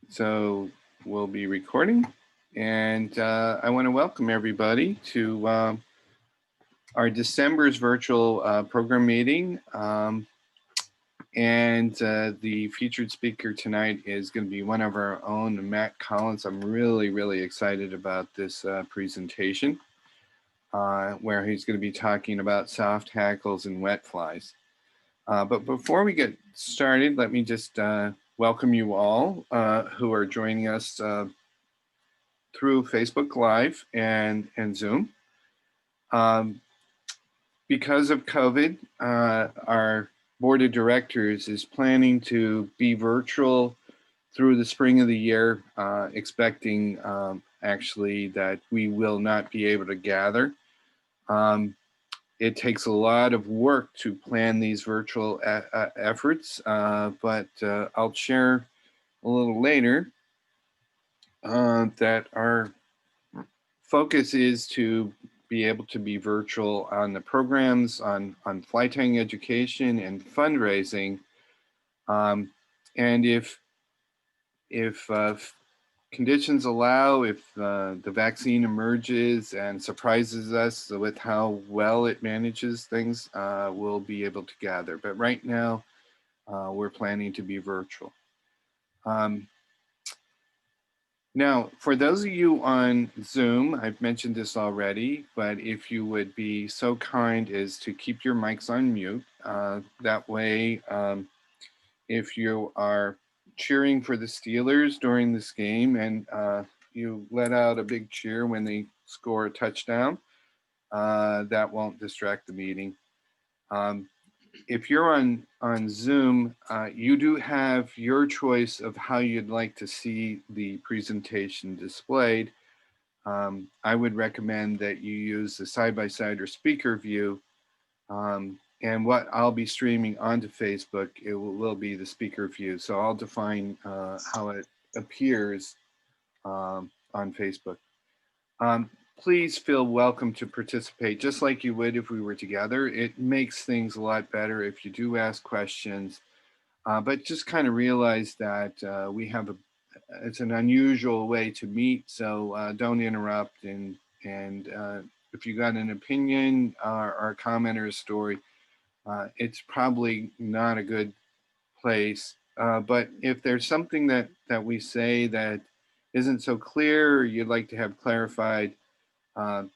So we'll be recording, and I want to welcome everybody to our December's virtual program meeting. The featured speaker tonight is going to be one of our own, Matt Collins. I'm really excited about this presentation, where he's going to be talking about soft hackles and wet flies. But before we get started, let me just welcome you all who are joining us through Facebook Live and Zoom. Because of COVID, our board of directors is planning to be virtual through the spring of the year, expecting actually that we will not be able to gather. It takes a lot of work to plan these virtual efforts, but I'll share a little later that our focus is to be able to be virtual on the programs, on fly tying education and fundraising. And if conditions allow, if the vaccine emerges and surprises us with how well it manages things, we'll be able to gather. But right now, we're planning to be virtual. Now, for those of you on Zoom, I've mentioned this already, but if you would be so kind as to keep your mics on mute, that way, if you are cheering for the Steelers during this game and you let out a big cheer when they score a touchdown, that won't distract the meeting. If you're on Zoom, you do have your choice of how you'd like to see the presentation displayed. I would recommend that you use the side-by-side or speaker view. And what I'll be streaming onto Facebook, it will be the speaker view. So I'll define how it appears on Facebook. Please feel welcome to participate, just like you would if we were together. It makes things a lot better if you do ask questions, but just kind of realize that we have it's an unusual way to meet, so don't interrupt. And if you got an opinion or a comment or a story, it's probably not a good place. But if there's something that we say that isn't so clear, or you'd like to have clarified,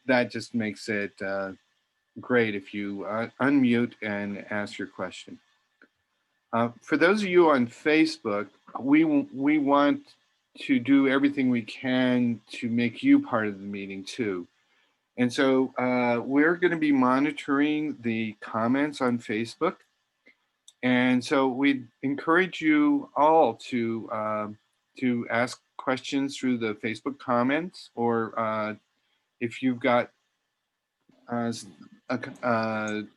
that just makes it great if you unmute and ask your question. For those of you on Facebook, we want to do everything we can to make you part of the meeting too. And so we're going to be monitoring the comments on Facebook. And so we encourage you all to ask questions through the Facebook comments, or if you've got an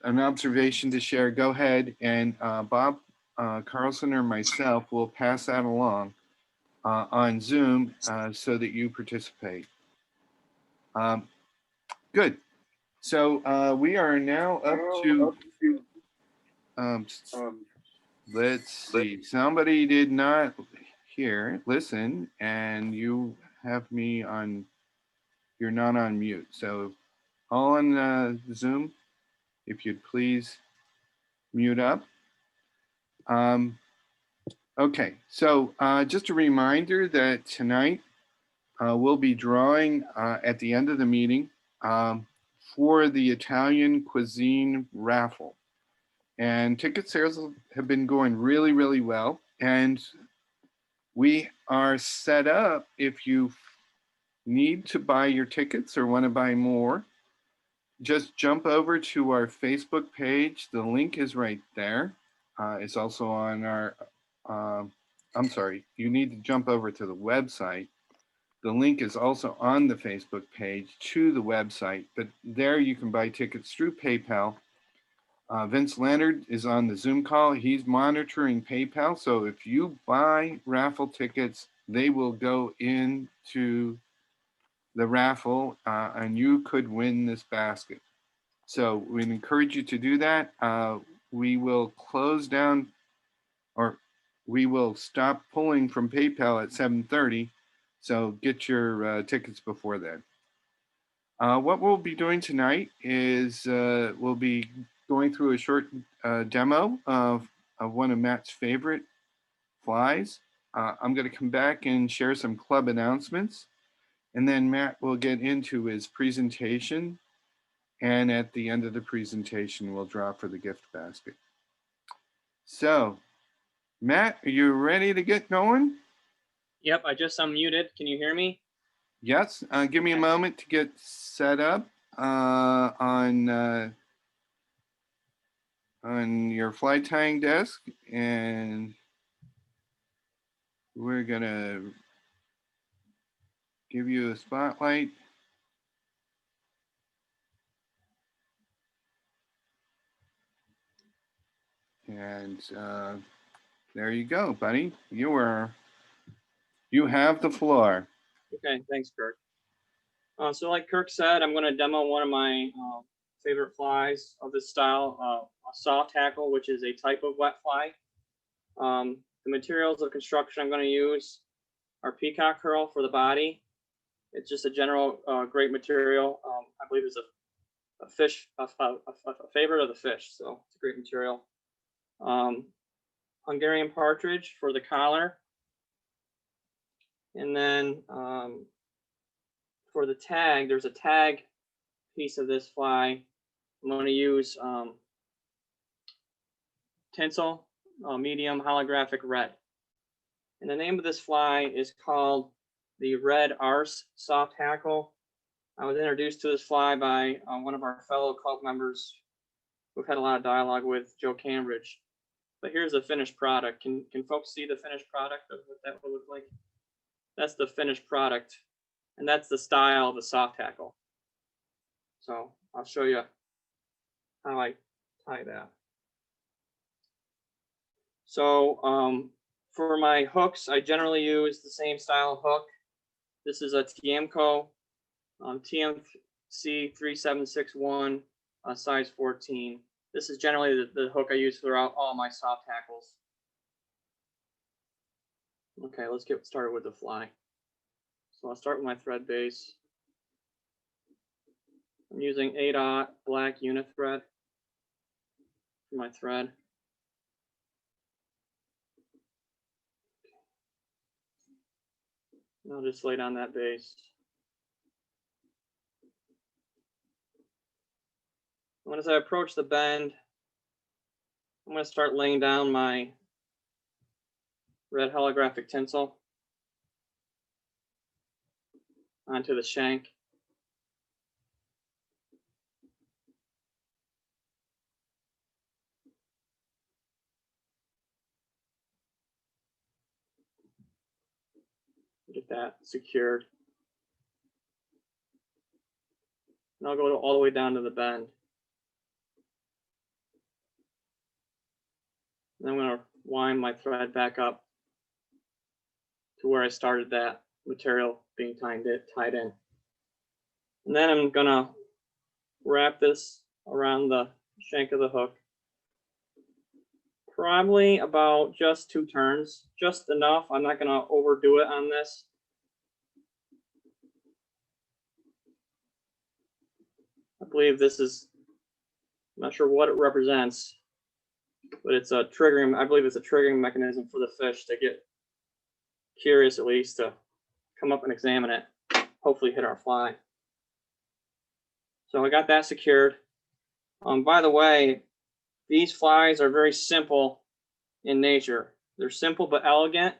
observation to share, go ahead, and Bob Carlson or myself will pass that along on Zoom so that you participate. Good. So we are now up to, let's see, somebody did not listen, and you have me on, you're not on mute. So all on Zoom, if you'd please mute up. Okay, so just a reminder that tonight we'll be drawing at the end of the meeting for the Italian Cuisine Raffle. And ticket sales have been going really well. And we are set up, if you need to buy your tickets or want to buy more, just jump over to our Facebook page. The link is right there. It's also on our, I'm sorry, you need to jump over to the website. The link is also on the Facebook page to the website, but there you can buy tickets through PayPal. Vince Leonard is on the Zoom call. He's monitoring PayPal. So if you buy raffle tickets, they will go into the raffle and you could win this basket. So we'd encourage you to do that. We will close down, or we will stop pulling from PayPal at 7:30, so get your tickets before then. What we'll be doing tonight is we'll be going through a short demo of one of Matt's favorite flies. I'm going to come back and share some club announcements, and then Matt will get into his presentation, and at the end of the presentation, we'll draw for the gift basket. So, Matt, are you ready to get going? Yep, I just unmuted. Can you hear me? Yes. Give me a moment to get set up on your fly tying desk, and we're gonna give you a spotlight. And there you go, buddy. You have the floor. Okay, thanks, Kirk. So like Kirk said, I'm going to demo one of my favorite flies of this style, a soft hackle, which is a type of wet fly. The materials of construction I'm going to use are peacock herl for the body. It's just a general great material. I believe it's a fish, a favorite of the fish, so it's a great material. Hungarian partridge for the collar. And then for the tag, there's a tag piece of this fly. I'm going to use tinsel, medium holographic red. And the name of this fly is called the Red Ars Soft Hackle. I was introduced to this fly by one of our fellow club members we've had a lot of dialogue with, Joe Cambridge. But here's the finished product. Can folks see the finished product of what that will look like? That's the finished product, and that's the style of the soft hackle. So I'll show you how I tie that. So for my hooks, I generally use the same style hook. This is a Tiemco TMC 3761 size 14. This is generally the hook I use throughout all my soft hackles. Okay, let's get started with the fly. So I'll start with my thread base. I'm using 8/0 black unit thread for my thread. And I'll just lay down that base. And as I approach the bend, I'm going to start laying down my red holographic tinsel onto the shank. Get that secured. And I'll go all the way down to the bend. And I'm going to wind my thread back up to where I started that material being tied in. And then I'm going to wrap this around the shank of the hook. Probably about just 2 turns, just enough. I'm not going to overdo it on this. I believe this is, I'm not sure what it represents, but it's a triggering, I believe it's a triggering mechanism for the fish to get curious, at least, to come up and examine it, hopefully hit our fly. So I got that secured. By the way, these flies are very simple in nature. They're simple but elegant.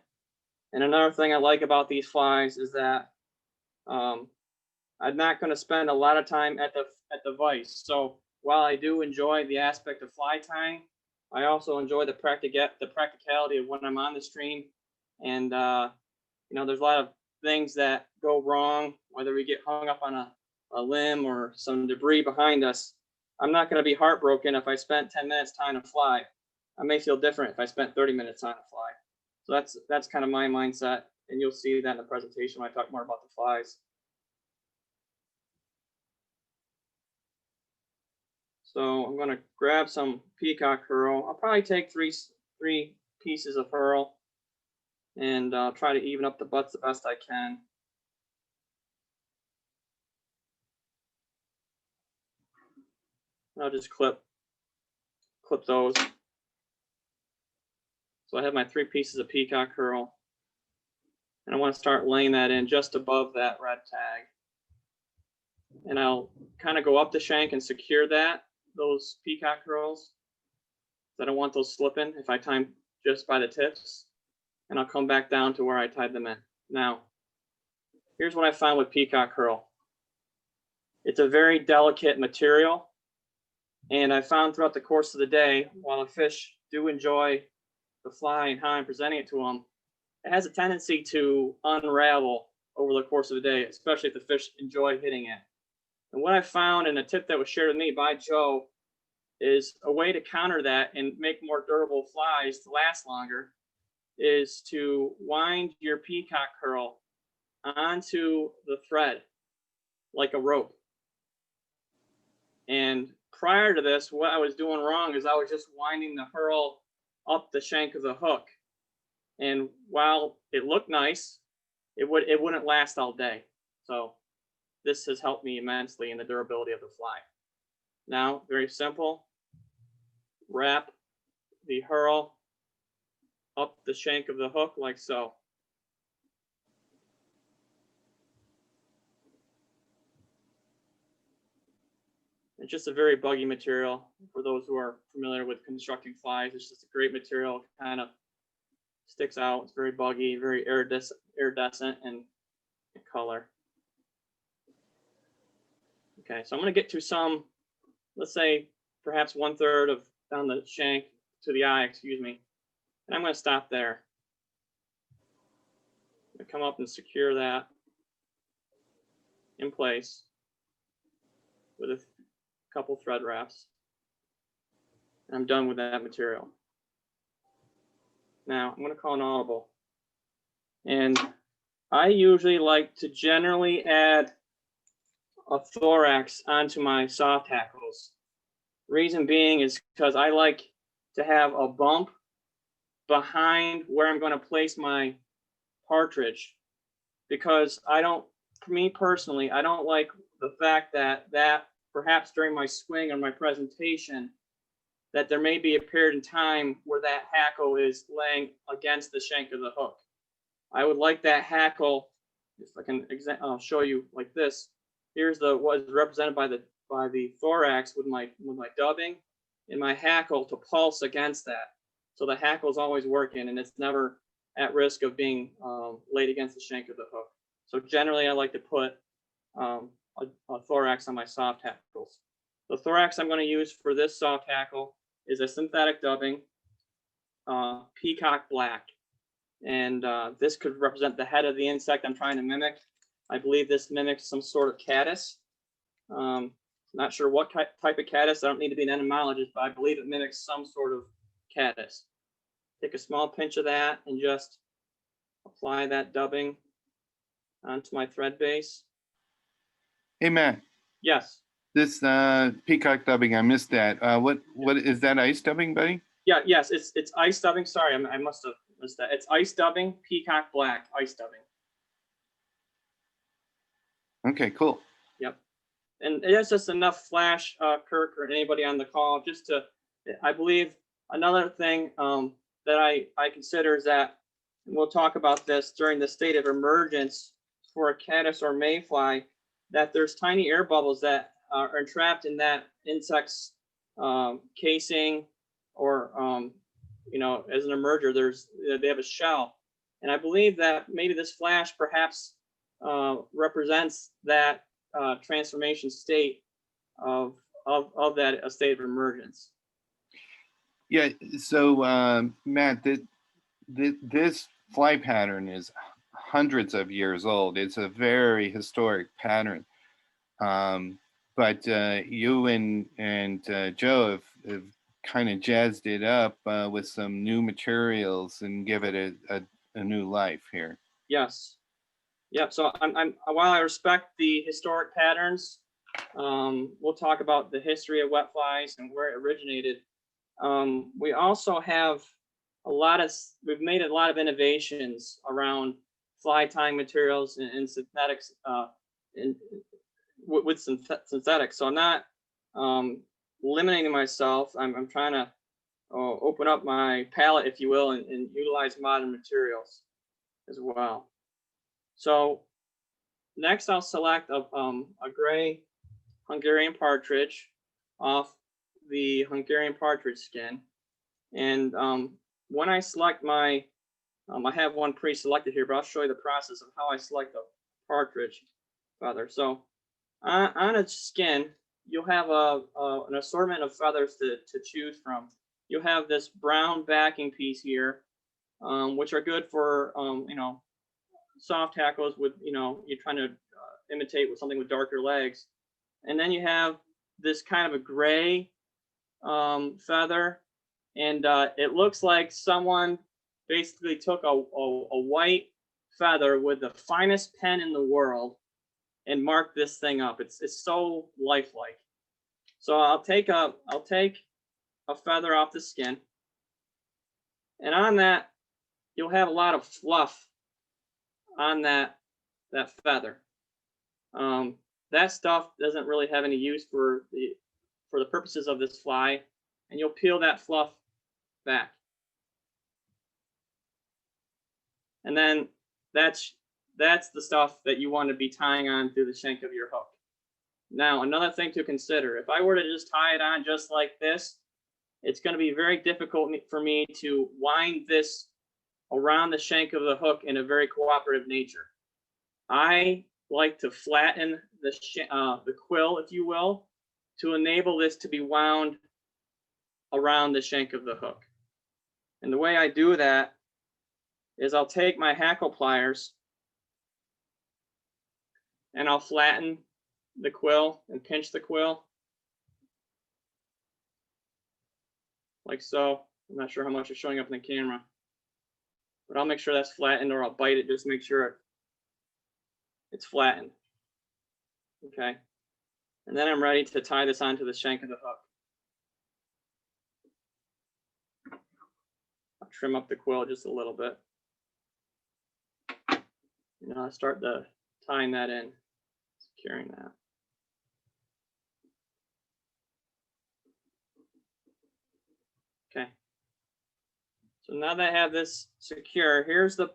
And another thing I like about these flies is that I'm not going to spend a lot of time at the vise. So while I do enjoy the aspect of fly tying, I also enjoy the practicality of when I'm on the stream. And you know, there's a lot of things that go wrong, whether we get hung up on a limb or some debris behind us. I'm not going to be heartbroken if I spent 10 minutes tying a fly. I may feel different if I spent 30 minutes tying a fly. So that's kind of my mindset, and you'll see that in the presentation when I talk more about the flies. So I'm going to grab some peacock herl. I'll probably take three pieces of herl. and I'll try to even up the butts the best I can. I'll just clip those. So I have my 3 pieces of peacock herl, and I want to start laying that in just above that red tag. And I'll kind of go up the shank and secure those peacock herls. I don't want those slipping if I tie them just by the tips. And I'll come back down to where I tied them in. Now, here's what I found with peacock herl. It's a very delicate material. And I found throughout the course of the day, while the fish do enjoy the fly and how I'm presenting it to them, it has a tendency to unravel over the course of the day, especially if the fish enjoy hitting it. And what I found, and a tip that was shared with me by Joe, is a way to counter that and make more durable flies to last longer is to wind your peacock herl onto the thread like a rope. And prior to this, what I was doing wrong is I was just winding the herl up the shank of the hook. And while it looked nice, it wouldn't last all day. So this has helped me immensely in the durability of the fly. Now, very simple. Wrap the herl up the shank of the hook like so. It's just a very buggy material for those who are familiar with constructing flies. It's just a great material, kind of sticks out. It's very buggy, very iridescent in color. Okay, so I'm going to get to some, let's say, perhaps 1/3 of down the shank to the eye, excuse me. And I'm going to stop there. I'm going to come up and secure that in place with a couple thread wraps. And I'm done with that material. Now, I'm going to call an audible. And I usually like to generally add a thorax onto my soft hackles. Reason being is because I like to have a bump behind where I'm going to place my partridge, because for me personally, I don't like the fact that perhaps during my swing or my presentation, that there may be a period in time where that hackle is laying against the shank of the hook. I would like that hackle, if I can I'll show you like this. Here's what is represented by the thorax with my dubbing and my hackle to pulse against that. So the hackle is always working and it's never at risk of being laid against the shank of the hook. So generally I like to put a thorax on my soft hackles. The thorax I'm going to use for this soft hackle is a synthetic dubbing, peacock black. And this could represent the head of the insect I'm trying to mimic. I believe this mimics some sort of caddis. Not sure what type of caddis. I don't need to be an entomologist, but I believe it mimics some sort of caddis. Take a small pinch of that and just apply that dubbing onto my thread base. Hey, Matt. Yes. This peacock dubbing, I missed that. What is that, ice dubbing, buddy? Yeah, yes, it's ice dubbing. Sorry, I must have missed that. It's ice dubbing, peacock black, ice dubbing. Okay, cool. Yep. And it's just enough flash, Kirk, or anybody on the call, just to, I believe another thing that I consider is that, and we'll talk about this during the state of emergence for a caddis or mayfly, that there's tiny air bubbles that are entrapped in that insect's casing, or as an emerger, they have a shell. And I believe that maybe this flash perhaps represents that transformation state of that a state of emergence. Yeah. So Matt, this fly pattern is hundreds of years old. It's a very historic pattern. But you and Joe have kind of jazzed it up with some new materials and give it a new life here. Yes. Yep. So while I respect the historic patterns, we'll talk about the history of wet flies and where it originated. We also have we've made a lot of innovations around fly tying materials and synthetics, with synthetics. So I'm not limiting myself. I'm trying to open up my palette, if you will, and utilize modern materials as well. So next I'll select a gray Hungarian partridge off the Hungarian partridge skin. And when I select my, I have one pre-selected here, but I'll show you the process of how I select the partridge feather. So on its skin, you'll have an assortment of feathers to choose from. You'll have this brown backing piece here, which are good for, soft hackles with, you're trying to imitate with something with darker legs. And then you have this kind of a gray feather, and it looks like someone basically took a white feather with the finest pen in the world and marked this thing up. It's so lifelike. So I'll take a feather off the skin, and on that you'll have a lot of fluff on that feather. That stuff doesn't really have any use for the purposes of this fly, and you'll peel that fluff back. And then that's the stuff that you want to be tying on through the shank of your hook. Now, another thing to consider, if I were to just tie it on just like this, it's going to be very difficult for me to wind this around the shank of the hook in a very cooperative nature. I like to flatten the quill, if you will, to enable this to be wound around the shank of the hook. And the way I do that is I'll take my hackle pliers and I'll flatten the quill and pinch the quill like so. I'm not sure how much is showing up in the camera, but I'll make sure that's flattened, or I'll bite it just to make sure it's flattened. Okay. And then I'm ready to tie this onto the shank of the hook. I'll trim up the quill just a little bit. And I'll start tying that in, securing that. Okay. So now that I have this secure, here's the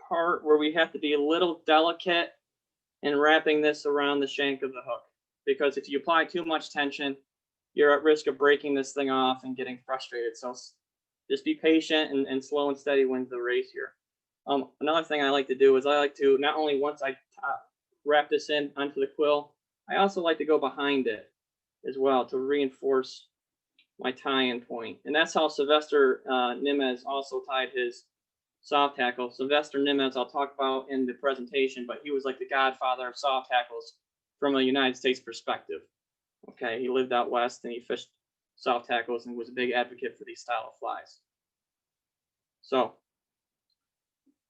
part where we have to be a little delicate in wrapping this around the shank of the hook, because if you apply too much tension, you're at risk of breaking this thing off and getting frustrated. So just be patient, and slow and steady wins the race here. Another thing I like to do is I like to, not only once I wrap this in onto the quill, I also like to go behind it as well to reinforce my tie-in point. And that's how Sylvester Nimes also tied his soft hackle. Sylvester Nimes I'll talk about in the presentation, but he was like the godfather of soft hackles from a United States perspective. Okay, he lived out west and he fished soft hackles and was a big advocate for these style of flies. So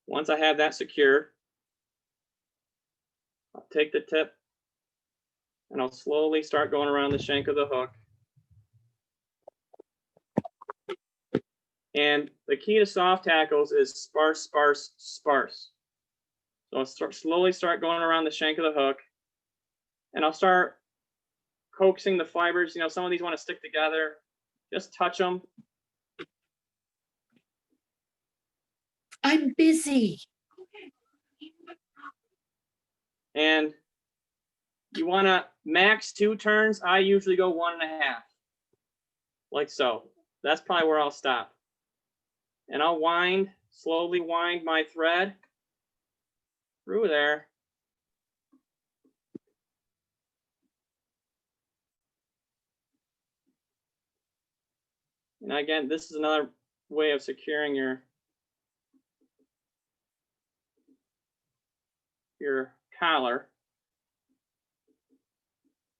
once I have that secured, I'll take the tip and I'll slowly start going around the shank of the hook. And the key to soft hackles is sparse, sparse, sparse. So I'll slowly start going around the shank of the hook, and I'll start coaxing the fibers. Some of these want to stick together. Just touch them. I'm busy. And you want to max 2 turns. I usually go 1.5, like so. That's probably where I'll stop. And I'll slowly wind my thread through there. And again, this is another way of securing your collar.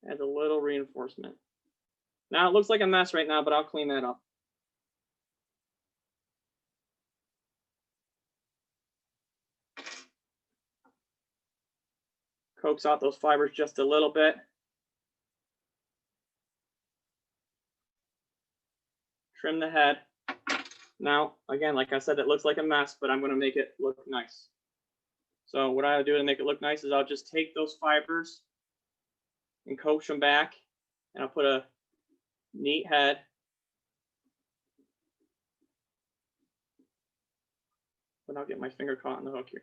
Adds a little reinforcement. Now it looks like a mess right now, but I'll clean that up. Coax out those fibers just a little bit. Trim the head. Now, again, like I said, it looks like a mess, but I'm going to make it look nice. So what I'll do to make it look nice is I'll just take those fibers and coax them back, and I'll put a neat head. But I'll get my finger caught in the hook here.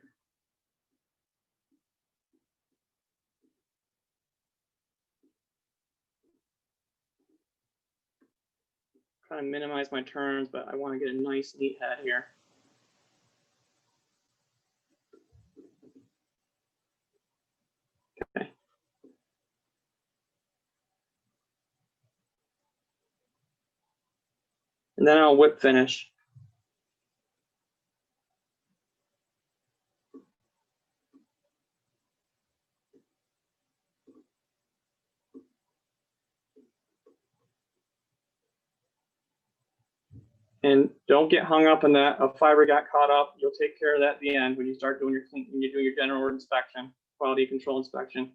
Trying to minimize my turns, but I want to get a nice, neat head here. Okay. And then I'll whip finish. And don't get hung up in that a fiber got caught up. You'll take care of that at the end when you start doing your when you're doing your general inspection, quality control inspection.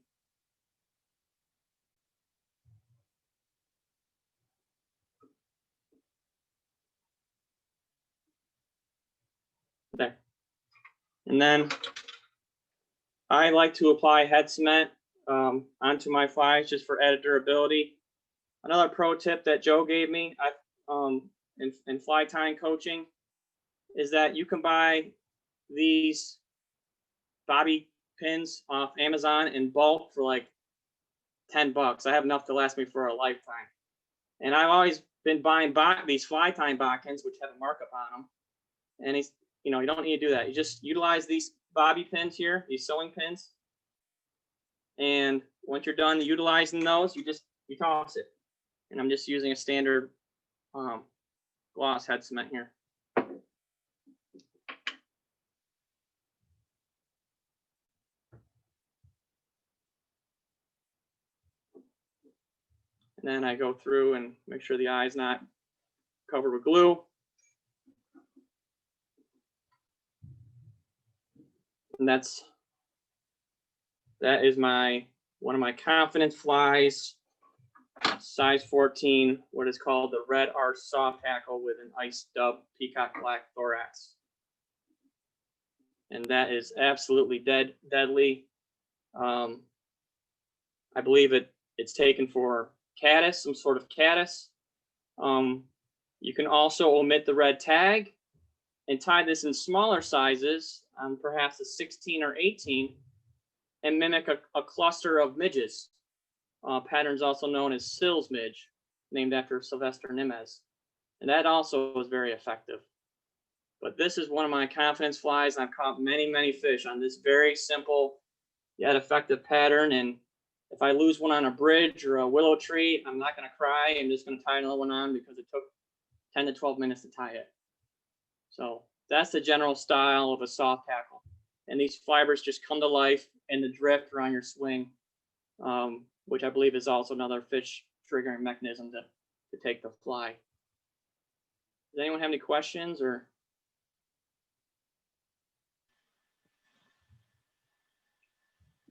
There. And then I like to apply head cement onto my flies just for added durability. Another pro tip that Joe gave me in fly tying coaching is that you can buy these bobby pins off Amazon in bulk for like $10. I have enough to last me for a lifetime. And I've always been buying these fly tying bobbins, which have a markup on them. And you don't need to do that. You just utilize these bobby pins here, these sewing pins. And once you're done utilizing those, you toss it. And I'm just using a standard gloss head cement here. And then I go through and make sure the eye's not covered with glue. And that is one of my confidence flies, size 14, what is called the Red Ars Soft Hackle with an ice dub peacock black thorax. And that is absolutely deadly. I believe it's taken for caddis, some sort of caddis. You can also omit the red tag and tie this in smaller sizes, perhaps a 16 or 18, and mimic a cluster of midges. Patterns also known as Sills midge, named after Sylvester Nimes. And that also is very effective. But this is one of my confidence flies, and I've caught many, many fish on this very simple yet effective pattern. And if I lose one on a bridge or a willow tree, I'm not going to cry. I'm just going to tie another one on because it took 10 to 12 minutes to tie it. So that's the general style of a soft hackle. And these fibers just come to life in the drift or on your swing, which I believe is also another fish triggering mechanism to take the fly. Does anyone have any questions or?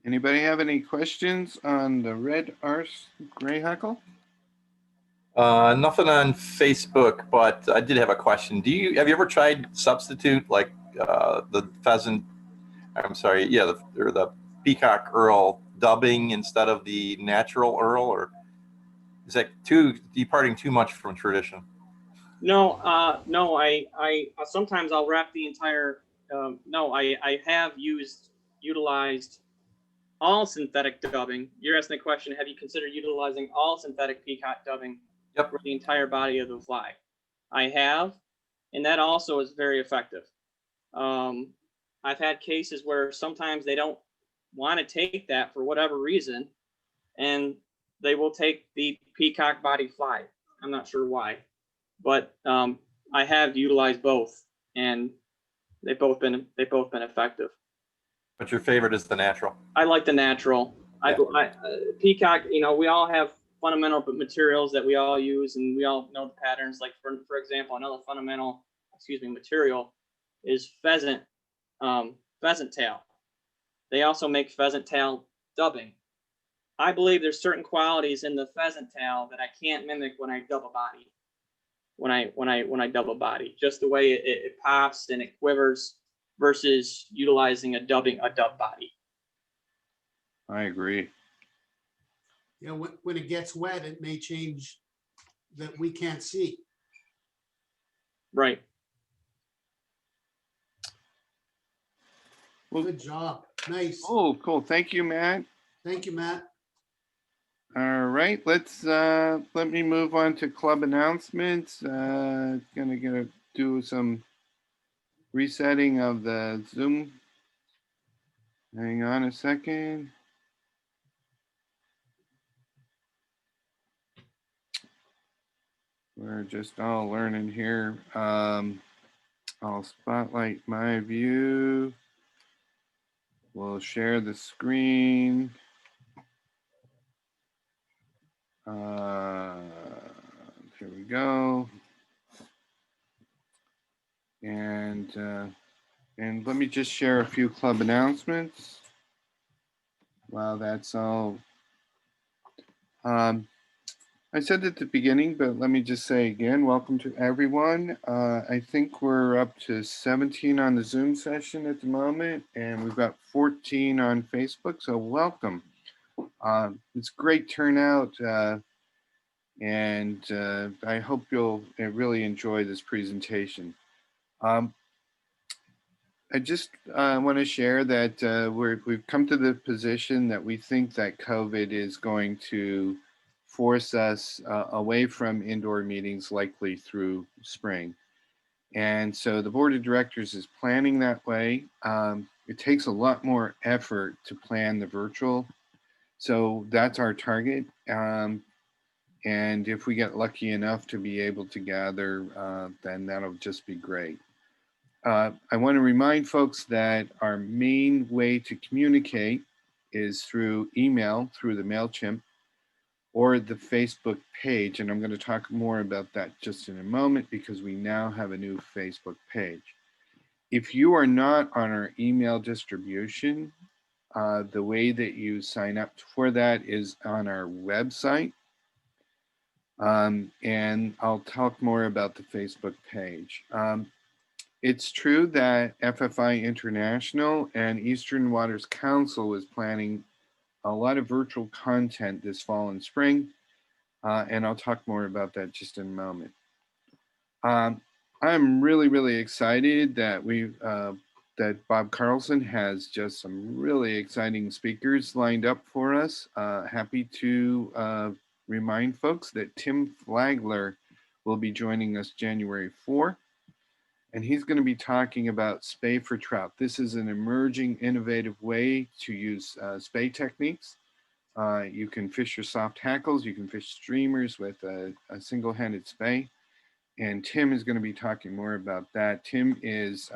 Anybody have any questions on the Red Ars Grey Hackle? Nothing on Facebook, but I did have a question. Have you ever tried substitute like the pheasant? I'm sorry, yeah, the peacock earl dubbing instead of the natural earl, or is that departing too much from tradition? No, no. I sometimes I'll wrap the entire. No, I have utilized all synthetic dubbing. You're asking the question: have you considered utilizing all synthetic peacock dubbing for the entire body of the fly? I have, and that also is very effective. I've had cases where sometimes they don't want to take that for whatever reason, and they will take the peacock body fly. I'm not sure why, but I have utilized both, and they've both been effective. But your favorite is the natural. I like the natural. Yeah. Peacock, we all have fundamental materials that we all use, and we all know the patterns. Like for example, another fundamental, material is pheasant tail. They also make pheasant tail dubbing. I believe there's certain qualities in the pheasant tail that I can't mimic when I dub a body. when I dub a body, just the way it pops and it quivers versus utilizing a dub body. I agree. You know, when it gets wet, it may change that we can't see. Right. Well, Good job. Nice. oh, cool. Thank you, Matt. Thank you, Matt. All right, let me move on to club announcements. Gonna do some resetting of the Zoom. Hang on a second. We're just all learning here. I'll spotlight my view. We'll share the screen. Here we go. And let me just share a few club announcements. Wow, that's all. I said at the beginning, but let me just say again, welcome to everyone. I think we're up to 17 on the Zoom session at the moment, and we've got 14 on Facebook, so welcome. It's great turnout, and I hope you'll really enjoy this presentation. I just want to share that we've come to the position that we think that COVID is going to force us away from indoor meetings likely through spring. And so the board of directors is planning that way. It takes a lot more effort to plan the virtual. So that's our target. And if we get lucky enough to be able to gather, then that'll just be great. I want to remind folks that our main way to communicate is through email, through the MailChimp, or the Facebook page. And I'm going to talk more about that just in a moment because we now have a new Facebook page. If you are not on our email distribution, the way that you sign up for that is on our website. And I'll talk more about the Facebook page. It's true that FFI International and Eastern Waters Council is planning a lot of virtual content this fall and spring, and I'll talk more about that just in a moment. I'm really excited that that Bob Carlson has just some really exciting speakers lined up for us. Happy to remind folks that Tim Flagler will be joining us January 4th. And he's going to be talking about spay for trout. This is an emerging, innovative way to use spay techniques. You can fish your soft hackles, you can fish streamers with a single-handed spay. And Tim is going to be talking more about that. Tim is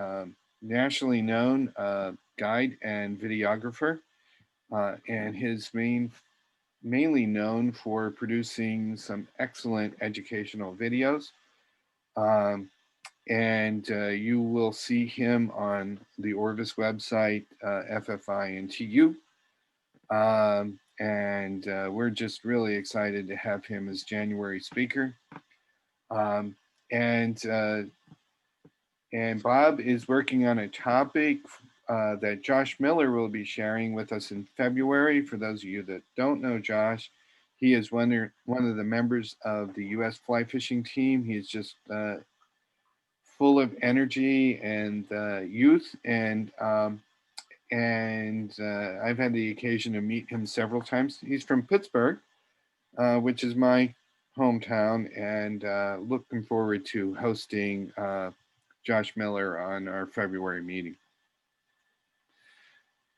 nationally known guide and videographer, and his mainly known for producing some excellent educational videos. And you will see him on the Orvis website, FFI and TU. And we're just really excited to have him as January speaker. And Bob is working on a topic that Josh Miller will be sharing with us in February. For those of you that don't know Josh, he is one of the members of the U.S. fly fishing team. He's just full of energy and youth, and I've had the occasion to meet him several times. He's from Pittsburgh, which is my hometown, and looking forward to hosting Josh Miller on our February meeting.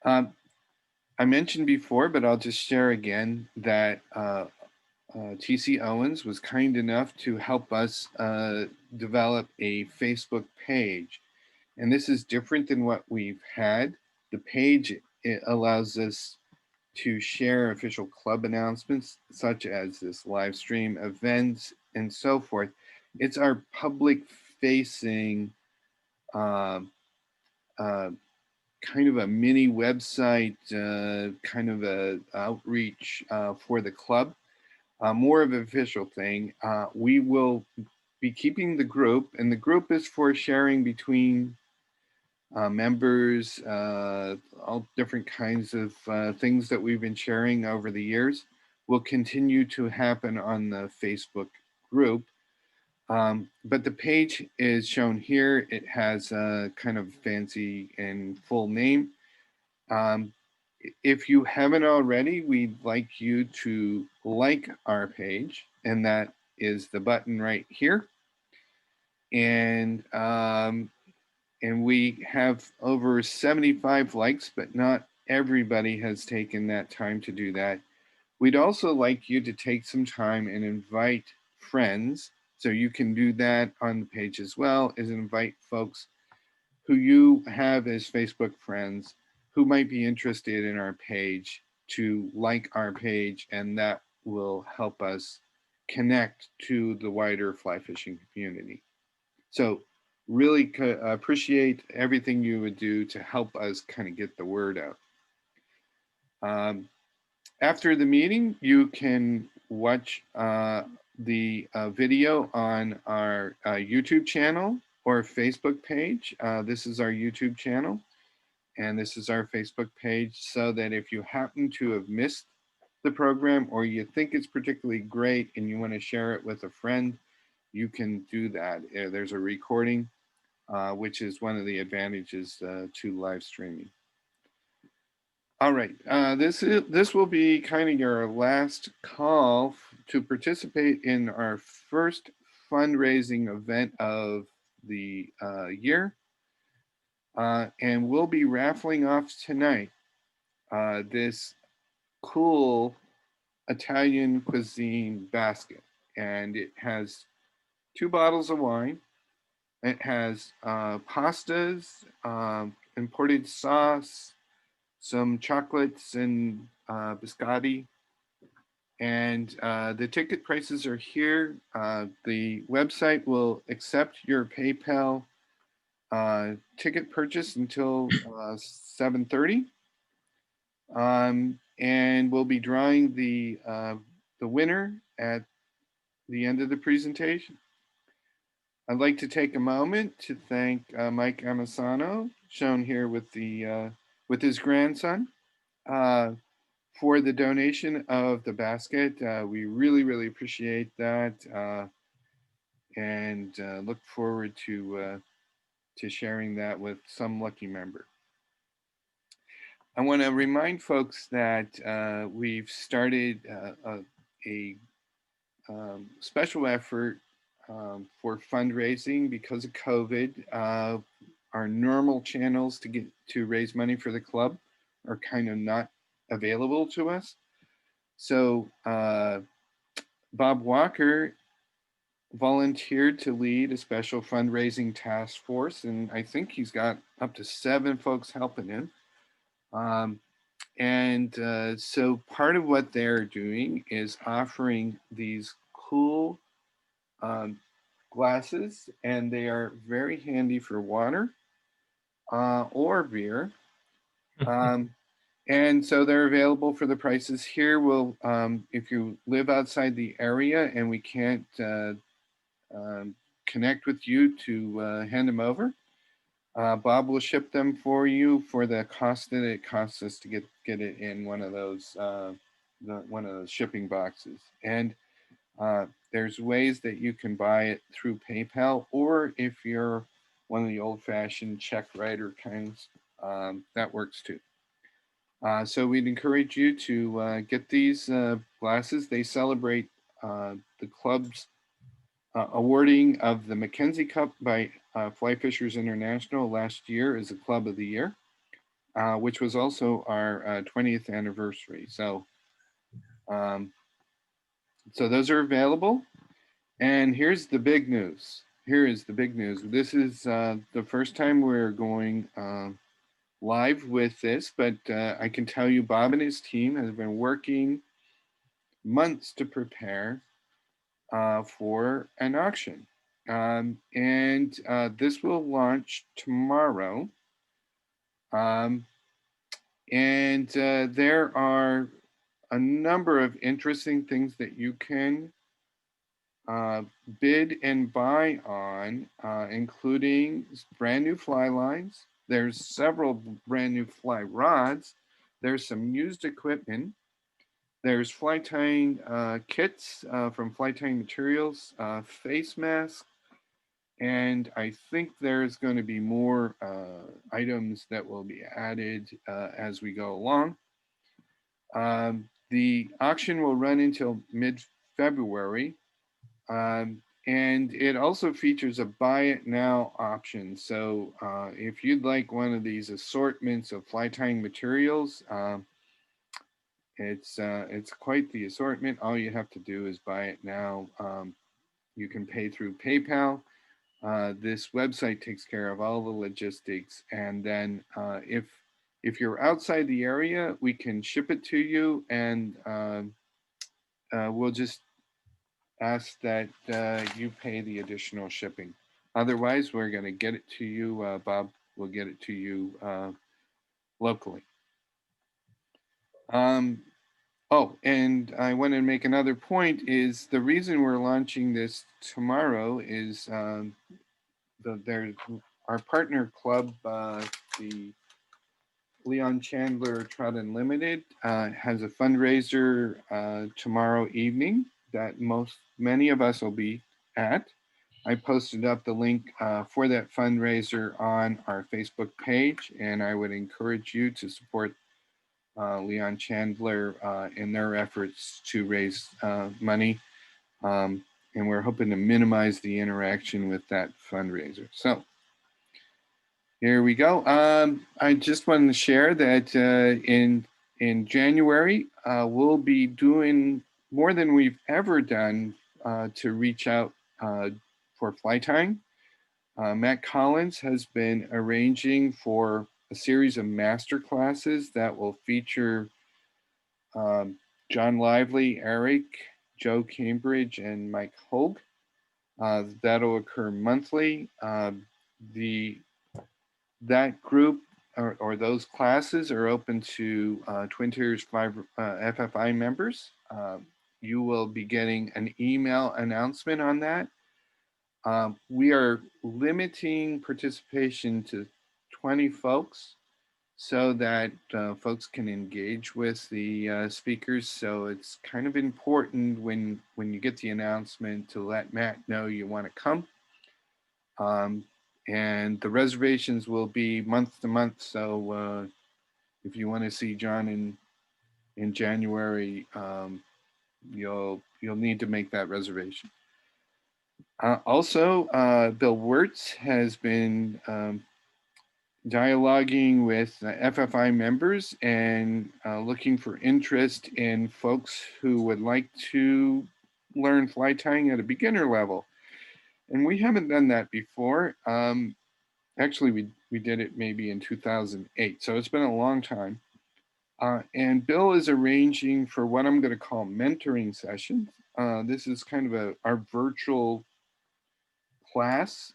I mentioned before, but I'll just share again that TC Owens was kind enough to help us develop a Facebook page. And this is different than what we've had. The page, it allows us to share official club announcements, such as this live stream, events, and so forth. It's our public facing kind of a mini website, kind of a outreach for the club. More of an official thing. We will be keeping the group, and the group is for sharing between members, all different kinds of things that we've been sharing over the years will continue to happen on the Facebook group. But the page is shown here. It has a kind of fancy and full name. If you haven't already, we'd like you to like our page, and that is the button right here. And we have over 75 likes, but not everybody has taken that time to do that. We'd also like you to take some time and invite friends. So you can do that on the page as well, is invite folks who you have as Facebook friends who might be interested in our page to like our page, and that will help us connect to the wider fly fishing community. So really appreciate everything you would do to help us kind of get the word out. After the meeting, you can watch the video on our YouTube channel or Facebook page. This is our YouTube channel, and this is our Facebook page, so that if you happen to have missed the program or you think it's particularly great and you want to share it with a friend, you can do that. There's a recording, which is one of the advantages to live streaming. All right, this will be kind of your last call to participate in our first fundraising event of the year. And we'll be raffling off tonight this cool Italian cuisine basket. And it has 2 bottles of wine. It has pastas, imported sauce, some chocolates and biscotti. And the ticket prices are here. The website will accept your PayPal ticket purchase until 7:30. And we'll be drawing the winner at the end of the presentation. I'd like to take a moment to thank Mike Amasano, shown here with his grandson, for the donation of the basket. We really appreciate that, and look forward to sharing that with some lucky member. I want to remind folks that we've started a special effort for fundraising because of COVID. Our normal channels to raise money for the club are kind of not available to us. So Bob Walker volunteered to lead a special fundraising task force, and I think he's got up to 7 folks helping him. So part of what they're doing is offering these cool glasses, and they are very handy for water or beer. And so they're available for the prices here. We'll, if you live outside the area and we can't connect with you to hand them over, Bob will ship them for you for the cost that it costs us to get it in one of those shipping boxes. And there's ways that you can buy it through PayPal, or if you're one of the old-fashioned check writer kinds, that works too. So we'd encourage you to get these glasses. They celebrate the club's awarding of the Mackenzie Cup by Fly Fishers International last year as a Club of the Year, which was also our 20th anniversary. So, so those are available. And here's the big news. Here is the big news. This is the first time we're going live with this, but I can tell you Bob and his team have been working months to prepare for an auction. And this will launch tomorrow. And there are a number of interesting things that you can bid and buy on, including brand new fly lines. There's several brand new fly rods. There's some used equipment. There's fly tying kits from fly tying materials, face masks, and I think there's going to be more items that will be added as we go along. The auction will run until mid-February, and it also features a buy it now option. So if you'd like one of these assortments of fly tying materials, it's quite the assortment. All you have to do is buy it now. You can pay through PayPal. This website takes care of all the logistics, and then if you're outside the area, we can ship it to you, and we'll just ask that you pay the additional shipping. Otherwise, we're going to get it to you. Bob will get it to you locally. Oh, and I want to make another point is the reason we're launching this tomorrow is our partner club, the Leon Chandler Trout Unlimited, has a fundraiser tomorrow evening that many of us will be at. I posted up the link for that fundraiser on our Facebook page, and I would encourage you to support Leon Chandler in their efforts to raise money. And we're hoping to minimize the interaction with that fundraiser. So here we go. I just wanted to share that in January, we'll be doing more than we've ever done to reach out for fly tying. Matt Collins has been arranging for a series of master classes that will feature John Lively, Eric, Joe Cambridge, and Mike Hogue. That'll occur monthly. That group or those classes are open to Twin Tiers FFI members. You will be getting an email announcement on that. We are limiting participation to 20 folks so that folks can engage with the speakers. So it's kind of important when you get the announcement to let Matt know you want to come. And the reservations will be month to month. So if you want to see John in January, you'll need to make that reservation. Also, Bill Wirtz has been dialoguing with FFI members and looking for interest in folks who would like to learn fly tying at a beginner level. And we haven't done that before. Actually, we did it maybe in 2008, so it's been a long time. And Bill is arranging for what I'm going to call mentoring sessions. This is kind of our virtual class,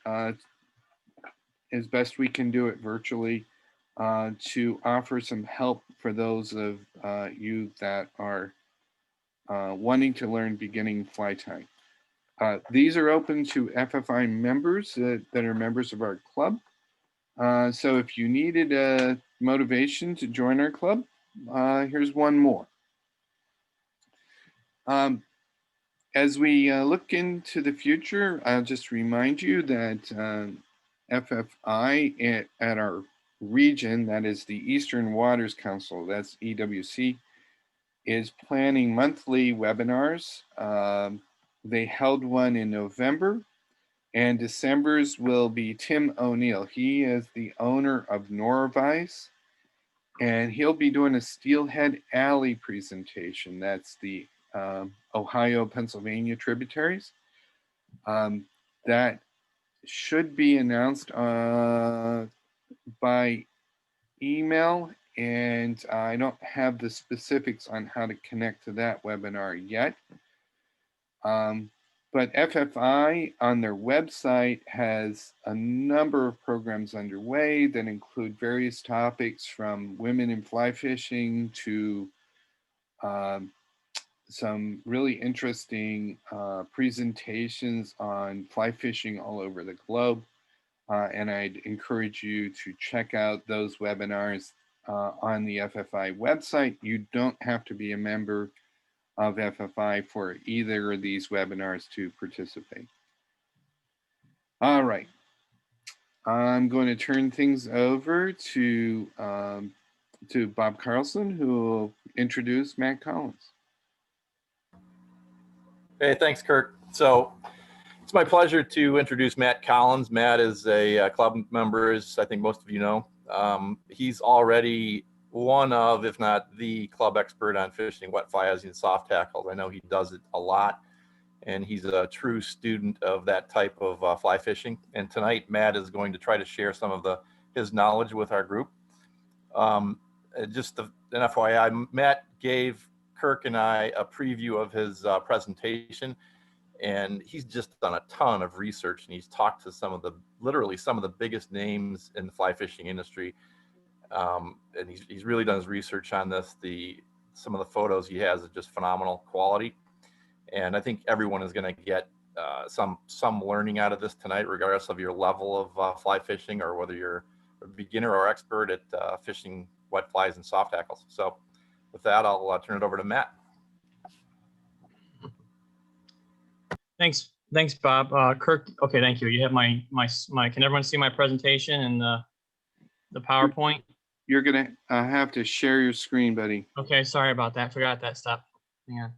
as best we can do it virtually, to offer some help for those of you that are wanting to learn beginning fly tying. These are open to FFI members that are members of our club. So if you needed a motivation to join our club, here's one more. As we look into the future, I'll just remind you that FFI at our region, that is the Eastern Waters Council, that's EWC, is planning monthly webinars. They held one in November, and December's will be Tim O'Neill. He is the owner of Norvice, and he'll be doing a Steelhead Alley presentation. That's the Ohio, Pennsylvania tributaries. That should be announced by email, and I don't have the specifics on how to connect to that webinar yet. But FFI on their website has a number of programs underway that include various topics from women in fly fishing to some really interesting presentations on fly fishing all over the globe. And I'd encourage you to check out those webinars on the FFI website. You don't have to be a member of FFI for either of these webinars to participate. All right. I'm going to turn things over to Bob Carlson, who will introduce Matt Collins. Hey, thanks, Kirk. So it's my pleasure to introduce Matt Collins. Matt is a club member, as I think most of you know. He's already one of, if not the club expert on fishing wet fly housing and soft tackles. I know he does it a lot, and he's a true student of that type of fly fishing. And tonight, Matt is going to try to share some of his knowledge with our group. Just an FYI, Matt gave Kirk and I a preview of his presentation, and he's just done a ton of research, and he's talked to literally some of the biggest names in the fly fishing industry. And he's really done his research on this. Some of the photos he has are just phenomenal quality. And I think everyone is going to get some learning out of this tonight, regardless of your level of fly fishing or whether you're a beginner or expert at fishing wet flies and soft tackles. So with that, I'll turn it over to Matt. Thanks, Bob. Kirk, okay, thank you. You have my, can everyone see my presentation and the PowerPoint? You're gonna have to share your screen, buddy. Okay, sorry about that. Forgot that step. Hang on.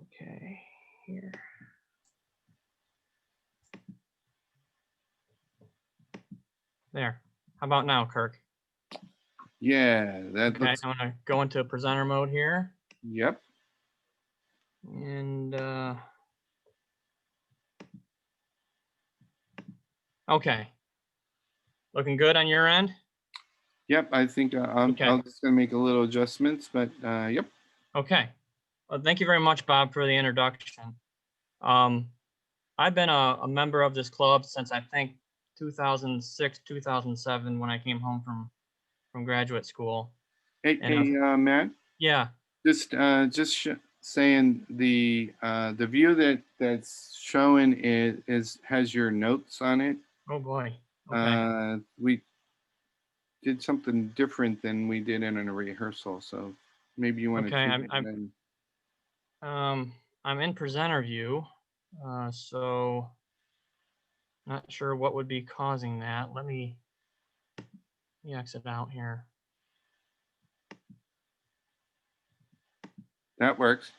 Okay, here. There. How about now, Kirk? Yeah, that Okay, looks. I'm gonna go into presenter mode here. Yep. And okay. Looking good on your end? Yep. I think I'm just gonna make a little adjustments, but yep. Okay. Well, thank you very much, Bob, for the introduction. I've been a member of this club since I think 2006, 2007, when I came home from graduate school. Hey, Matt. Yeah. Just saying the view that's showing has your notes on it. Oh boy. Okay. We did something different than we did in a rehearsal, so maybe you want to change it. I'm in presenter view, so not sure what would be causing that. Let me exit out here. That works.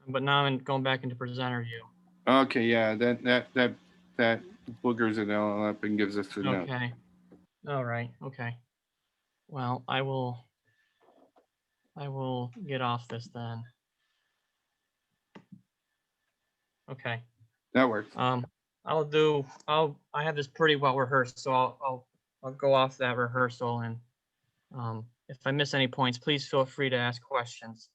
But now I'm going back into presenter view. Okay, yeah, that boogers it all up and gives us the note. Okay. All right. Okay. Well, I will get off this then. Okay. That works. I have this pretty well rehearsed, so I'll go off that rehearsal, and if I miss any points, please feel free to ask questions.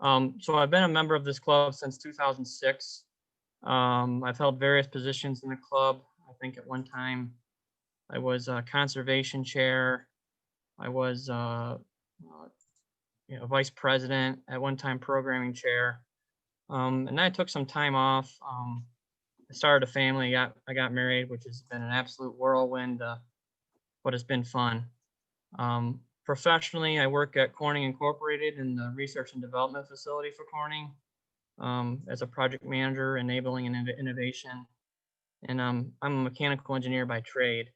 So I've been a member of this club since 2006. I've held various positions in the club. I think at one time I was a conservation chair. I was vice president, at one time programming chair. And then I took some time off. I started a family. I got married, which has been an absolute whirlwind, but it's been fun. Professionally, I work at Corning Incorporated in the research and development facility for Corning as a project manager, enabling and innovation. And I'm a mechanical engineer by trade.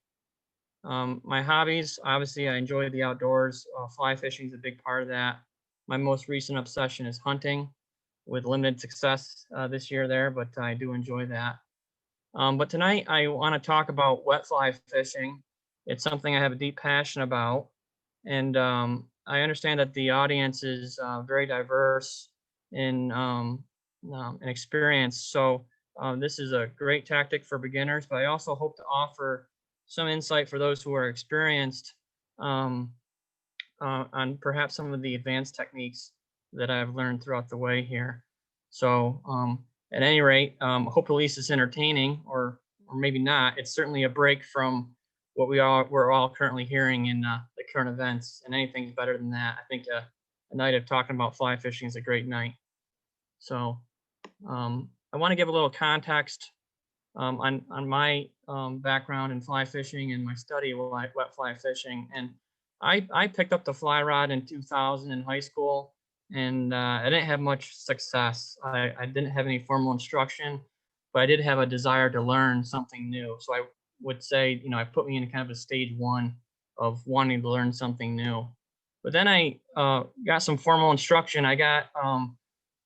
My hobbies, obviously, I enjoy the outdoors. Fly fishing is a big part of that. My most recent obsession is hunting, with limited success this year there, but I do enjoy that. But tonight I want to talk about wet fly fishing. It's something I have a deep passion about. And I understand that the audience is very diverse in experience. So this is a great tactic for beginners, but I also hope to offer some insight for those who are experienced on perhaps some of the advanced techniques that I've learned throughout the way here. So at any rate, hope at least it's entertaining, or or maybe not. It's certainly a break from what we're all currently hearing in the current events, and anything's better than that. I think a night of talking about fly fishing is a great night. So I want to give a little context on my background in fly fishing and my study of wet fly fishing. And I picked up the fly rod in 2000 in high school, and I didn't have much success. I didn't have any formal instruction, but I did have a desire to learn something new. So I would say, you know, it put me in kind of a stage one of wanting to learn something new. But then I got some formal instruction. I got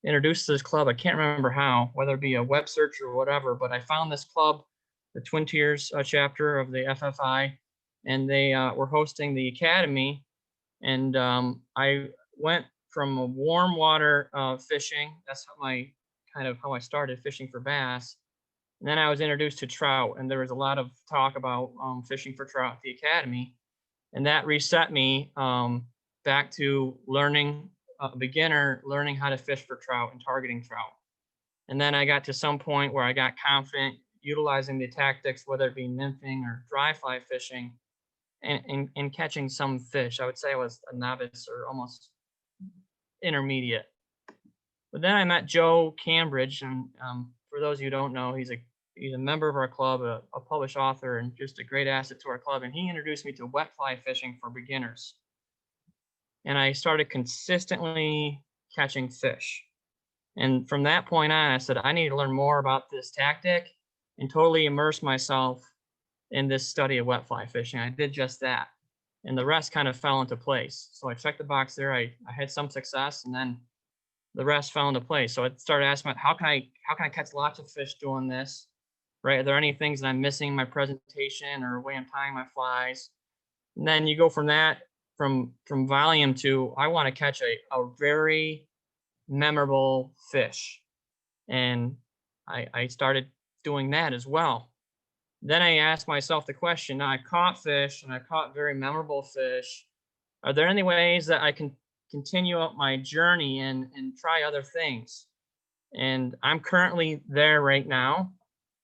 introduced to this club. I can't remember how, whether it be a web search or whatever, but I found this club, the Twin Tiers chapter of the FFI, and they were hosting the academy. And I went from a warm water fishing. That's how I started fishing for bass. And then I was introduced to trout, and there was a lot of talk about fishing for trout at the academy, and that reset me back to learning, a beginner learning how to fish for trout and targeting trout. And then I got to some point where I got confident utilizing the tactics, whether it be nymphing or dry fly fishing, and catching some fish. I would say I was a novice or almost intermediate. But then I met Joe Cambridge, and for those of you who don't know, he's a member of our club, a published author, and just a great asset to our club. And he introduced me to wet fly fishing for beginners. And I started consistently catching fish. And from that point on, I said, I need to learn more about this tactic and totally immerse myself in this study of wet fly fishing. I did just that. And the rest kind of fell into place. So I checked the box there. I had some success, and then the rest fell into place. So I started asking, how can I catch lots of fish doing this? Right? Are there any things that I'm missing in my presentation or way I'm tying my flies? And then you go from that, from volume to, I want to catch a very memorable fish. And I started doing that as well. Then I asked myself the question, now I caught fish and I caught very memorable fish. Are there any ways that I can continue up my journey and try other things? And I'm currently there right now,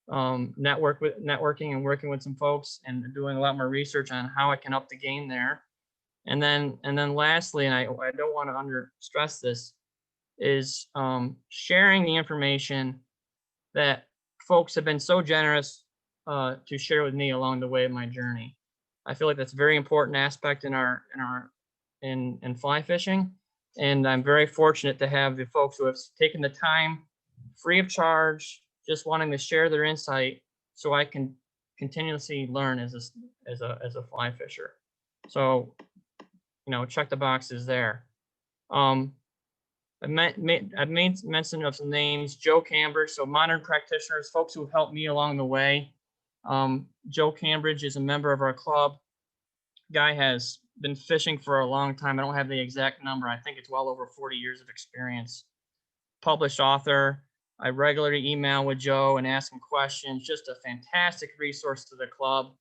networking and working with some folks and doing a lot more research on how I can up the game there. And then lastly, and I don't want to under stress this, is sharing the information that folks have been so generous to share with me along the way of my journey. I feel like that's a very important aspect in fly fishing. And I'm very fortunate to have the folks who have taken the time free of charge, just wanting to share their insight so I can continuously learn as a fly fisher. So, you know, check the boxes there. I've made mention of some names, Joe Cambridge, so modern practitioners, folks who have helped me along the way. Joe Cambridge is a member of our club. Guy has been fishing for a long time. I don't have the exact number. I think it's well over 40 years of experience. Published author. I regularly email with Joe and ask him questions. Just a fantastic resource to the club.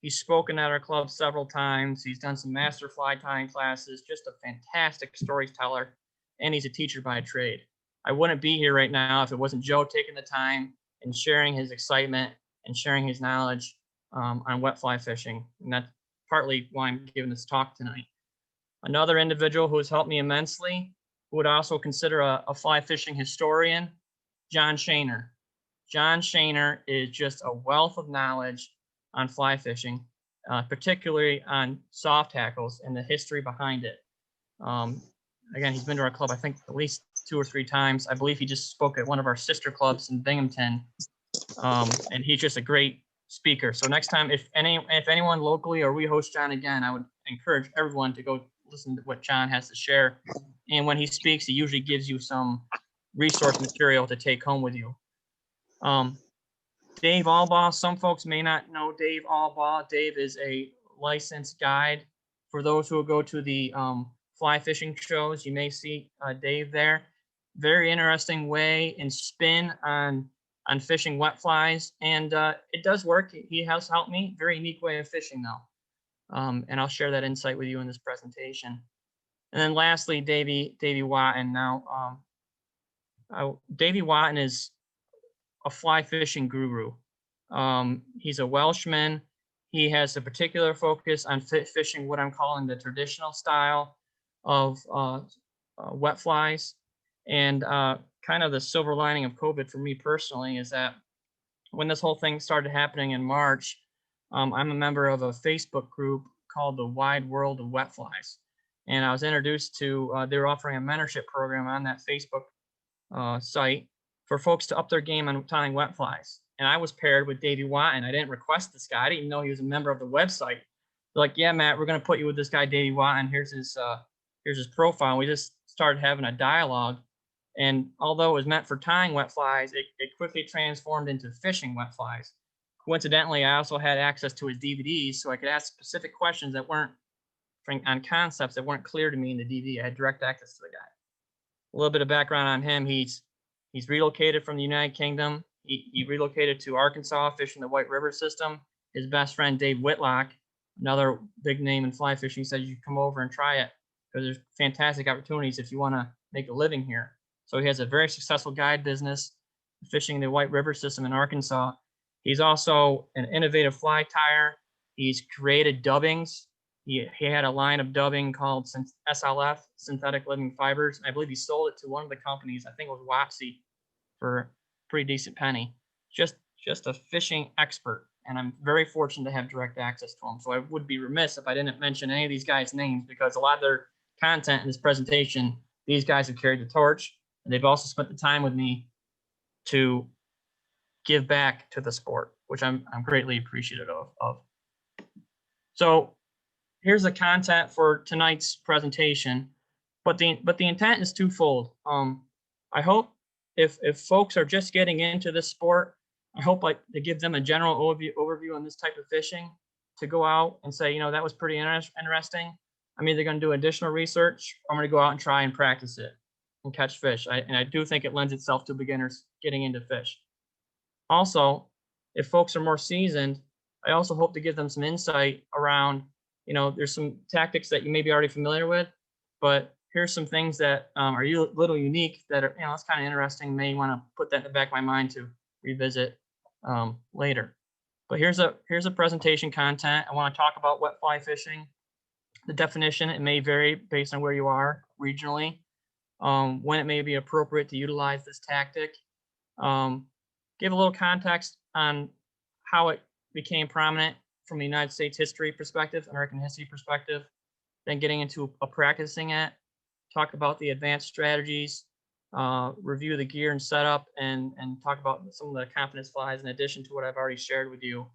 He's spoken at our club several times. He's done some master fly tying classes. Just a fantastic storyteller. And he's a teacher by trade. I wouldn't be here right now if it wasn't Joe taking the time and sharing his excitement and sharing his knowledge on wet fly fishing. And that's partly why I'm giving this talk tonight. Another individual who has helped me immensely, who would also consider a fly fishing historian, John Shaner. John Shaner is just a wealth of knowledge on fly fishing, particularly on soft hackles and the history behind it. Again, he's been to our club, I think, at least 2 or 3 times. I believe he just spoke at one of our sister clubs in Binghamton. And he's just a great speaker. So next time, if anyone locally or we host John again, I would encourage everyone to go listen to what John has to share. And when he speaks, he usually gives you some resource material to take home with you. Dave Albaugh, some folks may not know Dave Albaugh. Dave is a licensed guide. For those who will go to the fly fishing shows, you may see Dave there. Very interesting way and spin on fishing wet flies, and it does work. He has helped me. Very unique way of fishing though, and I'll share that insight with you in this presentation. And then lastly, Davey Watton. Now, Davey Watton is a fly fishing guru. He's a Welshman. He has a particular focus on fishing what I'm calling the traditional style of wet flies. And kind of the silver lining of COVID for me personally is that when this whole thing started happening in March, I'm a member of a Facebook group called the Wide World of Wet Flies. And I was introduced to, they were offering a mentorship program on that Facebook site for folks to up their game on tying wet flies. And I was paired with Davey Watton. I didn't request this guy. I didn't even know he was a member of the website. They're like, yeah, Matt, we're going to put you with this guy, Davey Watton. Here's his profile. We just started having a dialogue. And although it was meant for tying wet flies, it quickly transformed into fishing wet flies. Coincidentally, I also had access to his DVDs, so I could ask specific questions that weren't on concepts that weren't clear to me in the DVD. I had direct access to the guy. A little bit of background on him. He's relocated from the United Kingdom. He relocated to Arkansas, fishing the White River system. His best friend, Dave Whitlock, another big name in fly fishing, said you come over and try it because there's fantastic opportunities if you want to make a living here. So he has a very successful guide business fishing the White River system in Arkansas. He's also an innovative fly tyer. He's created dubbings. He had a line of dubbing called SLF, Synthetic Living Fibers. I believe he sold it to one of the companies. I think it was Wapsi for a pretty decent penny. Just a fishing expert. And I'm very fortunate to have direct access to him. So I would be remiss if I didn't mention any of these guys' names because a lot of their content in this presentation, these guys have carried the torch. And they've also spent the time with me to give back to the sport, which I'm greatly appreciative of. So here's the content for tonight's presentation, but the intent is twofold. I hope if folks are just getting into this sport, I hope to give them a general overview on this type of fishing, to go out and say, that was pretty interesting. I'm either going to do additional research or I'm going to go out and try and practice it and catch fish. And I do think it lends itself to beginners getting into fish. Also, if folks are more seasoned, I also hope to give them some insight around, there's some tactics that you may be already familiar with, but here's some things that are a little unique that are, it's kind of interesting. May want to put that in the back of my mind to revisit later. But here's a presentation content. I want to talk about wet fly fishing. The definition, it may vary based on where you are regionally, when it may be appropriate to utilize this tactic. Give a little context on how it became prominent from the United States history perspective, American history perspective, then getting into practicing it, talk about the advanced strategies, review the gear and setup, and talk about some of the confidence flies in addition to what I've already shared with you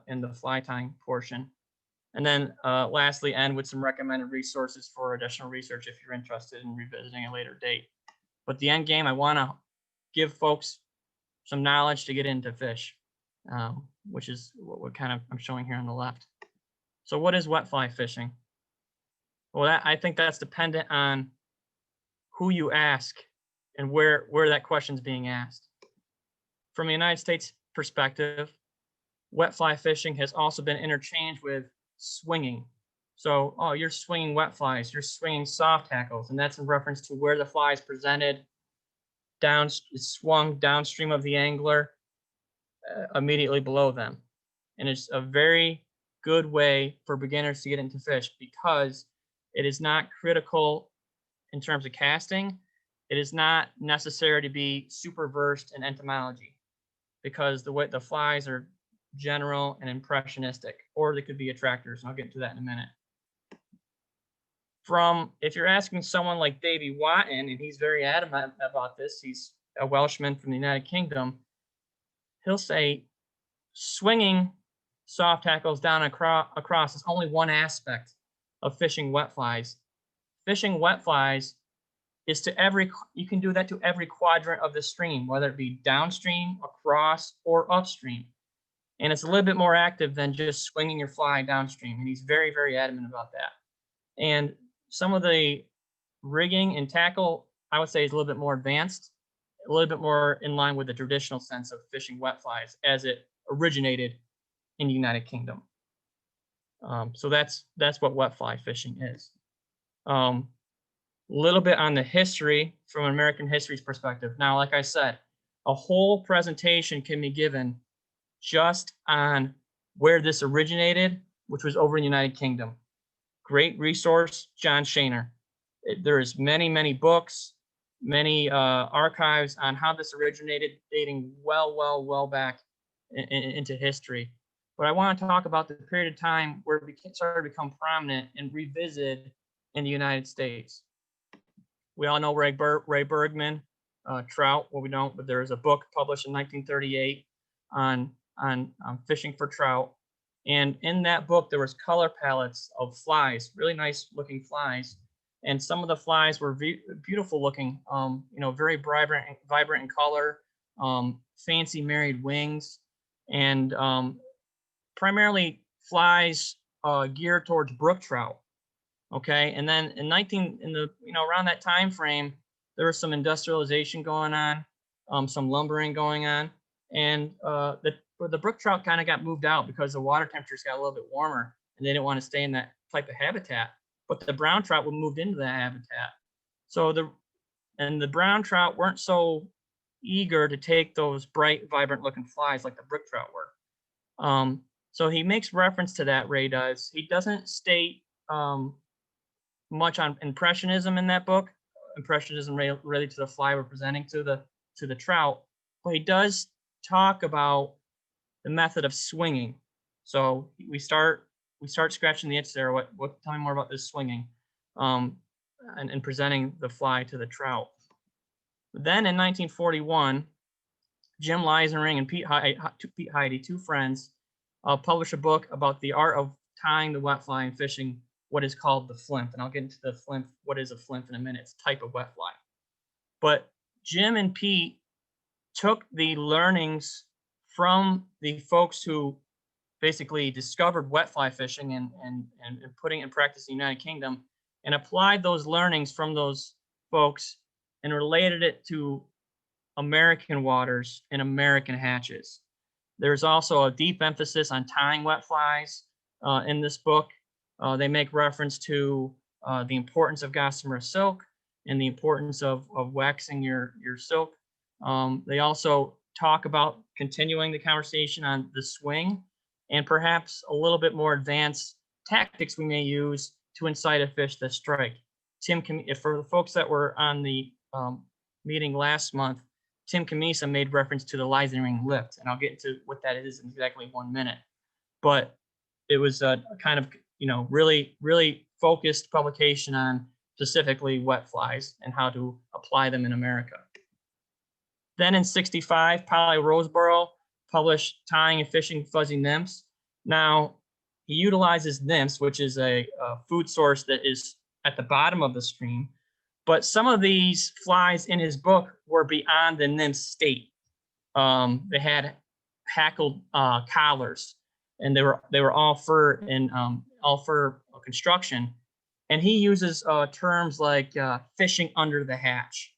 in the fly tying portion. And then lastly, end with some recommended resources for additional research if you're interested in revisiting a later date. But the end game, I want to give folks some knowledge to get into fish, which is what kind of I'm showing here on the left. So what is wet fly fishing? Well, I think that's dependent on who you ask and where that question is being asked. From a United States perspective, wet fly fishing has also been interchanged with swinging. So, you're swinging wet flies, you're swinging soft hackles, and that's in reference to where the fly is presented, swung downstream of the angler, immediately below them. And it's a very good way for beginners to get into fish because it is not critical in terms of casting. It is not necessary to be super versed in entomology because the way the flies are general and impressionistic, or they could be attractors. And I'll get into that in a minute. If you're asking someone like Davey Watton, and he's very adamant about this, he's a Welshman from the United Kingdom, he'll say swinging soft hackles down across is only one aspect of fishing wet flies. Fishing wet flies is you can do that to every quadrant of the stream, whether it be downstream, across, or upstream. And it's a little bit more active than just swinging your fly downstream. And he's very, very adamant about that. And some of the rigging and tackle, I would say, is a little bit more advanced, a little bit more in line with the traditional sense of fishing wet flies as it originated in the United Kingdom. So that's what wet fly fishing is. A little bit on the history from an American history's perspective. Now, like I said, a whole presentation can be given just on where this originated, which was over in the United Kingdom. Great resource, John Shaner. There's many books, many archives on how this originated, dating well back into history. But I want to talk about the period of time where it started to become prominent and revisited in the United States. We all know Ray Bergman, trout. Well, we don't, but there was a book published in 1938 on fishing for trout. And in that book, there was color palettes of flies, really nice looking flies. And some of the flies were beautiful looking, very vibrant in color, fancy married wings, and primarily flies geared towards brook trout. Okay, and then around that time frame, there was some industrialization going on, some lumbering going on, and the brook trout kind of got moved out because the water temperatures got a little bit warmer, and they didn't want to stay in that type of habitat. But the brown trout were moved into that habitat. So the brown trout weren't so eager to take those bright, vibrant looking flies like the brook trout were. So he makes reference to that, Ray does. He doesn't state much on impressionism in that book. Impressionism related to the fly we're presenting to the trout, but he does talk about the method of swinging. So we start scratching the itch there. Tell me more about this swinging, and presenting the fly to the trout. Then in 1941, Jim Leisering and Pete Heide, two friends, published a book about the art of tying the wet fly and fishing what is called the flimp. And I'll get into the flimp, what is a flimp in a minute. It's a type of wet fly. But Jim and Pete took the learnings from the folks who basically discovered wet fly fishing and putting it in practice in the United Kingdom, and applied those learnings from those folks and related it to American waters and American hatches. There's also a deep emphasis on tying wet flies in this book. They make reference to the importance of gossamer silk and the importance of waxing your silk. They also talk about continuing the conversation on the swing and perhaps a little bit more advanced tactics we may use to incite a fish to strike. For the folks that were on the meeting last month, Tim Camisa made reference to the Leisering lift, and I'll get into what that is in exactly 1 minute. But it was a kind of, really focused publication on specifically wet flies and how to apply them in America. Then in '65, Polly Roseborough published Tying and Fishing Fuzzy Nymphs. Now, he utilizes nymphs, which is a food source that is at the bottom of the stream. But some of these flies in his book were beyond the nymph state. They had hackled collars, and they were all fur and all fur construction. And he uses terms like fishing under the hatch,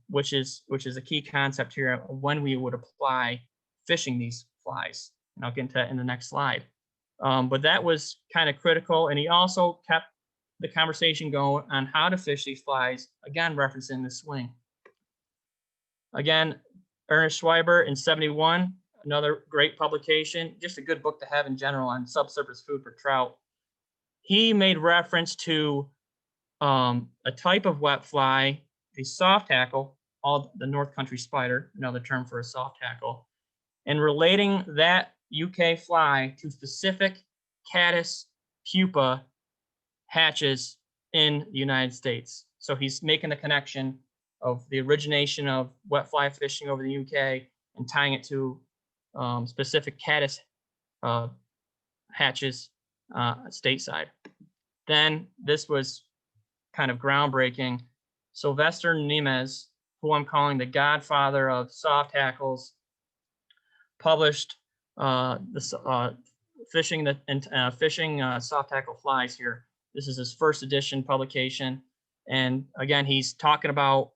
which is a key concept here of when we would apply fishing these flies. And I'll get into that in the next slide. But that was kind of critical. And he also kept the conversation going on how to fish these flies, again, referencing the swing. Again, Ernest Schreiber in '71, another great publication, just a good book to have in general on subsurface food for trout. He made reference to a type of wet fly, a soft tackle, called the North Country spider, another term for a soft tackle, and relating that UK fly to specific caddis pupa hatches in the United States. So he's making the connection of the origination of wet fly fishing over the UK and tying it to specific caddis hatches stateside. Then this was kind of groundbreaking. Sylvester Nemes, who I'm calling the godfather of soft tackles, published fishing soft tackle flies here. This is his first edition publication. And again, he's talking about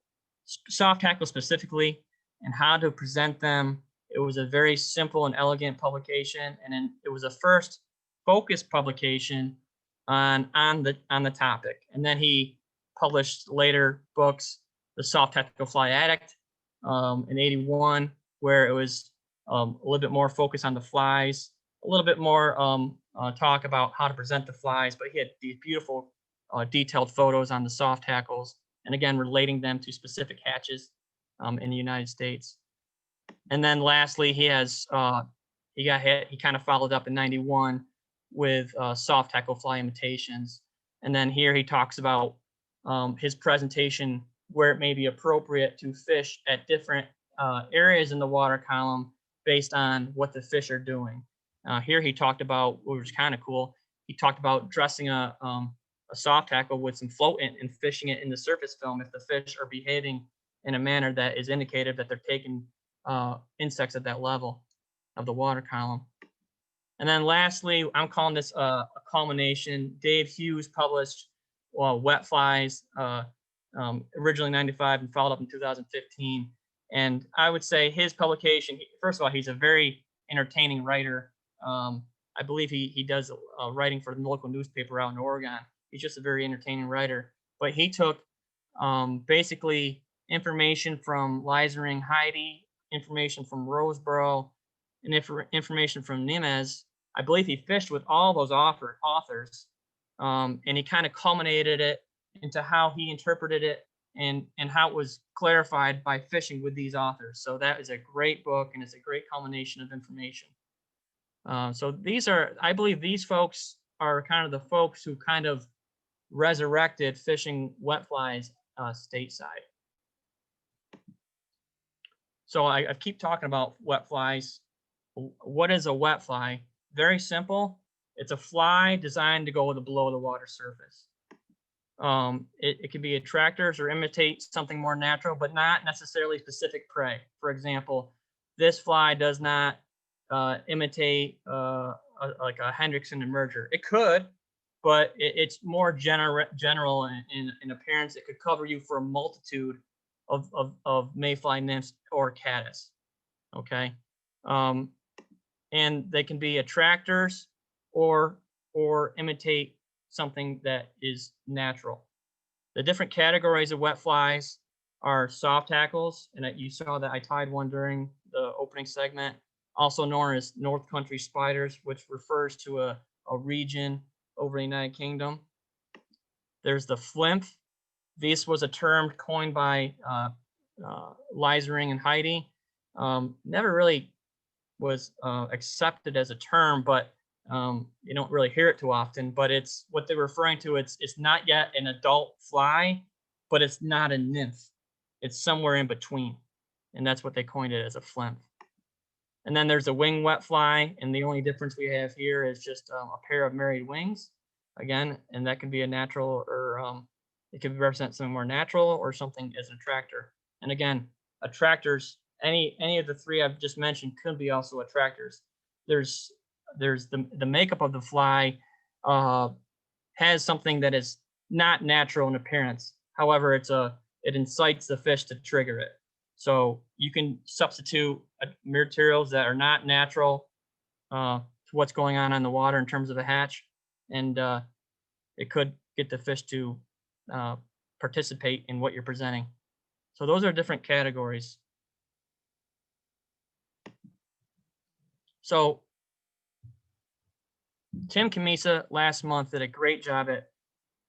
soft tackle specifically and how to present them. It was a very simple and elegant publication. And it was a first focused publication on the topic. And then he published later books, The Soft Tackle Fly Addict in '81, where it was a little bit more focus on the flies, a little bit more talk about how to present the flies, but he had these beautiful detailed photos on the soft hackles, and again, relating them to specific hatches in the United States. And then lastly, he kind of followed up in 91 with soft hackle fly imitations. And then here he talks about his presentation where it may be appropriate to fish at different areas in the water column based on what the fish are doing. Here he talked about, which was kind of cool, he talked about dressing a soft hackle with some floatant and fishing it in the surface film if the fish are behaving in a manner that is indicative that they're taking insects at that level of the water column. And then lastly, I'm calling this a culmination. Dave Hughes published wet flies, originally 95 and followed up in 2015. And I would say his publication, first of all, he's a very entertaining writer. I believe he does writing for the local newspaper out in Oregon. He's just a very entertaining writer. But he took basically information from Leisering Heidi, information from Roseboro, and information from Nimes. I believe he fished with all those authors, and he kind of culminated it into how he interpreted it and how it was clarified by fishing with these authors. So that is a great book, and it's a great culmination of information. So I believe these folks are kind of the folks who kind of resurrected fishing wet flies stateside. So I keep talking about wet flies. What is a wet fly? Very simple. It's a fly designed to go below the water surface. It can be attractors or imitate something more natural, but not necessarily specific prey. For example, this fly does not imitate like a Hendrickson emerger. It could, but it's more general in appearance. It could cover you for a multitude of mayfly nymphs or caddis. Okay, and they can be attractors or imitate something that is natural. The different categories of wet flies are soft hackles, and you saw that I tied one during the opening segment, also known as North Country spiders, which refers to a region over the United Kingdom. There's the flymph. This was a term coined by Leisering and Heidi. Never really was accepted as a term, but you don't really hear it too often. But it's what they're referring to. It's not yet an adult fly, but it's not a nymph. It's somewhere in between, and that's what they coined it as, a flymph. And then there's a wing wet fly, and the only difference we have here is just a pair of married wings, again, and that can be a natural, or it could represent something more natural or something as an attractor. And again, attractors, any of the three I've just mentioned could be also attractors. There's the makeup of the fly has something that is not natural in appearance. However, it incites the fish to trigger it. So you can substitute materials that are not natural to what's going on in the water in terms of a hatch, and it could get the fish to participate in what you're presenting. So those are different categories. So Tim Camisa last month did a great job at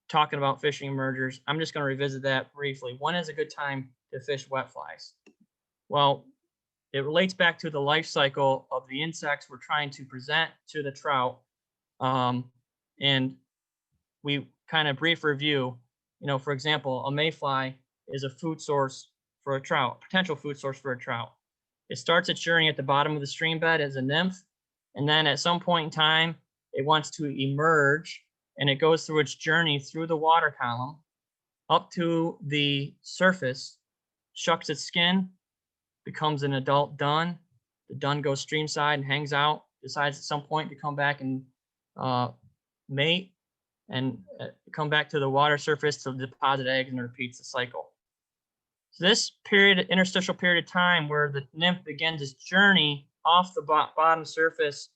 talking about fishing emergers. I'm just going to revisit that briefly. When is a good time to fish wet flies? Well, it relates back to the life cycle of the insects we're trying to present to the trout. And we kind of brief review, for example, a mayfly is a food source for a trout, potential food source for a trout. It starts its journey at the bottom of the stream bed as a nymph, and then at some point in time, it wants to emerge, and it goes through its journey through the water column up to the surface, shucks its skin, becomes an adult dun. The dun goes streamside and hangs out, decides at some point to come back and mate and come back to the water surface to deposit eggs, and repeats the cycle. So this period, interstitial period of time where the nymph begins its journey off the bottom surface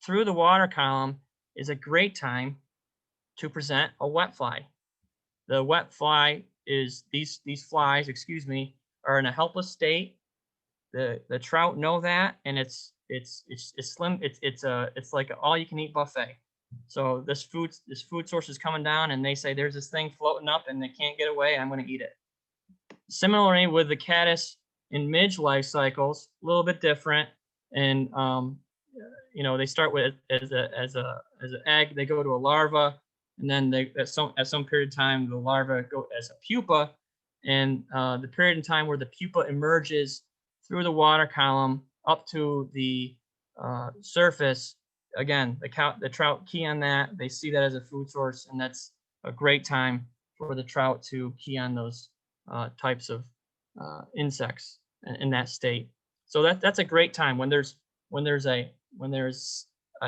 through the water column, is a great time to present a wet fly. The wet fly is these flies, are in a helpless state. the trout know that, and it's slim. It's like all you can eat buffet. So this food source is coming down, and they say there's this thing floating up, and they can't get away. I'm going to eat it. Similarly with the caddis and midge life cycles, a little bit different, and you know, they start with as an egg, they go to a larva, and then they at some period of time the larva go as a pupa, and the period in time where the pupa emerges through the water column up to the surface. Again, the trout key on that. They see that as a food source, and that's a great time for the trout to key on those types of insects in that state. So that's a great time when there's a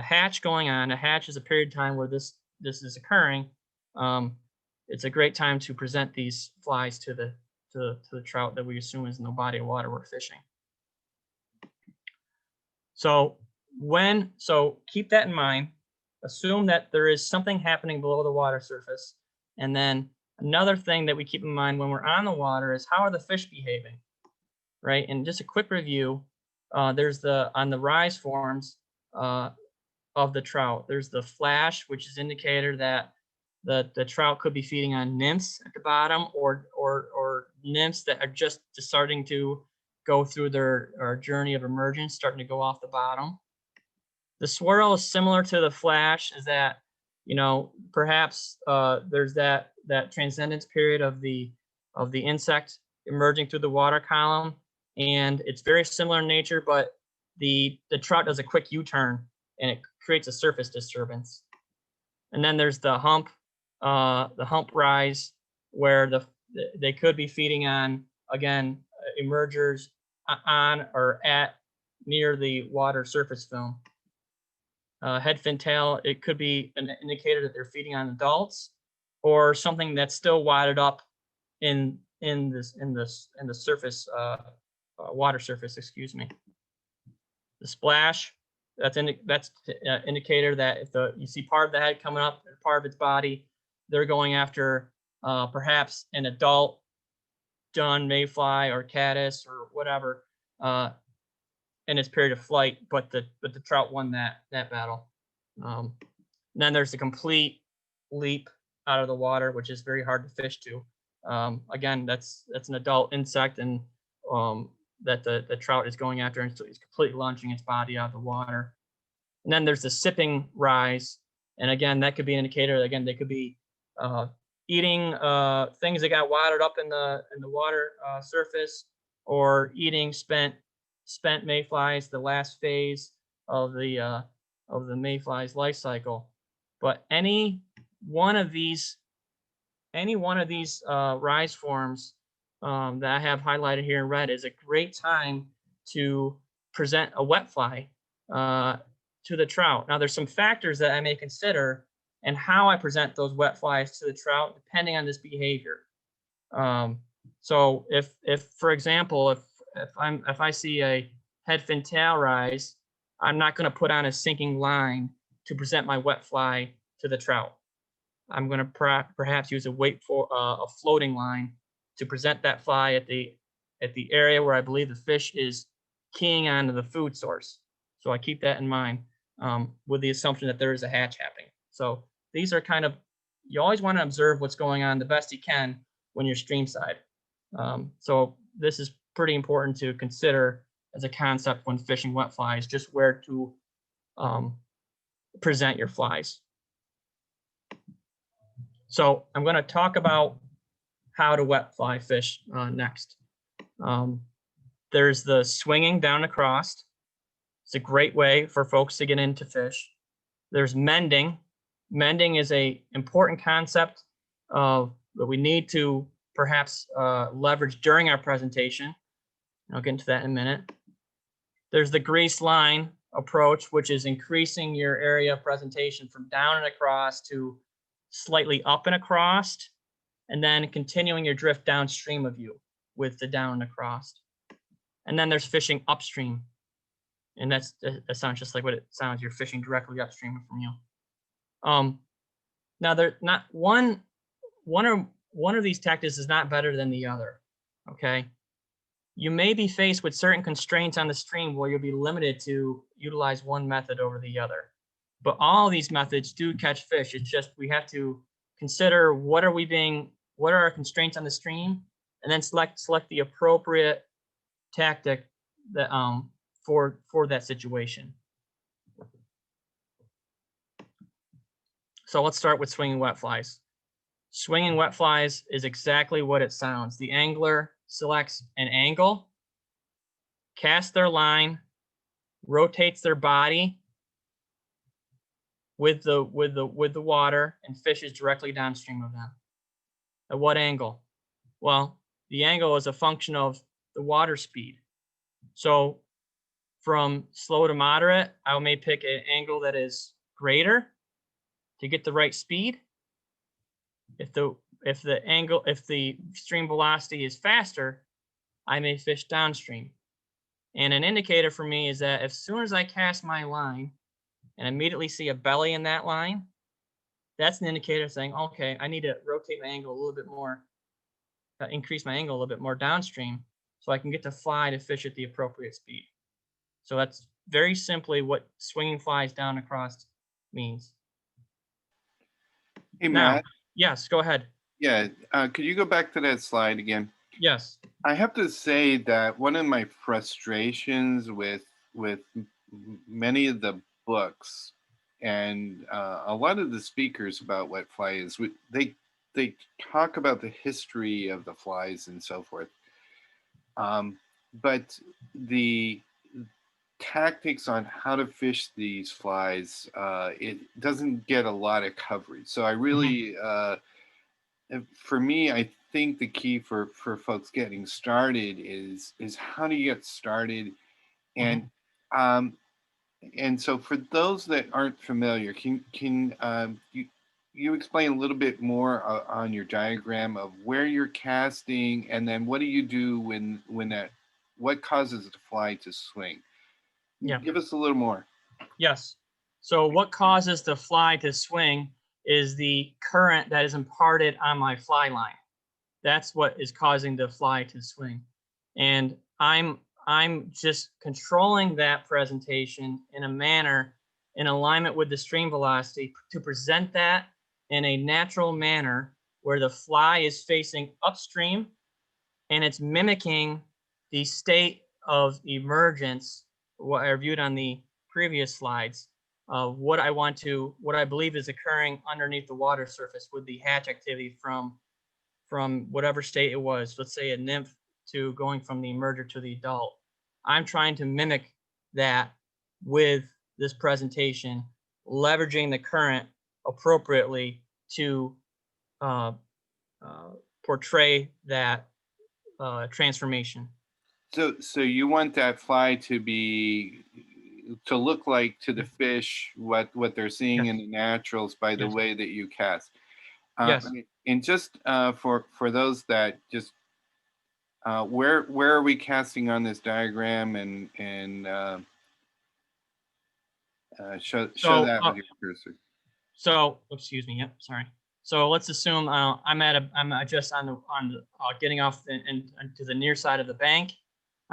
hatch going on. A hatch is a period of time where this is occurring. It's a great time to present these flies to the trout that we assume is in the body of water we're fishing. So keep that in mind. Assume that there is something happening below the water surface. And then another thing that we keep in mind when we're on the water is how are the fish behaving, right? And just a quick review, there's on the rise forms of the trout, there's the flash, which is indicator that the trout could be feeding on nymphs at the bottom, or nymphs that are just starting to go through their journey of emergence, starting to go off the bottom. The swirl is similar to the flash, is that, you know, perhaps there's that transcendence period of the insect emerging through the water column, and it's very similar in nature, but the trout does a quick U-turn and it creates a surface disturbance. And then there's the hump rise, where they could be feeding on, again, emergers on or at near the water surface film. Head, fin, tail, it could be an indicator that they're feeding on adults, or something that's still wadded up in the surface water surface. Excuse me. The splash, that's indicator that if you see part of the head coming up, part of its body, they're going after perhaps an adult dun mayfly or caddis or whatever in its period of flight, but the trout won that battle. Then there's the complete leap out of the water, which is very hard to fish to. Again, that's an adult insect, and that the trout is going after, and so it's completely launching its body out of the water. And then there's the sipping rise, and again, that could be an indicator. Again, they could be eating things that got watered up in the water surface, or eating spent mayflies, the last phase of the mayfly's life cycle. But any one of these rise forms that I have highlighted here in red is a great time to present a wet fly to the trout. Now, there's some factors that I may consider and how I present those wet flies to the trout, depending on this behavior. So if for example, if I see a head, fin, tail rise, I'm not going to put on a sinking line to present my wet fly to the trout. I'm going to perhaps use a floating line to present that fly at the area where I believe the fish is keying onto the food source. So I keep that in mind with the assumption that there is a hatch happening. So these are kind of, you always want to observe what's going on the best you can when you're streamside. So this is pretty important to consider as a concept when fishing wet flies, just where to present your flies. So I'm going to talk about how to wet fly fish next. There's the swinging down across. It's a great way for folks to get into fish. There's mending. Mending is a important concept that we need to perhaps leverage during our presentation. I'll get into that in a minute. There's the grease line approach, which is increasing your area of presentation from down and across to slightly up and across, and then continuing your drift downstream of you with the down and across. And then there's fishing upstream. And that sounds just like what it sounds. You're fishing directly upstream from you. Now, they're not one of these tactics is not better than the other. Okay. you may be faced with certain constraints on the stream where you'll be limited to utilize one method over the other. But all these methods do catch fish. It's just we have to consider what are our constraints on the stream, and then select the appropriate tactic that for that situation. So let's start with swinging wet flies. Swinging wet flies is exactly what it sounds. The angler selects an angle, casts their line, rotates their body with the water, and fishes directly downstream of them. At what angle? Well, the angle is a function of the water speed. So from slow to moderate, I may pick an angle that is greater to get the right speed. If the stream velocity is faster, I may fish downstream. And an indicator for me is that as soon as I cast my line and immediately see a belly in that line, that's an indicator saying, okay, I need to rotate my angle a little bit more, increase my angle a little bit more downstream so I can get the fly to fish at the appropriate speed. So that's very simply what swinging flies down across means. Hey, Now, Matt. yes, go ahead. Yeah, could you go back to that slide again? Yes. I have to say that one of my frustrations with many of the books and a lot of the speakers about wet fly is they talk about the history of the flies and so forth, but the tactics on how to fish these flies, it doesn't get a lot of coverage. So I really, for me, I think the key for folks getting started is how do you get started, and so for those that aren't familiar, can you explain a little bit more on your diagram of where you're casting, and then what do you do when what causes the fly to swing? Yeah. Give us a little more. Yes. So what causes the fly to swing is the current that is imparted on my fly line. That's what is causing the fly to swing. And I'm just controlling that presentation in a manner in alignment with the stream velocity to present that in a natural manner where the fly is facing upstream and it's mimicking the state of emergence, what I reviewed on the previous slides, of what I believe is occurring underneath the water surface with the hatch activity from whatever state it was, let's say a nymph to going from the emerger to the adult. I'm trying to mimic that with this presentation, leveraging the current appropriately to portray that transformation. So you want that fly to look like to the fish what they're seeing in the naturals by the way that you cast. Yes. And just for those that just where are we casting on this diagram, and show that with your cursor. So excuse me. Yep. Sorry. So let's assume I'm just on the getting off and to the near side of the bank.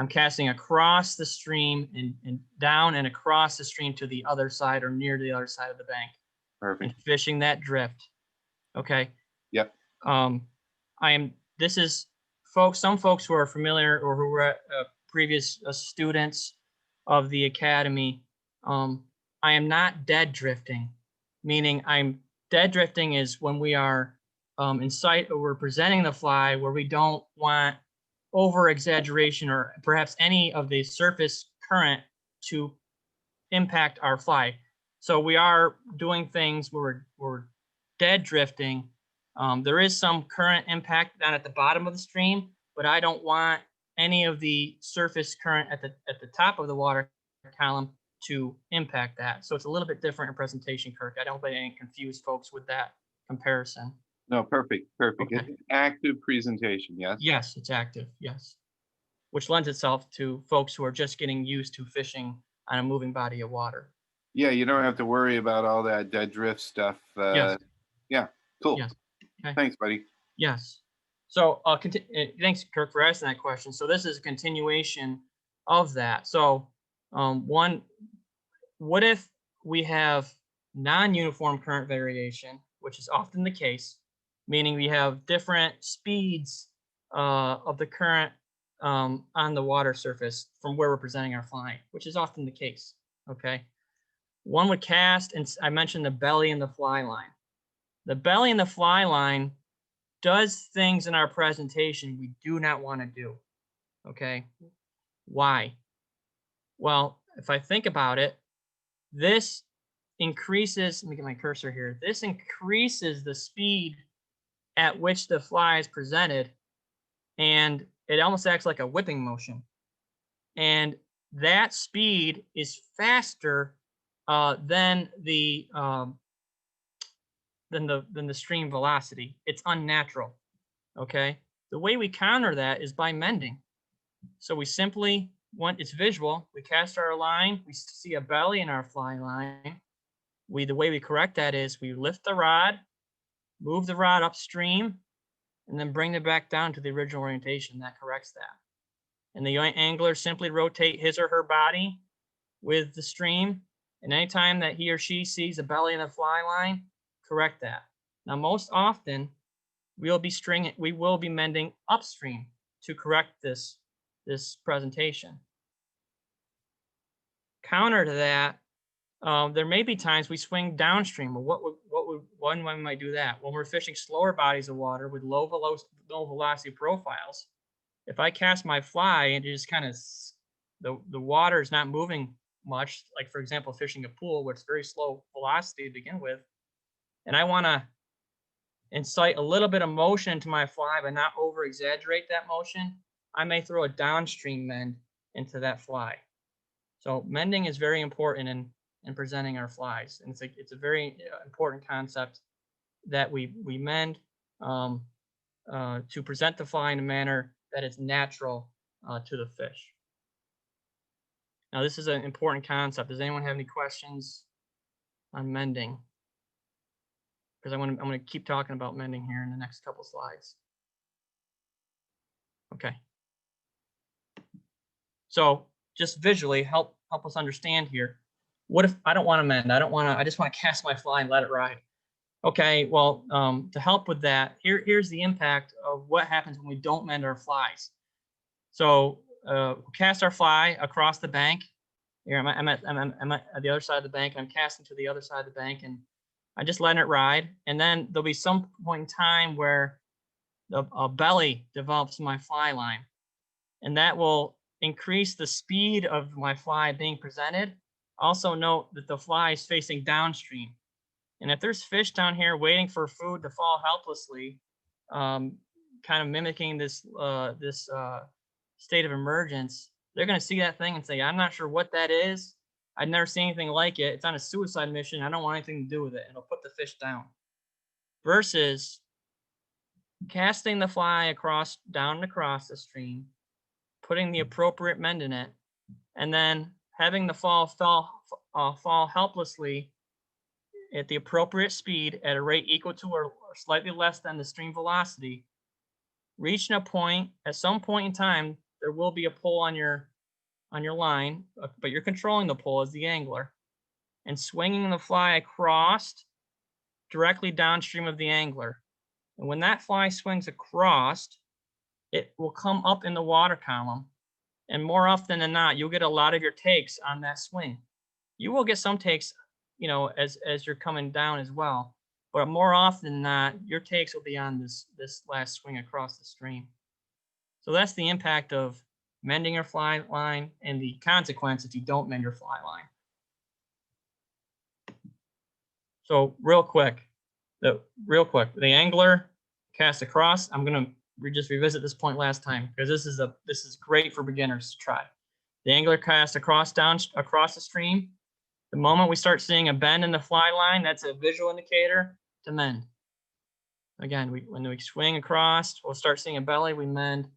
I'm casting across the stream and down and across the stream to the other side or near the other side of the bank. Perfect. And fishing that drift. Okay. Yep. This is folks, some folks who are familiar or who were previous students of the academy. I am not dead drifting, meaning dead drifting is when we are in sight or we're presenting the fly where we don't want over exaggeration or perhaps any of the surface current to impact our fly. So we are doing things where we're dead drifting. There is some current impact down at the bottom of the stream, but I don't want any of the surface current at the top of the water column to impact that. So it's a little bit different in presentation, Kirk. I don't think I confuse folks with that comparison. No, perfect. Okay. It's an active presentation, yes? Yes, it's active, yes. Which lends itself to folks who are just getting used to fishing on a moving body of water. Yeah, you don't have to worry about all that dead drift stuff. Yes. Yeah, cool. Yes. Okay. Thanks, buddy. Yes. So thanks, Kirk, for asking that question. So this is a continuation of that. So one, what if we have non-uniform current variation, which is often the case, meaning we have different speeds of the current on the water surface from where we're presenting our flying, which is often the case, okay? One would cast, and I mentioned the belly and the fly line. The belly and the fly line does things in our presentation we do not want to do, okay? Why? Well, if I think about it, this increases, let me get my cursor here. This increases the speed at which the fly is presented, and it almost acts like a whipping motion. And that speed is faster than the stream velocity. It's unnatural. Okay. The way we counter that is by mending. So we simply it's visual. We cast our line. We see a belly in our fly line. The way we correct that is we lift the rod, move the rod upstream, and then bring it back down to the original orientation. That corrects that. And the angler simply rotate his or her body with the stream. And anytime that he or she sees a belly in the fly line, correct that. Now, most often, we will be mending upstream to correct this presentation. Counter to that, there may be times we swing downstream. Well, when we might do that? When we're fishing slower bodies of water with low velocity profiles, if I cast my fly and it just kind of, the water is not moving much, like for example, fishing a pool where it's very slow velocity to begin with, and I want to incite a little bit of motion into my fly but not over exaggerate that motion, I may throw a downstream mend into that fly. So mending is very important in presenting our flies, and it's a very important concept that we mend to present the fly in a manner that is natural to the fish. Now, this is an important concept. Does anyone have any questions on mending? Because I'm going to keep talking about mending here in the next couple slides. Okay. So just visually help us understand here. What if I don't want to mend? I just want to cast my fly and let it ride. Okay, well, to help with that, here's the impact of what happens when we don't mend our flies. So cast our fly across the bank. Here I'm at the other side of the bank. I'm casting to the other side of the bank, and I'm just letting it ride. And then there'll be some point in time where a belly develops in my fly line, and that will increase the speed of my fly being presented. Also note that the fly is facing downstream. And if there's fish down here waiting for food to fall helplessly, kind of mimicking this state of emergence, they're going to see that thing and say, I'm not sure what that is. I've never seen anything like it. It's on a suicide mission. I don't want anything to do with it. And it'll put the fish down. Versus casting the fly down across the stream, putting the appropriate mend in it, and then having the fall helplessly at the appropriate speed at a rate equal to or slightly less than the stream velocity, reaching a point, at some point in time, there will be a pull on your line, but you're controlling the pull as the angler, and swinging the fly across directly downstream of the angler. And when that fly swings across, it will come up in the water column. And more often than not, you'll get a lot of your takes on that swing. You will get some takes, as you're coming down as well. But more often than not, your takes will be on this last swing across the stream. So that's the impact of mending your fly line and the consequence if you don't mend your fly line. So real quick, the angler cast across. I'm going to just revisit this point last time because this is great for beginners to try. The angler cast across the stream. The moment we start seeing a bend in the fly line, that's a visual indicator to mend. Again, when we swing across, we'll start seeing a belly, we mend,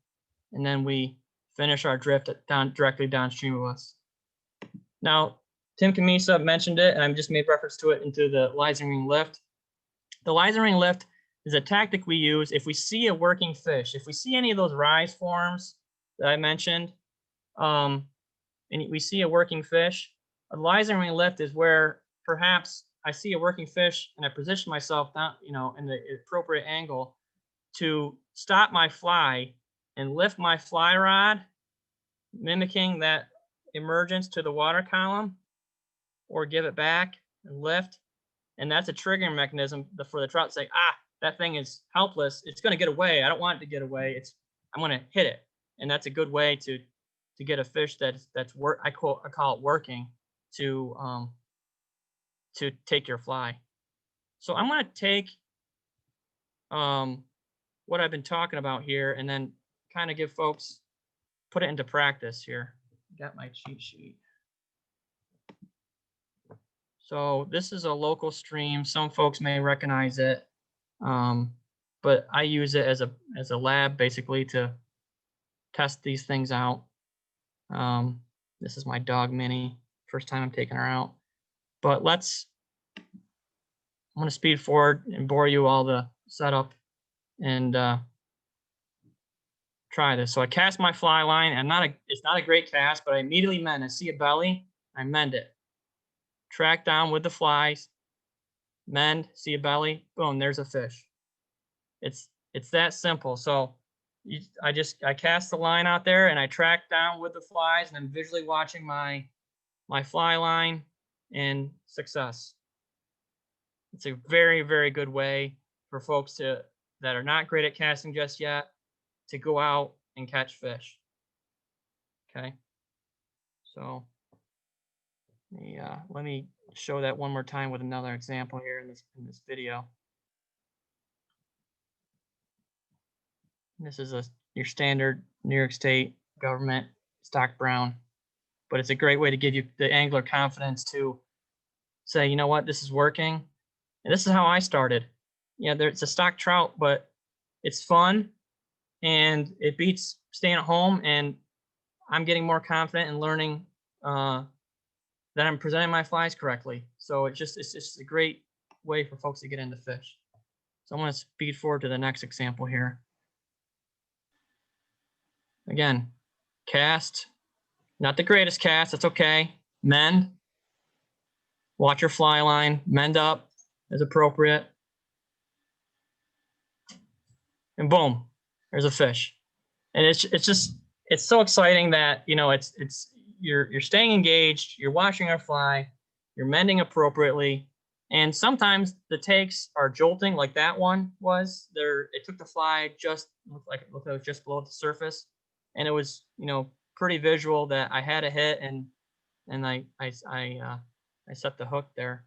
and then we finish our drift directly downstream of us. Now, Tim Camisa mentioned it, and I just made reference to it into the Lysing ring lift. The Lysing ring lift is a tactic we use if we see a working fish. If we see any of those rise forms that I mentioned, and we see a working fish, a rising ring lift is where perhaps I see a working fish and I position myself down, in the appropriate angle to stop my fly and lift my fly rod, mimicking that emergence to the water column, or give it back and lift. And that's a triggering mechanism for the trout to say, that thing is helpless. It's going to get away. I don't want it to get away. I'm going to hit it. And that's a good way to get a fish that's work. I call it working to take your fly. So I'm going to take what I've been talking about here and then kind of give folks, put it into practice here. Got my cheat sheet. So this is a local stream. Some folks may recognize it, but I use it as a lab basically to test these things out. This is my dog Minnie. First time I'm taking her out. But I'm going to speed forward and bore you all the setup and try this. So I cast my fly line. It's not a great cast, but I immediately mend. I see a belly, I mend it. Track down with the flies, mend, see a belly, boom, there's a fish. It's that simple. So I cast the line out there and I track down with the flies and I'm visually watching my fly line and success. It's a very, very good way for folks that are not great at casting just yet to go out and catch fish. Okay. So let me show that one more time with another example here in this video. This is your standard New York State government stock brown, but it's a great way to give you the angler confidence to say, you know what, this is working. And this is how I started. It's a stock trout, but it's fun and it beats staying at home. And I'm getting more confident in learning that I'm presenting my flies correctly. So it's just a great way for folks to get into fish. So I'm going to speed forward to the next example here. Again, cast, not the greatest cast, that's okay. Mend, watch your fly line, mend up as appropriate. And boom, there's a fish. And it's so exciting that, you're staying engaged, you're watching our fly, you're mending appropriately. And sometimes the takes are jolting like that one was. It took the fly looked like it was just below the surface. And it was, pretty visual that I had a hit and I set the hook there.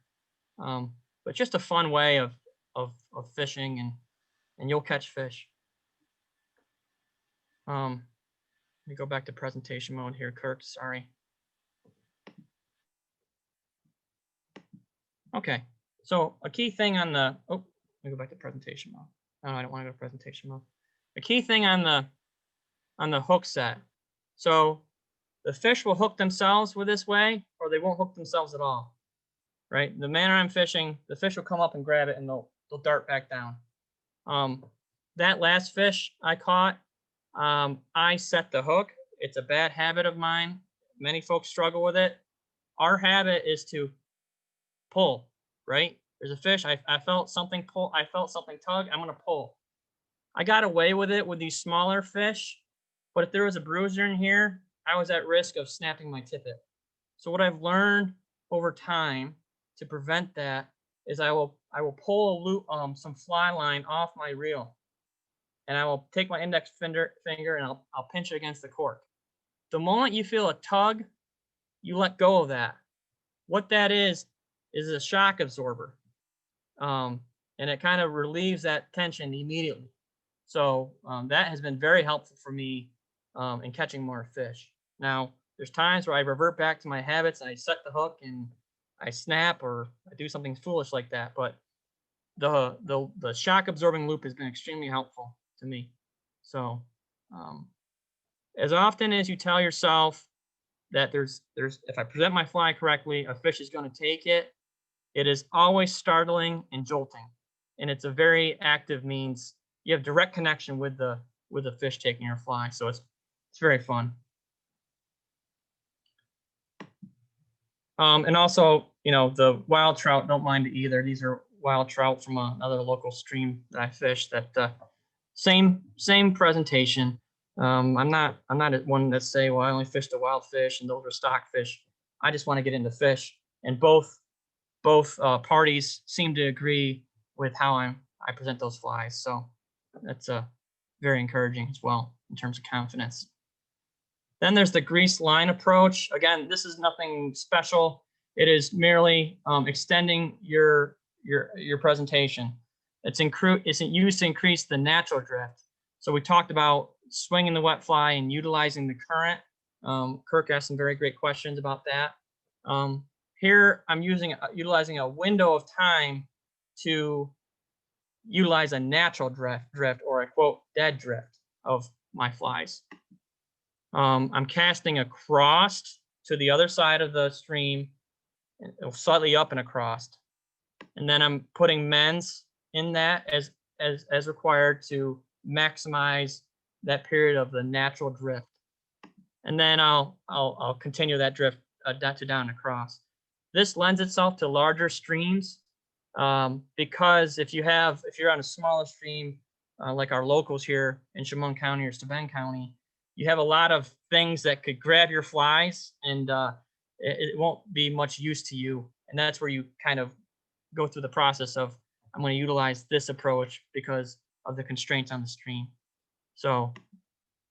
But just a fun way of fishing and you'll catch fish. Let me go back to presentation mode here, Kirk, sorry. Okay, so a key thing on the, let me go back to presentation mode. No, I don't want to go to presentation mode. A key thing on the hook set. So the fish will hook themselves with this way, or they won't hook themselves at all, right? The manner I'm fishing, the fish will come up and grab it and they'll dart back down. That last fish I caught, I set the hook. It's a bad habit of mine. Many folks struggle with it. Our habit is to pull, right? There's a fish. I felt something pull. I felt something tug. I'm going to pull. I got away with it with these smaller fish, but if there was a bruiser in here, I was at risk of snapping my tippet. So what I've learned over time to prevent that is I will pull a loop, some fly line off my reel, and I will take my index finger and I'll pinch it against the cork. The moment you feel a tug, you let go of that. What that is a shock absorber, and it kind of relieves that tension immediately. So that has been very helpful for me in catching more fish. Now, there's times where I revert back to my habits and I set the hook and I snap or I do something foolish like that. But the shock absorbing loop has been extremely helpful to me. So as often as you tell yourself that there's if I present my fly correctly, a fish is going to take it, it is always startling and jolting. and it's a very active means. You have direct connection with the fish taking your fly, so it's very fun. And also, you know, the wild trout don't mind it either. These are wild trout from another local stream that I fish. That same presentation. I'm not one that say, well, I only fished a wild fish and those are stock fish. I just want to get into fish, and both parties seem to agree with how I present those flies. So that's very encouraging as well in terms of confidence. Then there's the grease line approach. Again, this is nothing special. It is merely extending your presentation. It's used to increase the natural drift. So we talked about swinging the wet fly and utilizing the current. Kirk asked some very great questions about that. Here I'm utilizing a window of time to utilize a natural drift or a quote dead drift of my flies. I'm casting across to the other side of the stream, slightly up and across, and then I'm putting mends in that as required to maximize that period of the natural drift, and then I'll continue that drift down across. This lends itself to larger streams because if you're on a smaller stream like our locals here in Chemung County or Steuben County, you have a lot of things that could grab your flies, and it won't be much use to you. And that's where you kind of go through the process of, I'm going to utilize this approach because of the constraints on the stream. So,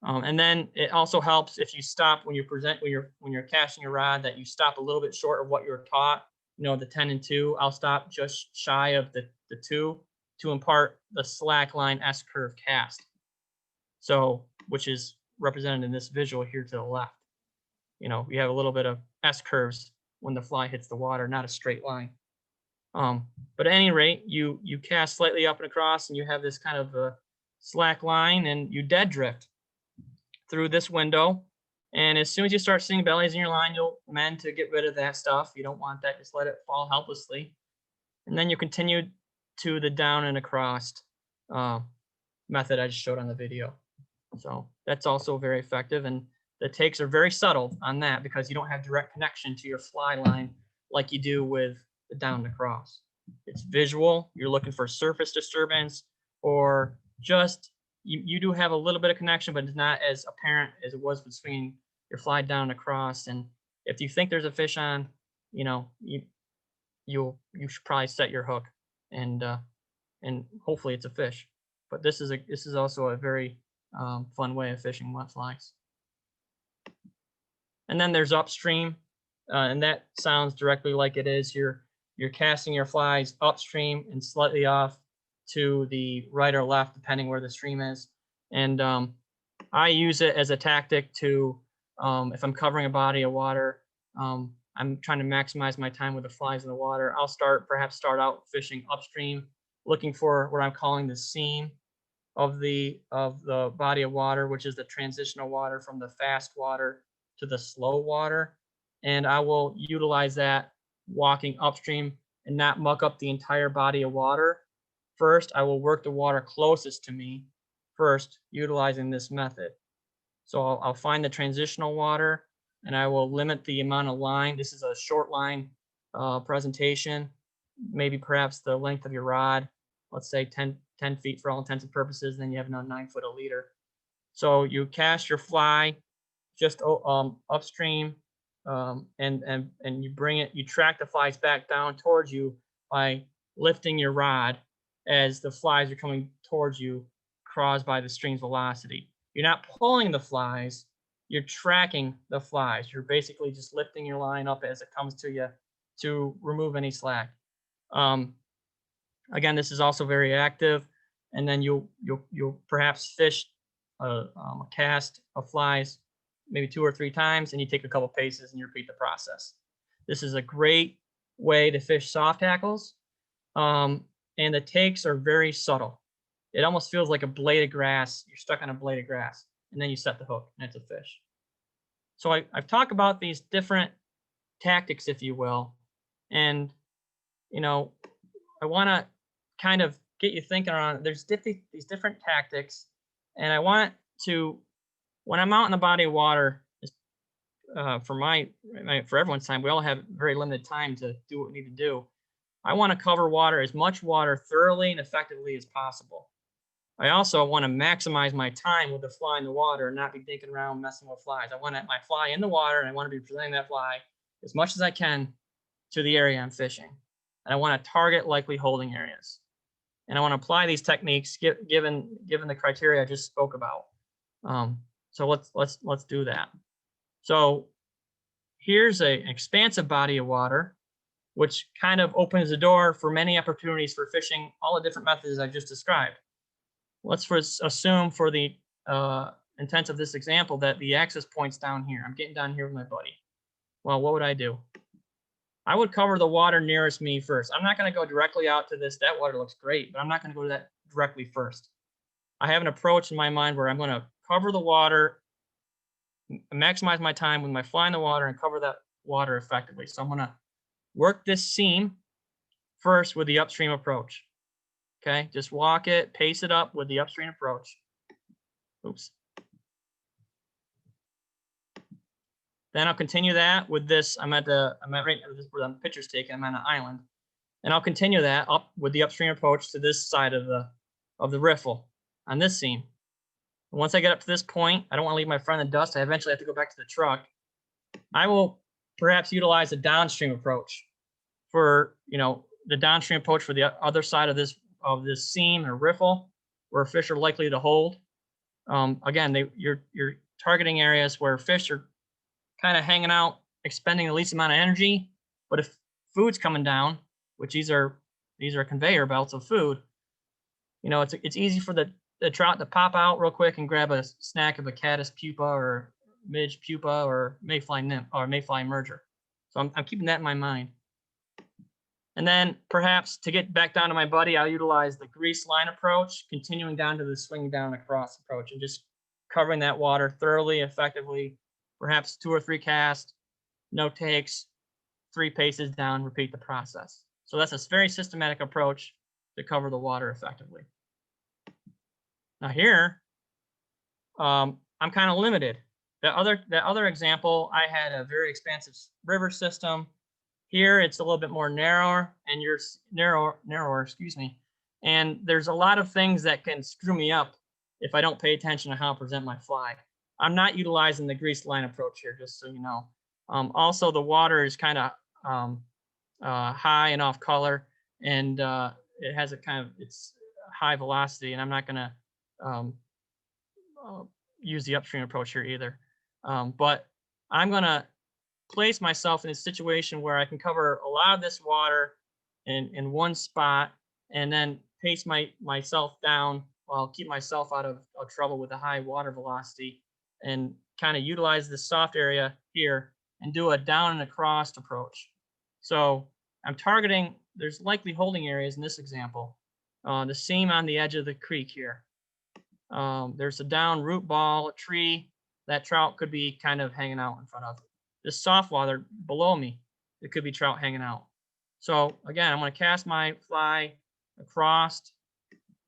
and then it also helps if you stop when you're casting your rod, that you stop a little bit short of what you're taught. You know, the 10 and 2, I'll stop just shy of the 2 to impart the slack line S curve cast. So, which is represented in this visual here to the left. You know, you have a little bit of S curves when the fly hits the water, not a straight line. But at any rate, you cast slightly up and across, and you have this kind of a slack line, and you dead drift through this window. And as soon as you start seeing bellies in your line, you'll mend to get rid of that stuff. You don't want that, just let it fall helplessly. And then you continue to the down and across method I just showed on the video. So that's also very effective, and the takes are very subtle on that because you don't have direct connection to your fly line like you do with the down and across. It's visual. You're looking for surface disturbance, or just you do have a little bit of connection, but it's not as apparent as it was between your fly down and across. And if you think there's a fish on, you know, you should probably set your hook, and hopefully it's a fish. But this is also a very fun way of fishing wet flies. And then there's upstream, and that sounds directly like it is. You're casting your flies upstream and slightly off to the right or left, depending where the stream is. And I use it as a tactic to, if I'm covering a body of water, I'm trying to maximize my time with the flies in the water. I'll perhaps start out fishing upstream, looking for what I'm calling the seam of the body of water, which is the transitional water from the fast water to the slow water. And I will utilize that walking upstream and not muck up the entire body of water. First, I will work the water closest to me first, utilizing this method. So I'll find the transitional water, and I will limit the amount of line. This is a short line presentation, maybe perhaps the length of your rod, let's say 10 feet for all intents and purposes, then you have another 9 foot a leader. So you cast your fly just upstream, and you track the flies back down towards you by lifting your rod as the flies are coming towards you, caused by the stream's velocity. You're not pulling the flies, you're tracking the flies. You're basically just lifting your line up as it comes to you to remove any slack. Again, this is also very active, and then you'll perhaps fish a cast of flies maybe 2 or 3 times, and you take a couple paces and you repeat the process. This is a great way to fish soft hackles, and the takes are very subtle. It almost feels like a blade of grass. You're stuck on a blade of grass, and then you set the hook, and it's a fish. So I've talked about these different tactics, if you will, and you know, I want to kind of get you thinking around. There's these different tactics, and I want to, when I'm out in the body of water, for everyone's time, we all have very limited time to do what we need to do. I want to cover as much water thoroughly and effectively as possible. I also want to maximize my time with the fly in the water and not be dinking around messing with flies. I want my fly in the water, and I want to be presenting that fly as much as I can to the area I'm fishing. And I want to target likely holding areas. And I want to apply these techniques given the criteria I just spoke about. So let's do that. So here's an expansive body of water, which kind of opens the door for many opportunities for fishing all the different methods I just described. Let's assume for the intent of this example that the access point's down here. I'm getting down here with my buddy. Well, what would I do? I would cover the water nearest me first. I'm not going to go directly out to this. That water looks great, but I'm not going to go to that directly first. I have an approach in my mind where I'm going to cover the water, maximize my time with my fly in the water, and cover that water effectively. So I'm going to work this seam first with the upstream approach. Okay, just walk it, pace it up with the upstream approach. Oops. Then I'll continue that with this. I'm right where the picture's taken. I'm on an island, and I'll continue that up with the upstream approach to this side of the riffle on this seam. And once I get up to this point, I don't want to leave my friend in the dust. I eventually have to go back to the truck. I will perhaps utilize a downstream approach for the downstream approach for the other side of this seam or riffle where fish are likely to hold. Again, you're targeting areas where fish are kind of hanging out, expending the least amount of energy. But if food's coming down, which these are conveyor belts of food, it's easy for the trout to pop out real quick and grab a snack of a caddis pupa or midge pupa or mayfly nymph or mayfly merger. So I'm keeping that in my mind. And then perhaps to get back down to my buddy, I'll utilize the grease line approach, continuing down to the swing down across approach and just covering that water thoroughly, effectively, perhaps 2 or 3 casts, no takes, 3 paces down, repeat the process. So that's a very systematic approach to cover the water effectively. Now here, I'm kind of limited. The other example, I had a very expansive river system. Here it's a little bit more narrower, and narrower, excuse me. And there's a lot of things that can screw me up if I don't pay attention to how I present my fly. I'm not utilizing the grease line approach here, just so you know. Also, the water is kind of high and off color, and it has it's high velocity, and I'm not going to use the upstream approach here either. But I'm going to place myself in a situation where I can cover a lot of this water in one spot and then pace myself down while keep myself out of trouble with the high water velocity and kind of utilize the soft area here and do a down and across approach. So I'm targeting, there's likely holding areas in this example. The seam on the edge of the creek here. There's a down root ball, a tree that trout could be kind of hanging out in front of. This soft water below me, it could be trout hanging out. So again, I'm going to cast my fly across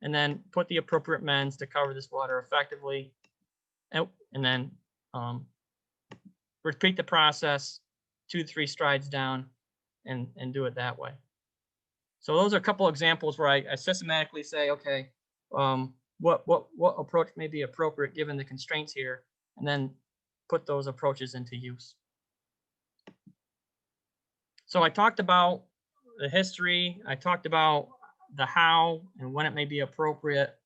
and then put the appropriate mends to cover this water effectively. And then repeat the process 2 to 3 strides down and do it that way. So those are a couple examples where I systematically say, okay, what approach may be appropriate given the constraints here, and then put those approaches into use. So I talked about the history, I talked about the how and when it may be appropriate,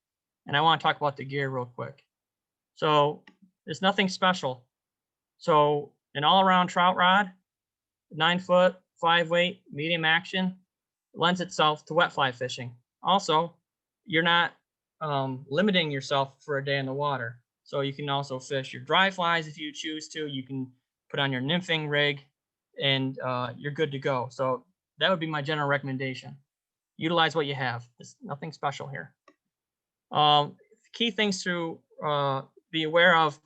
and I want to talk about the gear real quick. So there's nothing special. So an all-around trout rod, 9-foot, 5-weight, medium action, lends itself to wet fly fishing. Also, you're not limiting yourself for a day in the water. So you can also fish your dry flies if you choose to. You can put on your nymphing rig and you're good to go. So that would be my general recommendation. Utilize what you have. There's nothing special here. Key things to be aware of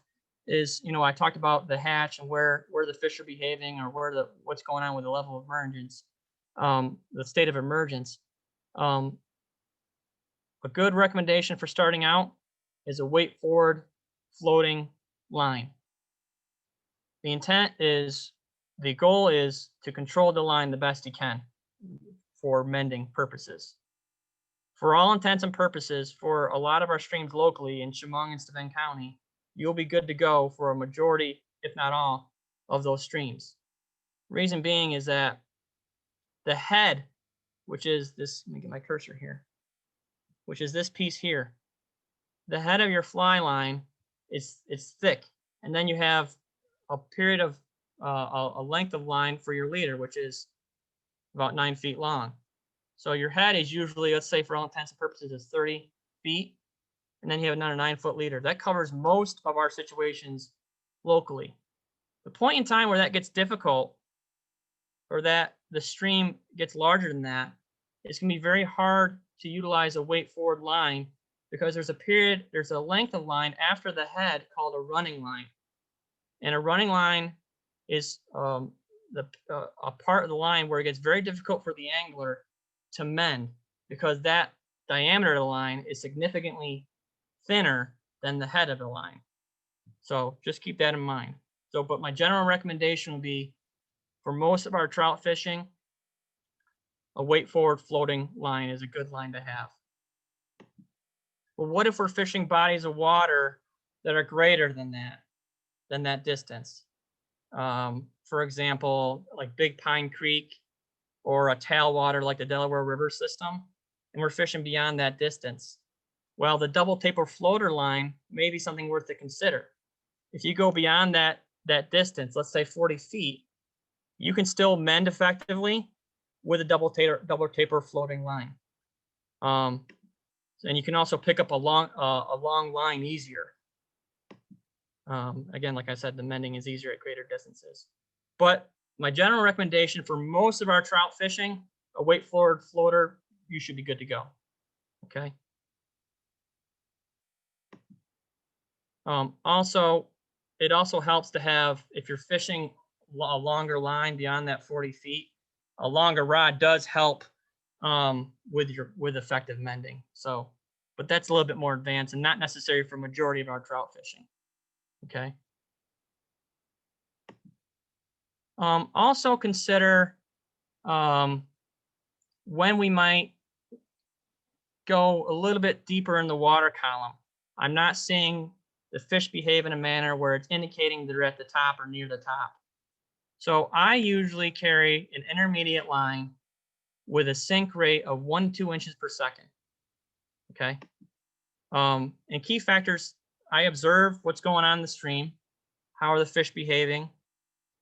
is, I talked about the hatch and where the fish are behaving or what's going on with the level of emergence, the state of emergence. a good recommendation for starting out is a weight forward floating line. The goal is to control the line the best you can for mending purposes. For all intents and purposes, for a lot of our streams locally in Chemung and Steuben County, you'll be good to go for a majority, if not all, of those streams. Reason being is that the head, which is this, let me get my cursor here, which is this piece here. The head of your fly line is thick, and then you have a period of a length of line for your leader, which is about 9 feet long. So your head is usually, let's say for all intents and purposes, is 30 feet, and then you have another 9-foot leader. That covers most of our situations locally. The point in time where that gets difficult, or that the stream gets larger than that, it's going to be very hard to utilize a weight forward line, because there's a length of line after the head called a running line. And a running line is a part of the line where it gets very difficult for the angler to mend, because that diameter of the line is significantly thinner than the head of the line. So just keep that in mind. So, but my general recommendation would be, for most of our trout fishing, a weight forward floating line is a good line to have. But what if we're fishing bodies of water that are greater than that distance? For example, like Big Pine Creek or a tailwater like the Delaware River system, and we're fishing beyond that distance. Well, the double taper floater line may be something worth to consider. If you go beyond that distance, let's say 40 feet, you can still mend effectively with a double taper floating line. And you can also pick up a long line easier. Again, like I said, the mending is easier at greater distances. But my general recommendation for most of our trout fishing, a weight forward floater, you should be good to go. Okay. Also, it also helps to have, if you're fishing a longer line beyond that 40 feet, a longer rod does help with effective mending. So, but that's a little bit more advanced and not necessary for majority of our trout fishing. Okay. Also consider when we might go a little bit deeper in the water column. I'm not seeing the fish behave in a manner where it's indicating they're at the top or near the top. So I usually carry an intermediate line with a sink rate of 1 to 2 inches per second. Okay. And key factors, I observe what's going on in the stream. How are the fish behaving?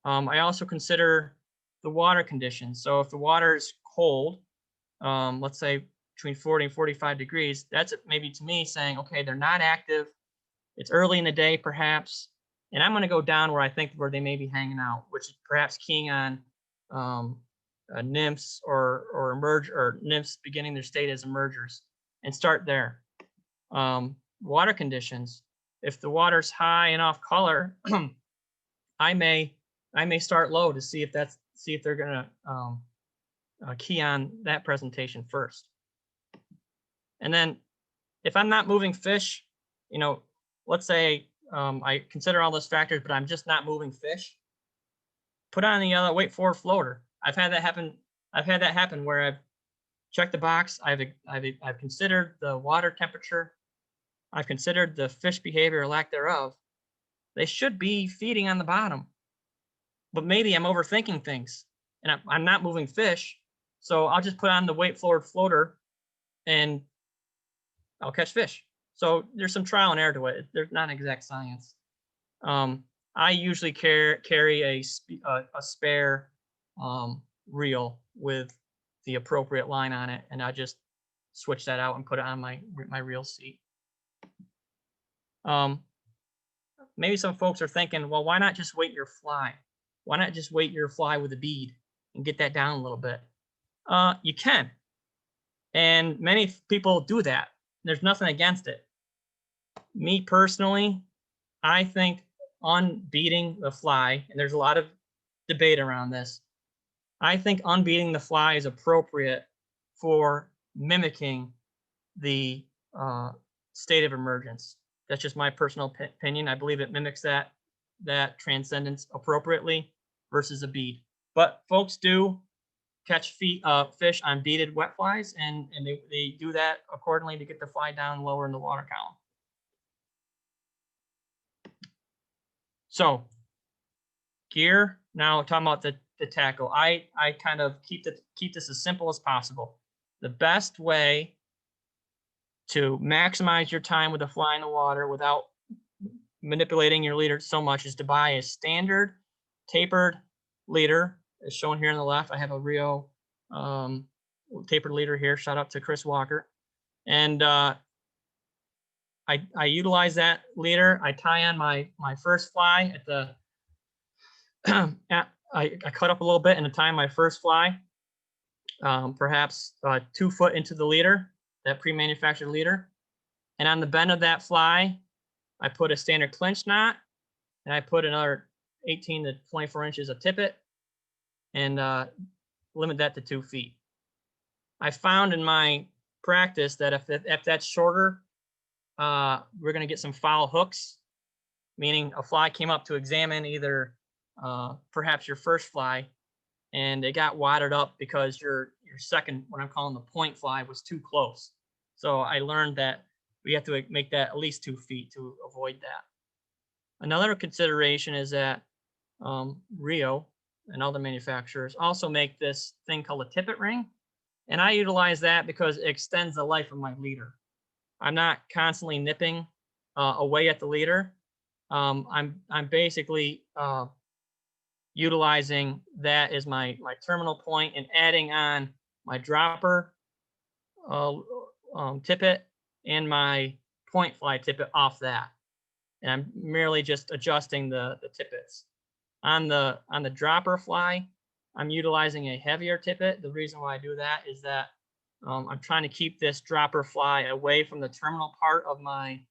I also consider the water conditions. So if the water is cold, let's say between 40 and 45 degrees, that's maybe to me saying, okay, they're not active. It's early in the day, perhaps, and I'm going to go down where I think where they may be hanging out, which is perhaps keying on nymphs or nymphs beginning their state as emergers, and start there. Water conditions. If the water's high and off color, I may start low to see if they're going to key on that presentation first. And then if I'm not moving fish, let's say I consider all those factors, but I'm just not moving fish, put on the other weight forward floater. I've had that happen where I've checked the box. I've considered the water temperature. I've considered the fish behavior or lack thereof. They should be feeding on the bottom, but maybe I'm overthinking things and I'm not moving fish. So I'll just put on the weight forward floater and I'll catch fish. So there's some trial and error to it. There's not exact science. I usually carry a spare reel with the appropriate line on it, and I just switch that out and put it on my reel seat. Maybe some folks are thinking, well, why not just weight your fly? Why not just weight your fly with a bead and get that down a little bit? You can, and many people do that. There's nothing against it. Me personally, I think unbeating the fly, and there's a lot of debate around this, I think unbeating the fly is appropriate for mimicking the state of emergence. That's just my personal opinion. I believe it mimics that transcendence appropriately versus a bead. But folks do catch fish on beaded wet flies, and they do that accordingly to get the fly down lower in the water column. So gear, now talking about the tackle. I kind of keep this as simple as possible. The best way to maximize your time with a fly in the water without manipulating your leader so much is to buy a standard tapered leader, as shown here on the left. I have a Rio tapered leader here. Shout out to Chris Walker. And I utilize that leader. I tie on my first fly at the I cut up a little bit and I tie my first fly, perhaps 2 foot into the leader, that pre-manufactured leader. And on the bend of that fly, I put a standard clinch knot, and I put another 18 to 24 inches of tippet, and limit that to 2 feet. I found in my practice that if that's shorter, we're going to get some foul hooks, meaning a fly came up to examine either perhaps your first fly, and it got wadded up because your second, what I'm calling the point fly, was too close. So I learned that we have to make that at least 2 feet to avoid that. Another consideration is that Rio and other manufacturers also make this thing called a tippet ring, and I utilize that because it extends the life of my leader. I'm not constantly nipping away at the leader. I'm basically utilizing that as my terminal point and adding on my dropper tippet and my point fly tippet off that. And I'm merely just adjusting the tippets. On the dropper fly, I'm utilizing a heavier tippet. The reason why I do that is that I'm trying to keep this dropper fly away from the terminal part of my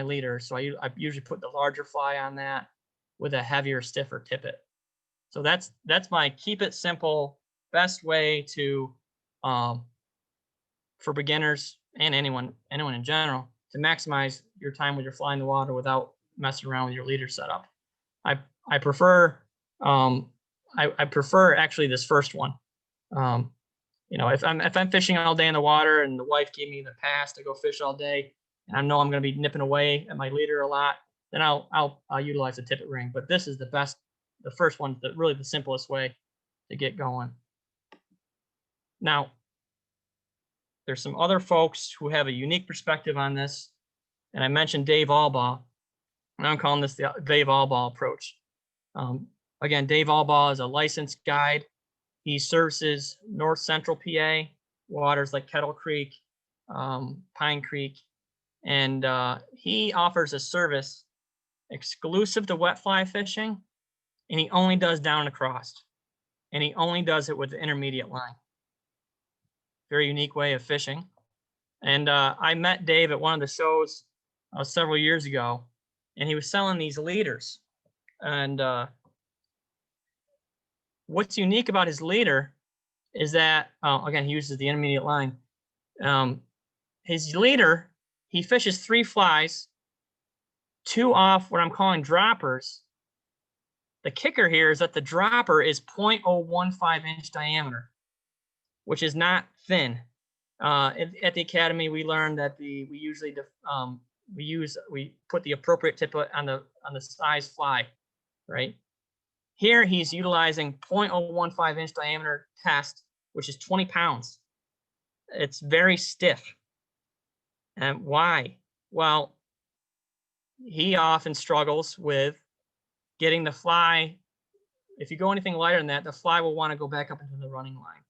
leader. So I usually put the larger fly on that with a heavier, stiffer tippet. So that's my keep it simple, best way to for beginners and anyone in general to maximize your time with your fly in the water without messing around with your leader setup. I prefer I prefer actually this first one. You know, if I'm fishing all day in the water and the wife gave me the pass to go fish all day, and I know I'm going to be nipping away at my leader a lot, then I'll utilize a tippet ring. But this is the best. The first one's really the simplest way to get going. Now, there's some other folks who have a unique perspective on this, and I mentioned Dave Albaugh, and I'm calling this the Dave Albaugh approach. Again, Dave Albaugh is a licensed guide. He services North Central PA, waters like Kettle Creek, Pine Creek, and he offers a service exclusive to wet fly fishing, and he only does down and across, and he only does it with the intermediate line. Very unique way of fishing. And I met Dave at one of the shows several years ago, and he was selling these leaders. And what's unique about his leader is that, again, he uses the intermediate line. His leader, he fishes 3 flies, 2 off what I'm calling droppers. The kicker here is that the dropper is 0.015 inch diameter, which is not thin. At the academy, we learned that we put the appropriate tippet on the size fly, right? Here he's utilizing 0.015 inch diameter test, which is 20 pounds. It's very stiff. And why? Well, he often struggles with getting the fly. If you go anything lighter than that, the fly will want to go back up into the running line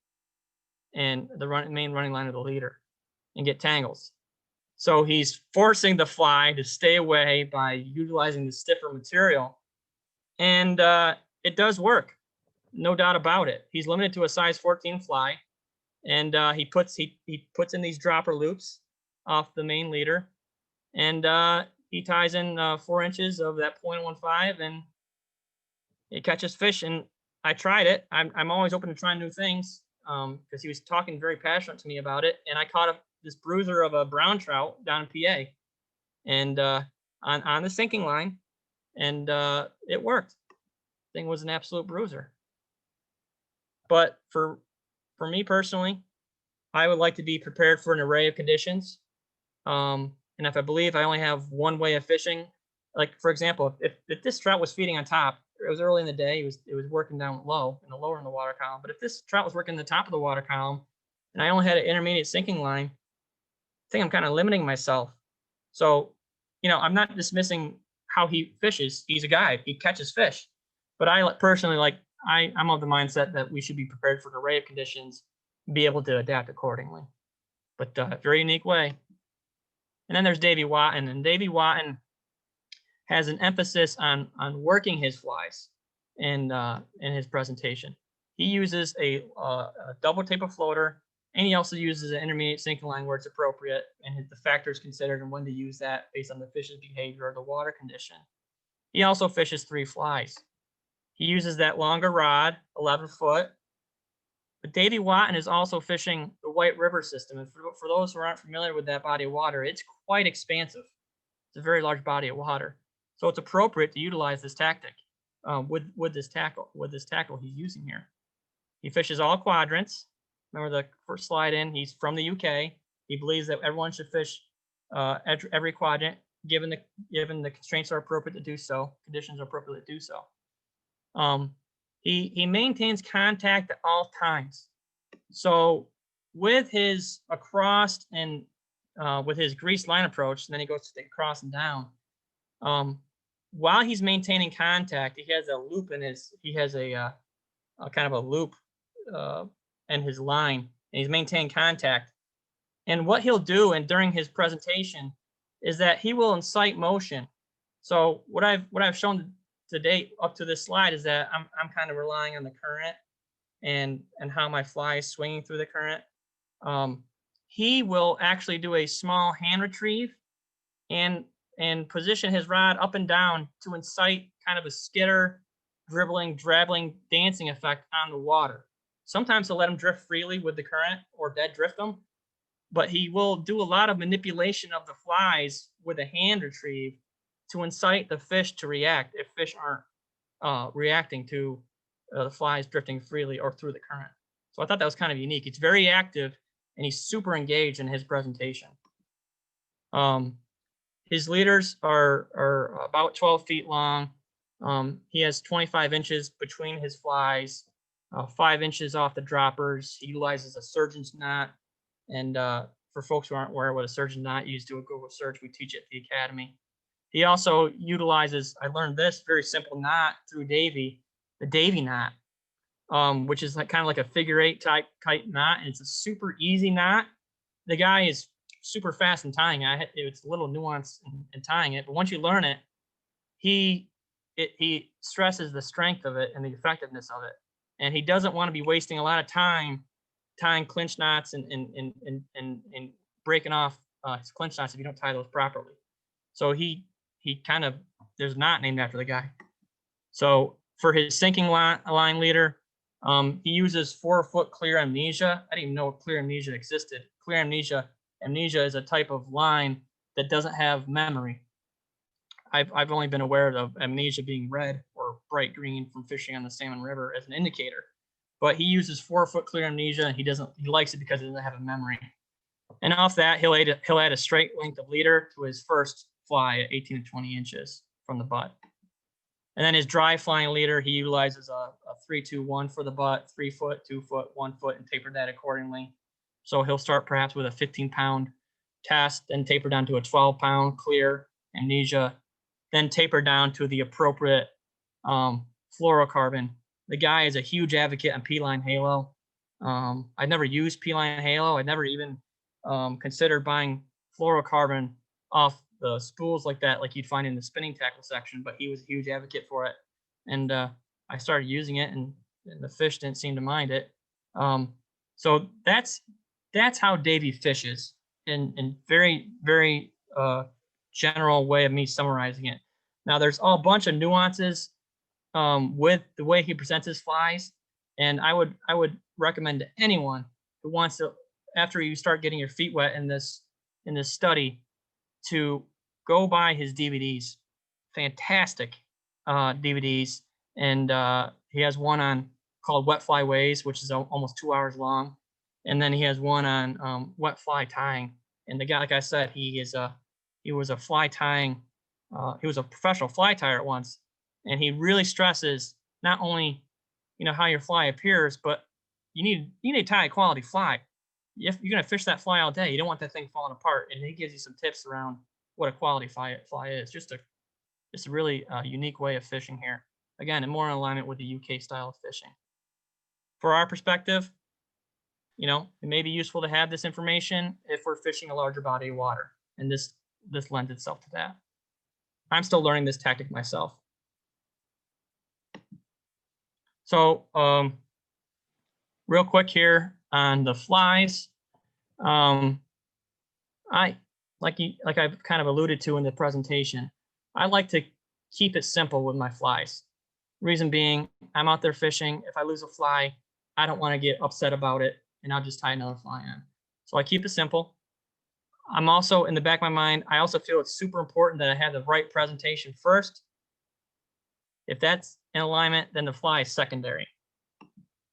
and the main running line of the leader and get tangles. So he's forcing the fly to stay away by utilizing the stiffer material. And it does work, no doubt about it. He's limited to a size 14 fly, and he puts in these dropper loops off the main leader, and he ties in 4 inches of that 0.15, and it catches fish. And I tried it. I'm always open to trying new things because he was talking very passionate to me about it, and I caught this bruiser of a brown trout down in PA, and on the sinking line, and it worked. Thing was an absolute bruiser. But for me personally, I would like to be prepared for an array of conditions. And if I believe I only have one way of fishing, like for example, if this trout was feeding on top, it was early in the day, it was working down low in the lower in the water column. But if this trout was working the top of the water column, and I only had an intermediate sinking line, I think I'm kind of limiting myself. So, I'm not dismissing how he fishes. He's a guide. He catches fish. But I personally I'm of the mindset that we should be prepared for an array of conditions, be able to adapt accordingly. But very unique way. And then there's Davey Watton, and Davey Watton has an emphasis on working his flies in his presentation. He uses a double taper floater, and he also uses an intermediate sinking line where it's appropriate, and the factors considered and when to use that based on the fish's behavior or the water condition. He also fishes 3 flies. He uses that longer rod, 11 foot. But Davey Watton is also fishing the White River system. And for those who aren't familiar with that body of water, it's quite expansive. It's a very large body of water. So it's appropriate to utilize this tactic with this tackle he's using here. He fishes all quadrants. Remember the first slide in, he's from the UK. He believes that everyone should fish every quadrant, given the constraints are appropriate to do so, conditions are appropriate to do so. He maintains contact at all times. So with his across and with his greased line approach, and then he goes to the across and down. While he's maintaining contact, he has a loop in his. He has a kind of a loop in his line, and he's maintaining contact. And what he'll do, and during his presentation, is that he will incite motion. So what I've shown to date up to this slide is that I'm kind of relying on the current and how my fly is swinging through the current. He will actually do a small hand retrieve and position his rod up and down to incite kind of a skitter, dribbling, drabbling, dancing effect on the water. Sometimes he'll let him drift freely with the current or dead drift them, but he will do a lot of manipulation of the flies with a hand retrieve to incite the fish to react if fish aren't reacting to the flies drifting freely or through the current. So I thought that was kind of unique. It's very active, and he's super engaged in his presentation. His leaders are about 12 feet long. He has 25 inches between his flies, 5 inches off the droppers. He utilizes a surgeon's knot. And for folks who aren't aware what a surgeon's knot, you just do a Google search. We teach it at the academy. He also utilizes, I learned this very simple knot through Davey, the Davey knot, which is kind of like a figure 8 type knot. And it's a super easy knot. The guy is super fast in tying it. It's a little nuance in tying it, but once you learn it, he stresses the strength of it and the effectiveness of it. And he doesn't want to be wasting a lot of time tying clinch knots and breaking off his clinch knots if you don't tie those properly. So he kind of, there's a knot named after the guy. So for his sinking line leader, he uses 4-foot clear amnesia. I didn't even know clear amnesia existed. Clear amnesia is a type of line that doesn't have memory. I've only been aware of amnesia being red or bright green from fishing on the Salmon River as an indicator. But he uses 4-foot clear amnesia, and he likes it because it doesn't have a memory. And off that, he'll add a straight length of leader to his first fly at 18 to 20 inches from the butt. And then his dry flying leader, he utilizes a 3-2-1 for the butt, 3-foot, 2-foot, 1-foot, and taper that accordingly. So he'll start perhaps with a 15-pound test, then taper down to a 12-pound clear amnesia, then taper down to the appropriate fluorocarbon. The guy is a huge advocate on P-line halo. I'd never used P-line halo. I'd never even considered buying fluorocarbon off the spools like that, like you'd find in the spinning tackle section, but he was a huge advocate for it. And I started using it, and the fish didn't seem to mind it. So that's how Davey fishes in very, very general way of me summarizing it. Now there's a bunch of nuances with the way he presents his flies, and I would recommend to anyone who wants to after you start getting your feet wet in this study, to go buy his DVDs. Fantastic DVDs, and he has one on called Wet Fly Ways, which is almost 2 hours long, and then he has one on wet fly tying. And the guy, like I said, he was a fly tying, he was a professional fly tyer at once, and he really stresses not only how your fly appears, but you need to tie a quality fly. If you're gonna fish that fly all day, you don't want that thing falling apart. And he gives you some tips around what a quality fly is. Just a really unique way of fishing here. Again, and more in alignment with the UK style of fishing. For our perspective, it may be useful to have this information if we're fishing a larger body of water, and this lends itself to that. I'm still learning this tactic myself. So, real quick here on the flies. I like I've kind of alluded to in the presentation, I like to keep it simple with my flies. Reason being, I'm out there fishing. If I lose a fly, I don't want to get upset about it, and I'll just tie another fly on. So I keep it simple. I'm also, in the back of my mind, I also feel it's super important that I have the right presentation first. If that's in alignment, then the fly is secondary.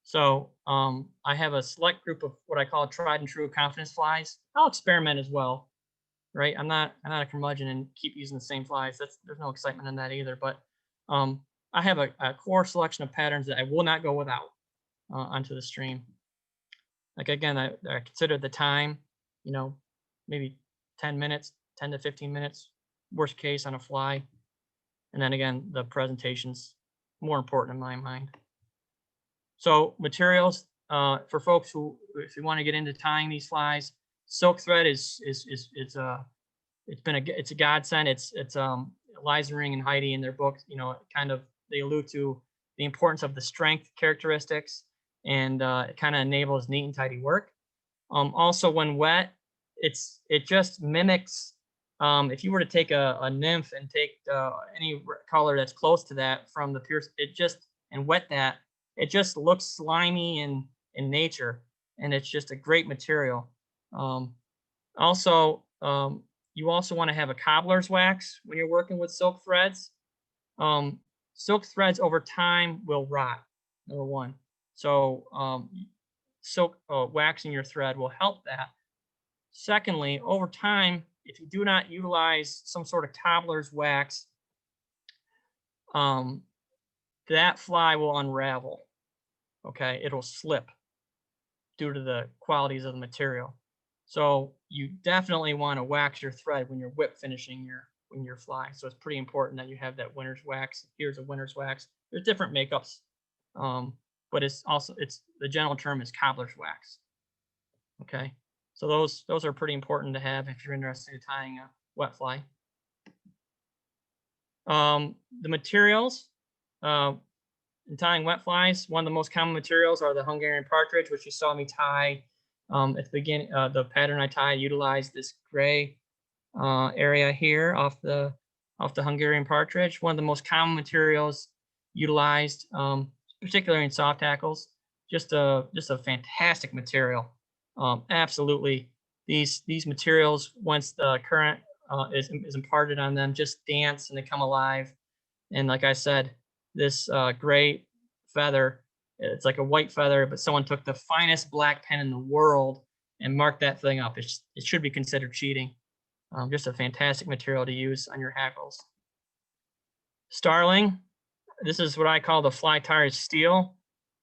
So I have a select group of what I call tried and true confidence flies. I'll experiment as well, right? I'm not a curmudgeon and keep using the same flies. There's no excitement in that either. But I have a core selection of patterns that I will not go without onto the stream. Like again, I consider the time, maybe 10 minutes, 10 to 15 minutes, worst case on a fly. And then again, the presentation's more important in my mind. So materials for folks who, if you want to get into tying these flies, silk thread it's a godsend. It's Liza Ring and Heidi in their book, they allude to the importance of the strength characteristics, and it kind of enables neat and tidy work. Also, when wet, it just mimics. If you were to take a nymph and take any color that's close to that from the pure, and wet that, it just looks slimy in nature, and it's just a great material. Also, you also want to have a cobbler's wax when you're working with silk threads. Silk threads over time will rot, number one. So silk waxing your thread will help that. Secondly, over time, if you do not utilize some sort of cobbler's wax, that fly will unravel. Okay, it'll slip due to the qualities of the material. So you definitely want to wax your thread when you're whip finishing your fly. So it's pretty important that you have that winner's wax. Here's a winner's wax. There's different makeups, but the general term is cobbler's wax. Okay, so those are pretty important to have if you're interested in tying a wet fly. The materials. In tying wet flies, one of the most common materials are the Hungarian partridge, which you saw me tie at the beginning. The pattern I utilized this gray area here off the Hungarian partridge. One of the most common materials utilized, particularly in soft tackles. Just a fantastic material. Absolutely, these materials, once the current is imparted on them, just dance and they come alive. And like I said, this gray feather, it's like a white feather, but someone took the finest black pen in the world and marked that thing up. It should be considered cheating. Just a fantastic material to use on your hackles. Starling, this is what I call the fly tier's steel.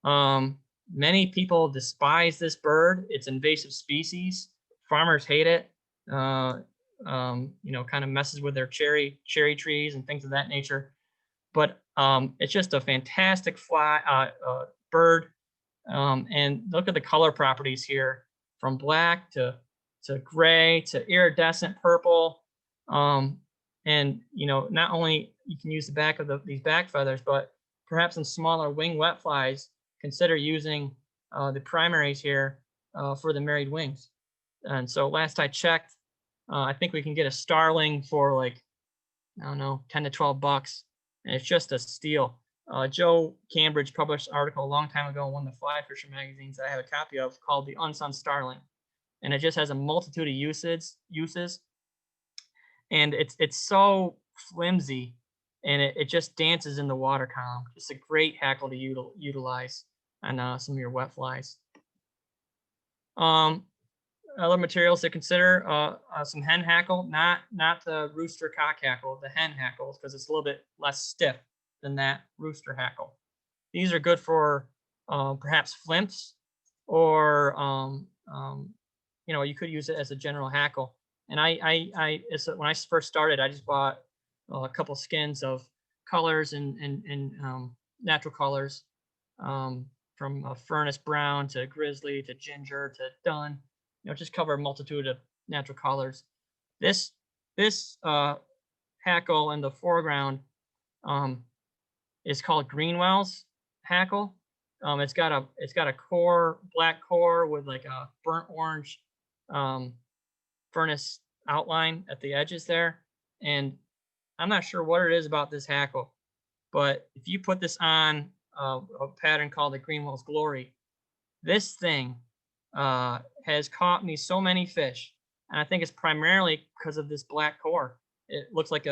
Many people despise this bird. It's an invasive species. Farmers hate it. Kind of messes with their cherry trees and things of that nature. But it's just a fantastic bird. And look at the color properties here, from black to gray to iridescent purple. And not only you can use the back of these back feathers, but perhaps in smaller wing wet flies, consider using the primaries here for the married wings. And so last I checked, I think we can get a starling for like, I don't know, 10 to 12 bucks. And it's just a steal. Joe Cambridge published an article a long time ago in one of the fly fisher magazines that I have a copy of called The Unsung Starling. and it just has a multitude of uses. And it's so flimsy, and it just dances in the water column. It's a great hackle to utilize on some of your wet flies. Other materials to consider, some hen hackle, not the rooster cock hackle, the hen hackles, because it's a little bit less stiff than that rooster hackle. These are good for perhaps flimps, or you could use it as a general hackle. And when I first started, I just bought a couple skins of colors and natural colors, from furnace brown to grizzly to ginger to dun. Just cover a multitude of natural colors. This hackle in the foreground is called Greenwell's hackle. It's got a core, black core with like a burnt orange furnace outline at the edges there. And I'm not sure what it is about this hackle, but if you put this on a pattern called the Greenwell's Glory, this thing has caught me so many fish. And I think it's primarily because of this black core. It looks like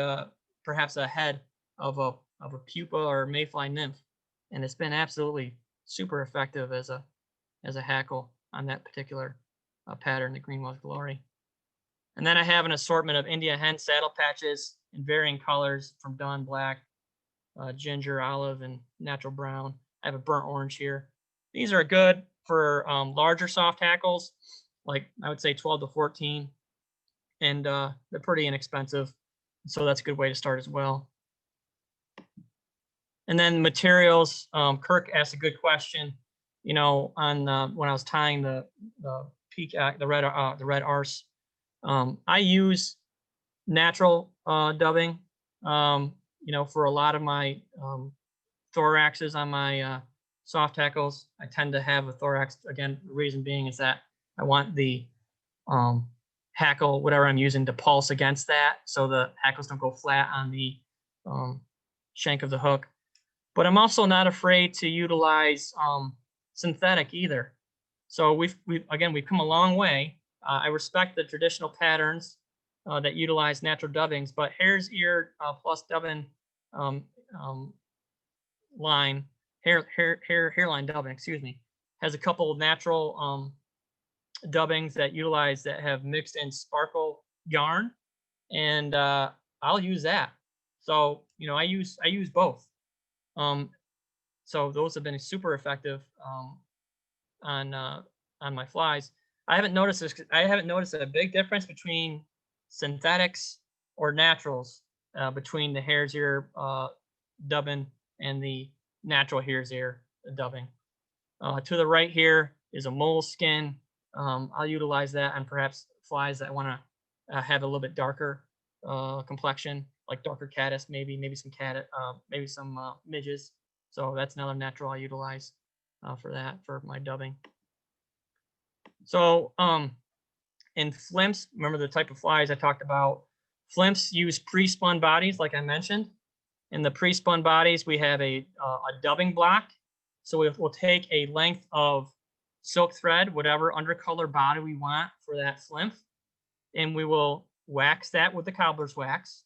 perhaps a head of a pupa or mayfly nymph. And it's been absolutely super effective as a hackle on that particular pattern, the Greenwell's Glory. And then I have an assortment of India hen saddle patches in varying colors, from dun, black, ginger, olive, and natural brown. I have a burnt orange here. These are good for larger soft hackles, like I would say 12 to 14, and they're pretty inexpensive, so that's a good way to start as well. And then materials, Kirk asked a good question, on when I was tying the peacock, the red arse. I use natural dubbing, for a lot of my thoraxes on my soft hackles. I tend to have a thorax. Again, the reason being is that I want the hackle, whatever I'm using, to pulse against that, so the hackles don't go flat on the shank of the hook. But I'm also not afraid to utilize synthetic either. So we've come a long way. I respect the traditional patterns that utilize natural dubbings, but hare's ear plus dubbing line, hairline dubbing, excuse me, has a couple of natural dubbings that have mixed in sparkle yarn, and I'll use that. So I use both. So those have been super effective on my flies. I haven't noticed a big difference between synthetics or naturals between the hare's ear dubbing and the natural hare's ear dubbing. To the right here is a moleskin. I'll utilize that on perhaps flies that want to have a little bit darker complexion, like darker caddis, maybe some maybe some midges. So that's another natural I utilize for my dubbing. So in flimps, remember the type of flies I talked about. Flimps use pre-spun bodies, like I mentioned. In the pre-spun bodies, we have a dubbing block. So we'll take a length of silk thread, whatever undercolor body we want for that flimp, and we will wax that with the cobbler's wax.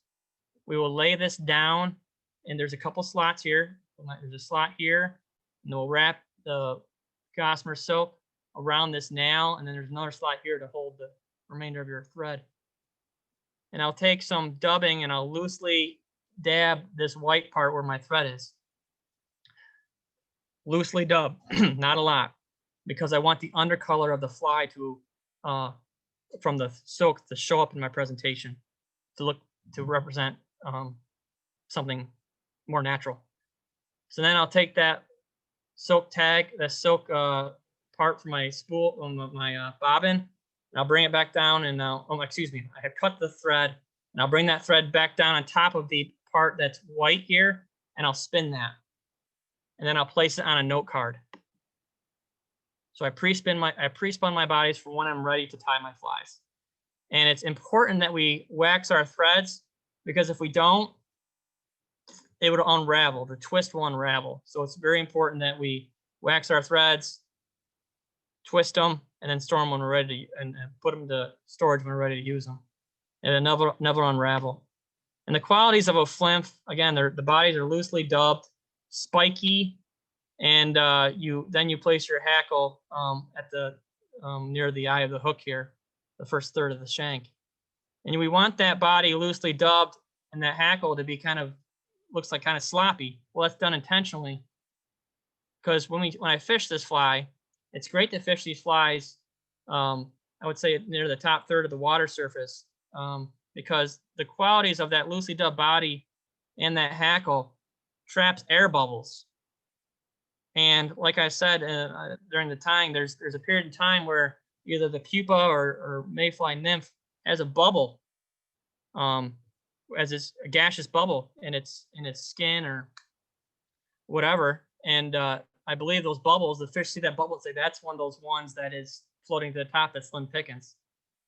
We will lay this down, and there's a couple slots here. There's a slot here, and we'll wrap the gossamer silk around this nail, and then there's another slot here to hold the remainder of your thread. And I'll take some dubbing and I'll loosely dab this white part where my thread is. Loosely dub, not a lot, because I want the undercolor of the fly to from the silk to show up in my presentation, to represent something more natural. So then I'll take that silk tag, that silk part from my spool, my bobbin, and I'll bring it back down, and I have cut the thread, and I'll bring that thread back down on top of the part that's white here, and I'll spin that, and then I'll place it on a note card. So I pre-spun my bodies for when I'm ready to tie my flies. And it's important that we wax our threads, because if we don't, it would unravel. The twist will unravel. So it's very important that we wax our threads, twist them, and then store them when we're ready to, and put them to storage when we're ready to use them. And it never unravel. And the qualities of a flymph, again, the bodies are loosely dubbed, spiky, and then you place your hackle at the near the eye of the hook here, the first third of the shank. And we want that body loosely dubbed and that hackle to be kind of, looks like kind of sloppy. Well, that's done intentionally, because when I fish this fly, it's great to fish these flies, I would say near the top third of the water surface, because the qualities of that loosely dubbed body and that hackle traps air bubbles. And like I said, during the tying, there's a period of time where either the pupa or mayfly nymph has a bubble, as it's a gaseous bubble in its skin or whatever. And I believe those bubbles, the fish see that bubble and say that's one of those ones that is floating to the top, that's slim pickings.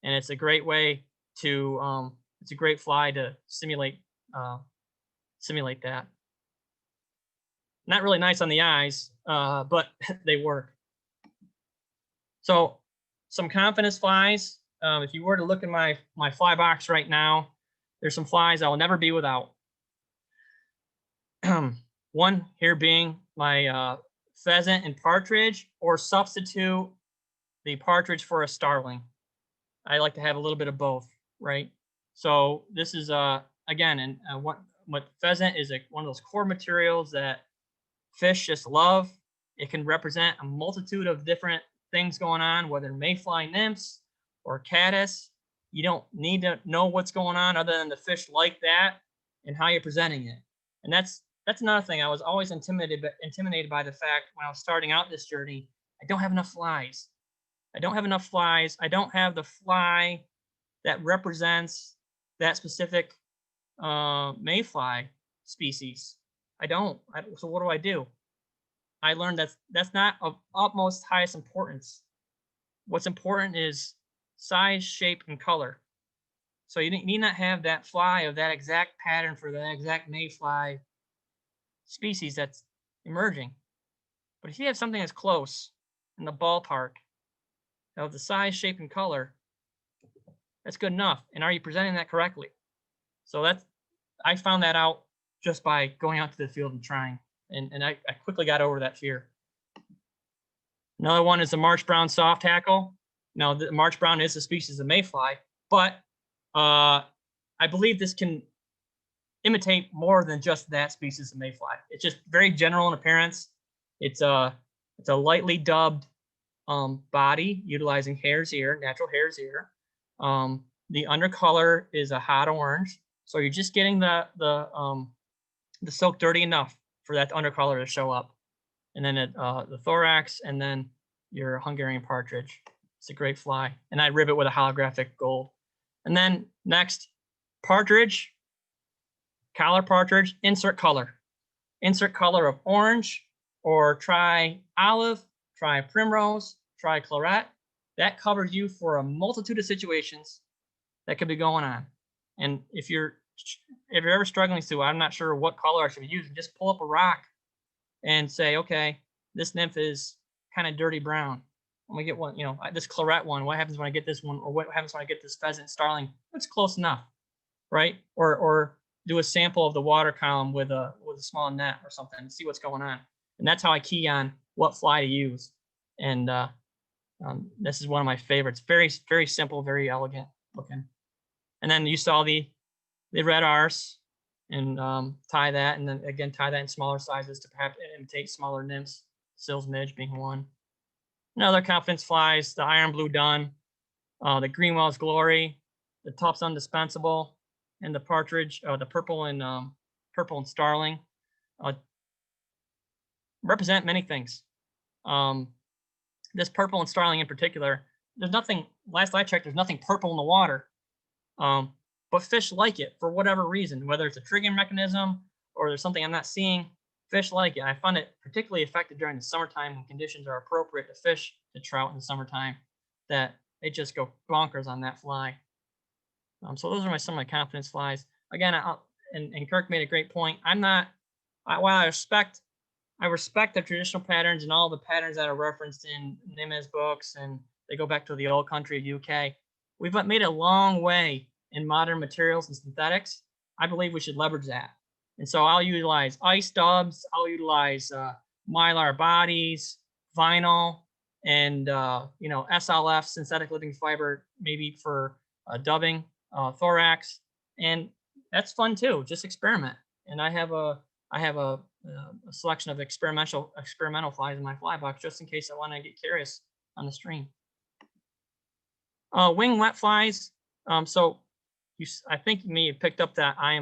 And it's a great way to it's a great fly to simulate that. Not really nice on the eyes, but they work. So some confidence flies. If you were to look in my fly box right now, there's some flies I will never be without. One here being my pheasant and partridge, or substitute the partridge for a starling. I like to have a little bit of both, right? So this is again, and what pheasant is one of those core materials that fish just love. It can represent a multitude of different things going on, whether mayfly nymphs or caddis. You don't need to know what's going on other than the fish like that and how you're presenting it. And that's another thing. I was always intimidated by the fact when I was starting out this journey, I don't have enough flies. I don't have enough flies. I don't have the fly that represents that specific mayfly species. I don't. So what do? I learned that's not of utmost highest importance. What's important is size, shape, and color. So you need not have that fly of that exact pattern for that exact mayfly species that's emerging. But if you have something that's close in the ballpark of the size, shape, and color, that's good enough. And are you presenting that correctly? So I found that out just by going out to the field and trying. And I quickly got over that fear. Another one is the March Brown soft hackle. Now, the March Brown is a species of mayfly, but I believe this can imitate more than just that species of mayfly. It's just very general in appearance. It's a lightly dubbed body utilizing hare's ear, natural hare's ear. The undercolor is a hot orange, so you're just getting the silk dirty enough for that undercolor to show up. And then the thorax, and then your Hungarian partridge. It's a great fly. And I rib it with a holographic gold. And then next, partridge, collar partridge, insert color. Insert color of orange, or try olive, try primrose, try claret. That covers you for a multitude of situations that could be going on. And if you're ever struggling to, I'm not sure what color I should be using, just pull up a rock and say, okay, this nymph is kind of dirty brown. When we get one, this claret one, what happens when I get this one? Or what happens when I get this pheasant starling? It's close enough, right? Or do a sample of the water column with a small net or something and see what's going on. And that's how I key on what fly to use. And this is one of my favorites. Very, very simple, very elegant looking. And then you saw the Red Ars, and tie that, and then again tie that in smaller sizes to perhaps imitate smaller nymphs, Sills Midge being one. And other confidence flies, the Iron Blue Dun, the Greenwell's Glory, the Tufts Undispensable, and the partridge, the purple and starling, represent many things. This purple and starling in particular, there's nothing, last I checked, there's nothing purple in the water. But fish like it for whatever reason, whether it's a triggering mechanism or there's something I'm not seeing, fish like it. I find it particularly effective during the summertime when conditions are appropriate to fish the trout in the summertime, that they just go bonkers on that fly. So those are some of my confidence flies. Again, and Kirk made a great point. While I respect the traditional patterns and all the patterns that are referenced in Nimes books and They go back to the old country of UK. We've made a long way in modern materials and synthetics. I believe we should leverage that. And so I'll utilize ice dubs. I'll utilize mylar bodies, vinyl, and SLF, synthetic living fiber, maybe for dubbing, thorax, and that's fun too. Just experiment. And I have a selection of experimental flies in my fly box just in case I want to get curious on the stream. Wing wet flies. I think you may have picked up that I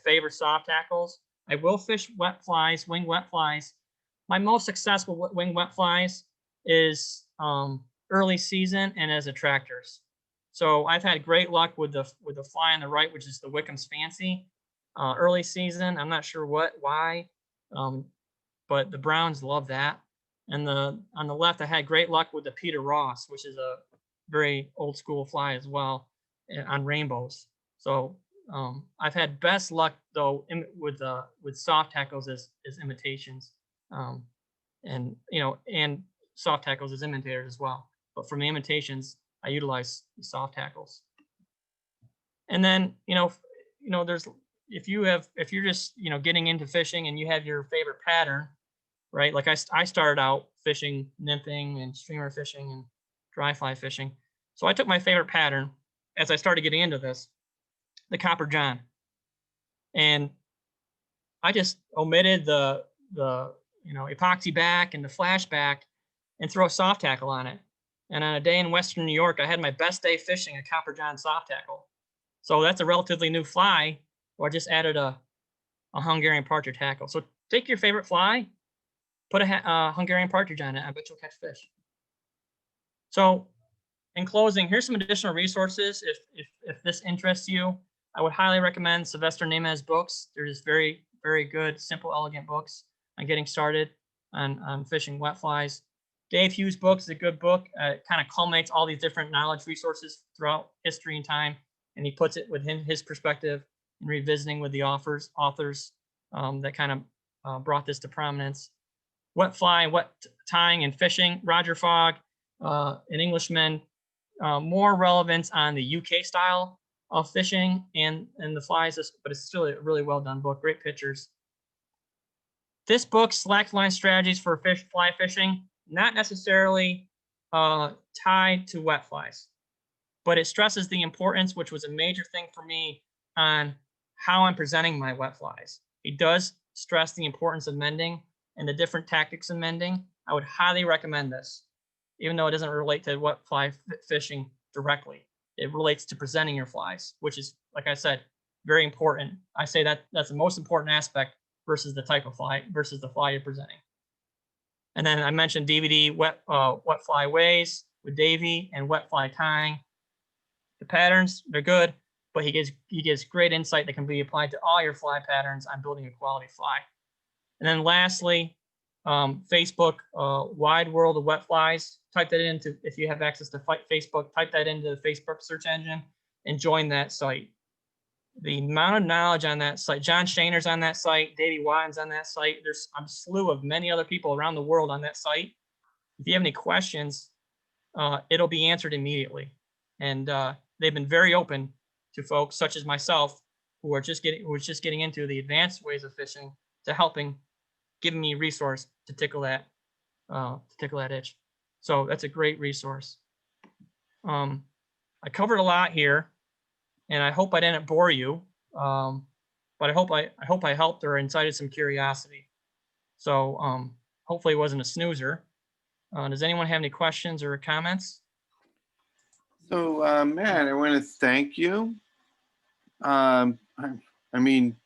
favor soft tackles. I will fish wet flies, wing wet flies. My most successful wing wet flies is early season and as attractors. So I've had great luck with the fly on the right, which is the Wickham's Fancy. Early season, I'm not sure why, but the Browns love that. And on the left, I had great luck with the Peter Ross, which is a very old school fly as well, on rainbows. So I've had best luck though with soft tackles as imitations, and soft tackles as imitators as well. But for my imitations, I utilize soft tackles. And then there's if you're just getting into fishing and you have your favorite pattern, right? Like I started out fishing nymphing and streamer fishing and dry fly fishing. So I took my favorite pattern as I started getting into this, the Copper John. And I just omitted the epoxy back and the flash back and throw a soft tackle on it. And on a day in Western New York, I had my best day fishing a Copper John soft tackle. So that's a relatively new fly, or I just added a Hungarian partridge tackle. So take your favorite fly, put a Hungarian partridge on it. I bet you'll catch fish. So in closing, here's some additional resources. If this interests you, I would highly recommend Sylvester Nemeth's books. They're just very, very good, simple, elegant books on getting started on fishing wet flies. Dave Hughes' book is a good book. It kind of culminates all these different knowledge resources throughout history and time, and he puts it within his perspective and revisiting with the authors that kind of brought this to prominence. Wet fly, wet tying and fishing. Roger Fogg, an Englishman, more relevance on the UK style of fishing and the flies, but it's still a really well done book. Great pictures. This book, Slackline Strategies for Fly Fishing, not necessarily tied to wet flies, but it stresses the importance, which was a major thing for me, on how I'm presenting my wet flies. It does stress the importance of mending and the different tactics of mending. I would highly recommend this, even though it doesn't relate to wet fly fishing directly. It relates to presenting your flies, which is, like I said, very important. I say that's the most important aspect versus the type of fly, versus the fly you're presenting. And then I mentioned DVD wet fly ways with Davey and wet fly tying. The patterns, they're good, but he gives great insight that can be applied to all your fly patterns on building a quality fly. And then lastly, Facebook, Wide World of Wet Flies. Type that into, if you have access to Facebook, type that into the Facebook search engine and join that site. The amount of knowledge on that site, John Shainer's on that site, Davey Watten's on that site. There's a slew of many other people around the world on that site. If you have any questions, it'll be answered immediately. And they've been very open to folks such as myself who are just getting into the advanced ways of fishing, to helping, giving me a resource to tickle that itch. So that's a great resource. I covered a lot here, and I hope I didn't bore you, but I hope I helped or incited some curiosity. So hopefully it wasn't a snoozer. Does anyone have any questions or comments? So, Matt, I want to thank you. I mean,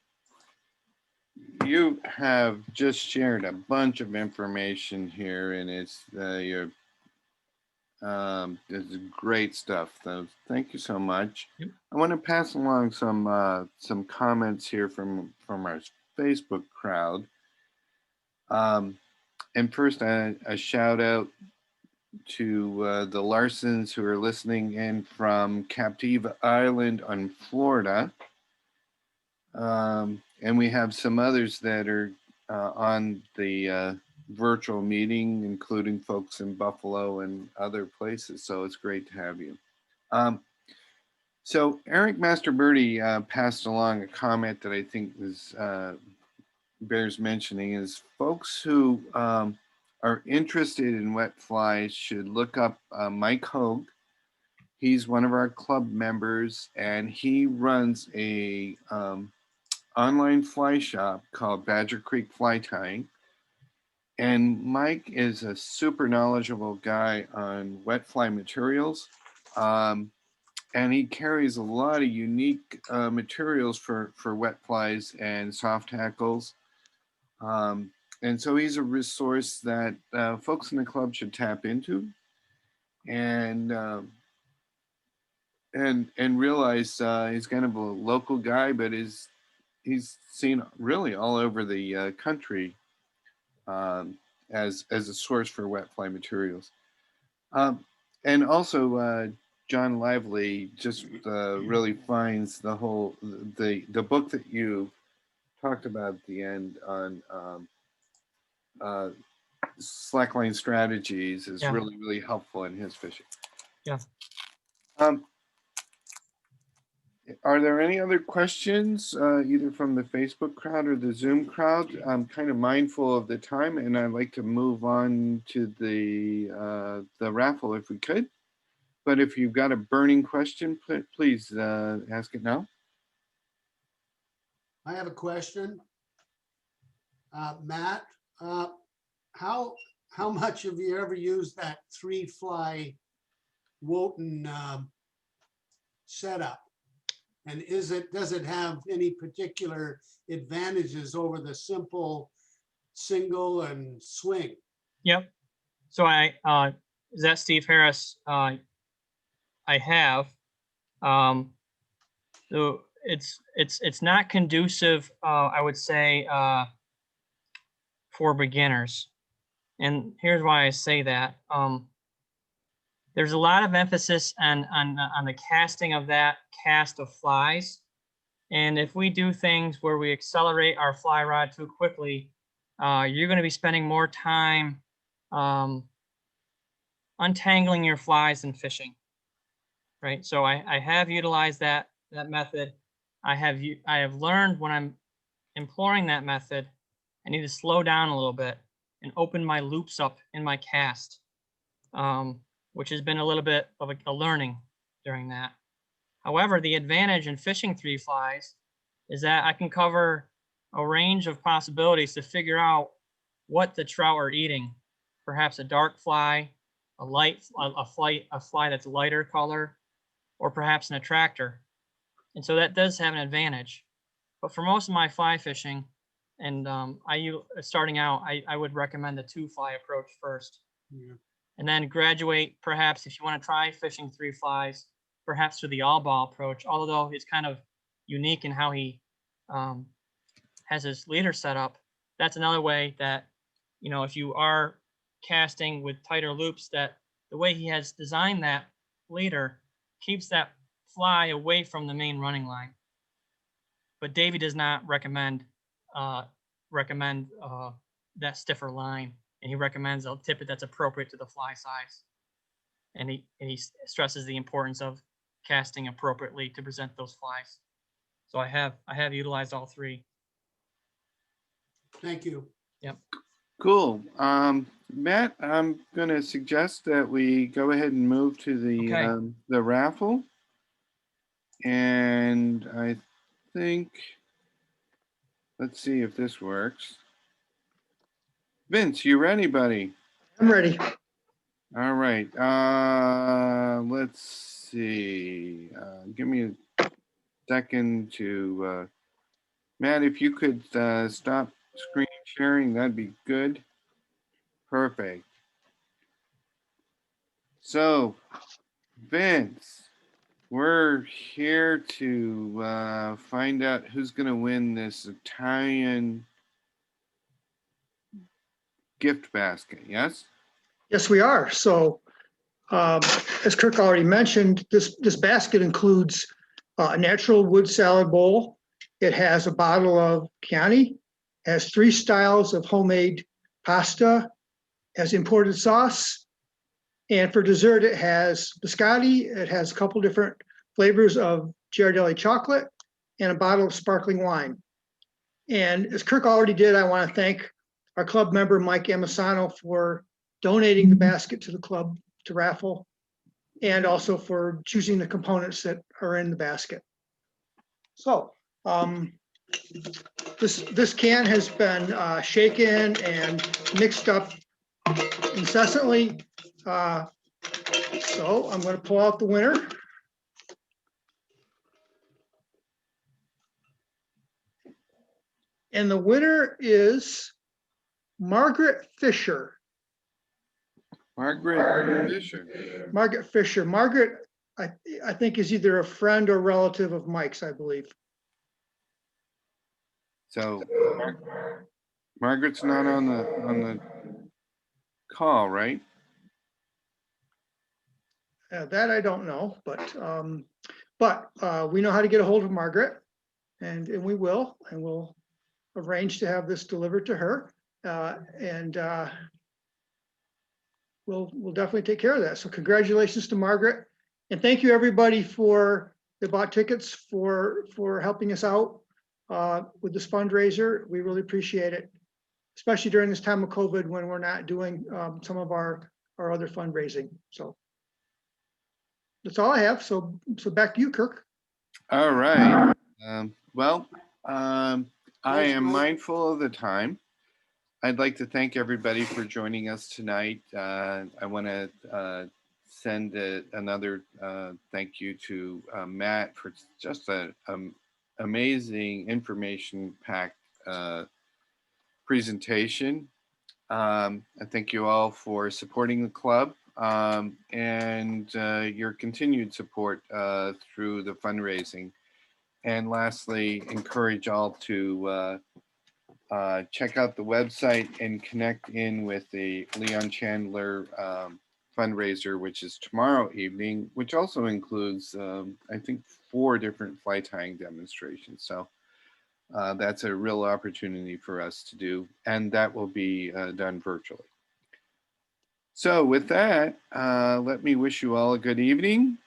you have just shared a bunch of information here, and it's great stuff. So thank you so much. Yep. I want to pass along some comments here from our Facebook crowd. And first, a shout out to the Larsons who are listening in from Captiva Island on Florida. And we have some others that are on the virtual meeting, including folks in Buffalo and other places. So it's great to have you. So Eric Masterberti passed along a comment that I think is bears mentioning, is folks who are interested in wet flies should look up Mike Hogue. He's one of our club members, and he runs a online fly shop called Badger Creek Fly Tying. And Mike is a super knowledgeable guy on wet fly materials. And he carries a lot of unique materials for wet flies and soft hackles. And so he's a resource that folks in the club should tap into and realize he's kind of a local guy, but he's seen really all over the country as a source for wet fly materials. And also John Lively just really finds the whole, the book that you talked about at the end on slackline strategies is really, really helpful in his fishing. Yeah. Are there any other questions, either from the Facebook crowd or the Zoom crowd? I'm kind of mindful of the time, and I'd like to move on to the raffle if we could. But if you've got a burning question, please ask it now. I have a question. Matt, how much have you ever used that 3-fly Wotan setup? And does it have any particular advantages over the simple single and swing? Yep. So is that Steve Harris? I have. So it's not conducive, I would say, for beginners. And here's why I say that. There's a lot of emphasis on the casting of that cast of flies. And if we do things where we accelerate our fly rod too quickly, you're going to be spending more time untangling your flies than fishing, right? So I have utilized that method. I have learned when I'm employing that method, I need to slow down a little bit and open my loops up in my cast, which has been a little bit of a learning during that. However, the advantage in fishing 3 flies is that I can cover a range of possibilities to figure out what the trout are eating. Perhaps a dark fly, a fly that's lighter color, or perhaps an attractor. And so that does have an advantage. But for most of my fly fishing, and starting out, I would recommend the 2-fly approach first. Yeah. And then graduate, perhaps if you want to try fishing 3 flies, perhaps to the all-ball approach, although it's kind of unique in how he has his leader set up. That's another way that, you know, if you are casting with tighter loops, that the way he has designed that leader keeps that fly away from the main running line. But Davey does not recommend that stiffer line, and he recommends a tippet that's appropriate to the fly size. And he stresses the importance of casting appropriately to present those flies. So I have utilized all 3. Thank you. Yep. Cool. Matt, I'm going to suggest that we go ahead and move to the raffle. And I think, let's see if this works. Vince, you ready, buddy? I'm ready. All right. Let's see. Give me a second to, Matt, if you could stop screen sharing, that'd be good. Perfect. So, Vince, we're here to find out who's going to win this Italian gift basket, yes? Yes, we are. So as Kirk already mentioned, this basket includes a natural wood salad bowl. It has a bottle of Chianti, has 3 styles of homemade pasta, has imported sauce. And for dessert, it has biscotti. It has a couple different flavors of Ghirardelli chocolate and a bottle of sparkling wine. And as Kirk already did, I want to thank our club member, Mike Amasano, for donating the basket to the club to raffle, and also for choosing the components that are in the basket. So this can has been shaken and mixed up incessantly. So I'm going to pull out the winner. And the winner is Margaret Fisher. Margaret Fisher. Margaret Fisher. Margaret, I think, is either a friend or relative of Mike's, I believe. So Margaret's not on the call, right? That I don't know, but we know how to get a hold of Margaret, and we will, and we'll arrange to have this delivered to her, and we'll definitely take care of that. So congratulations to Margaret, and thank you everybody for that bought tickets for helping us out with this fundraiser. We really appreciate it, especially during this time of COVID when we're not doing some of our other fundraising. So that's all I have. So back to you, Kirk. All right. Well, I Thanks, am Mike. mindful of the time. I'd like to thank everybody for joining us tonight. I want to send another thank you to Matt for just an amazing information-packed presentation. I thank you all for supporting the club and your continued support through the fundraising. And lastly, encourage all to check out the website and connect in with the Leon Chandler fundraiser, which is tomorrow evening, which also includes, I think, 4 different fly tying demonstrations. So that's a real opportunity for us to do, and that will be done virtually. So with that, let me wish you all a good evening.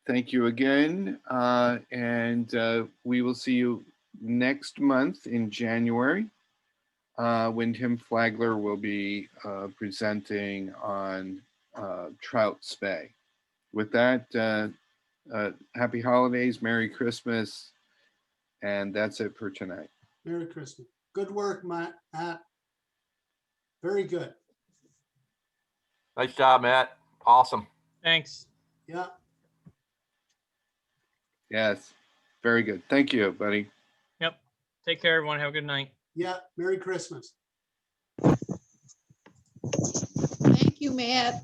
Thank you again, and we will see you next month in January when Tim Flagler will be presenting on trout spay. With that, happy holidays, Merry Christmas, and that's it for tonight. Merry Christmas. Good work, Matt. Very good. Nice job, Matt. Awesome. Thanks. Yeah. Yes, very good. Thank you, buddy. Yep. Take care, everyone. Have a good night. Yeah. Merry Christmas. Thank you, Matt.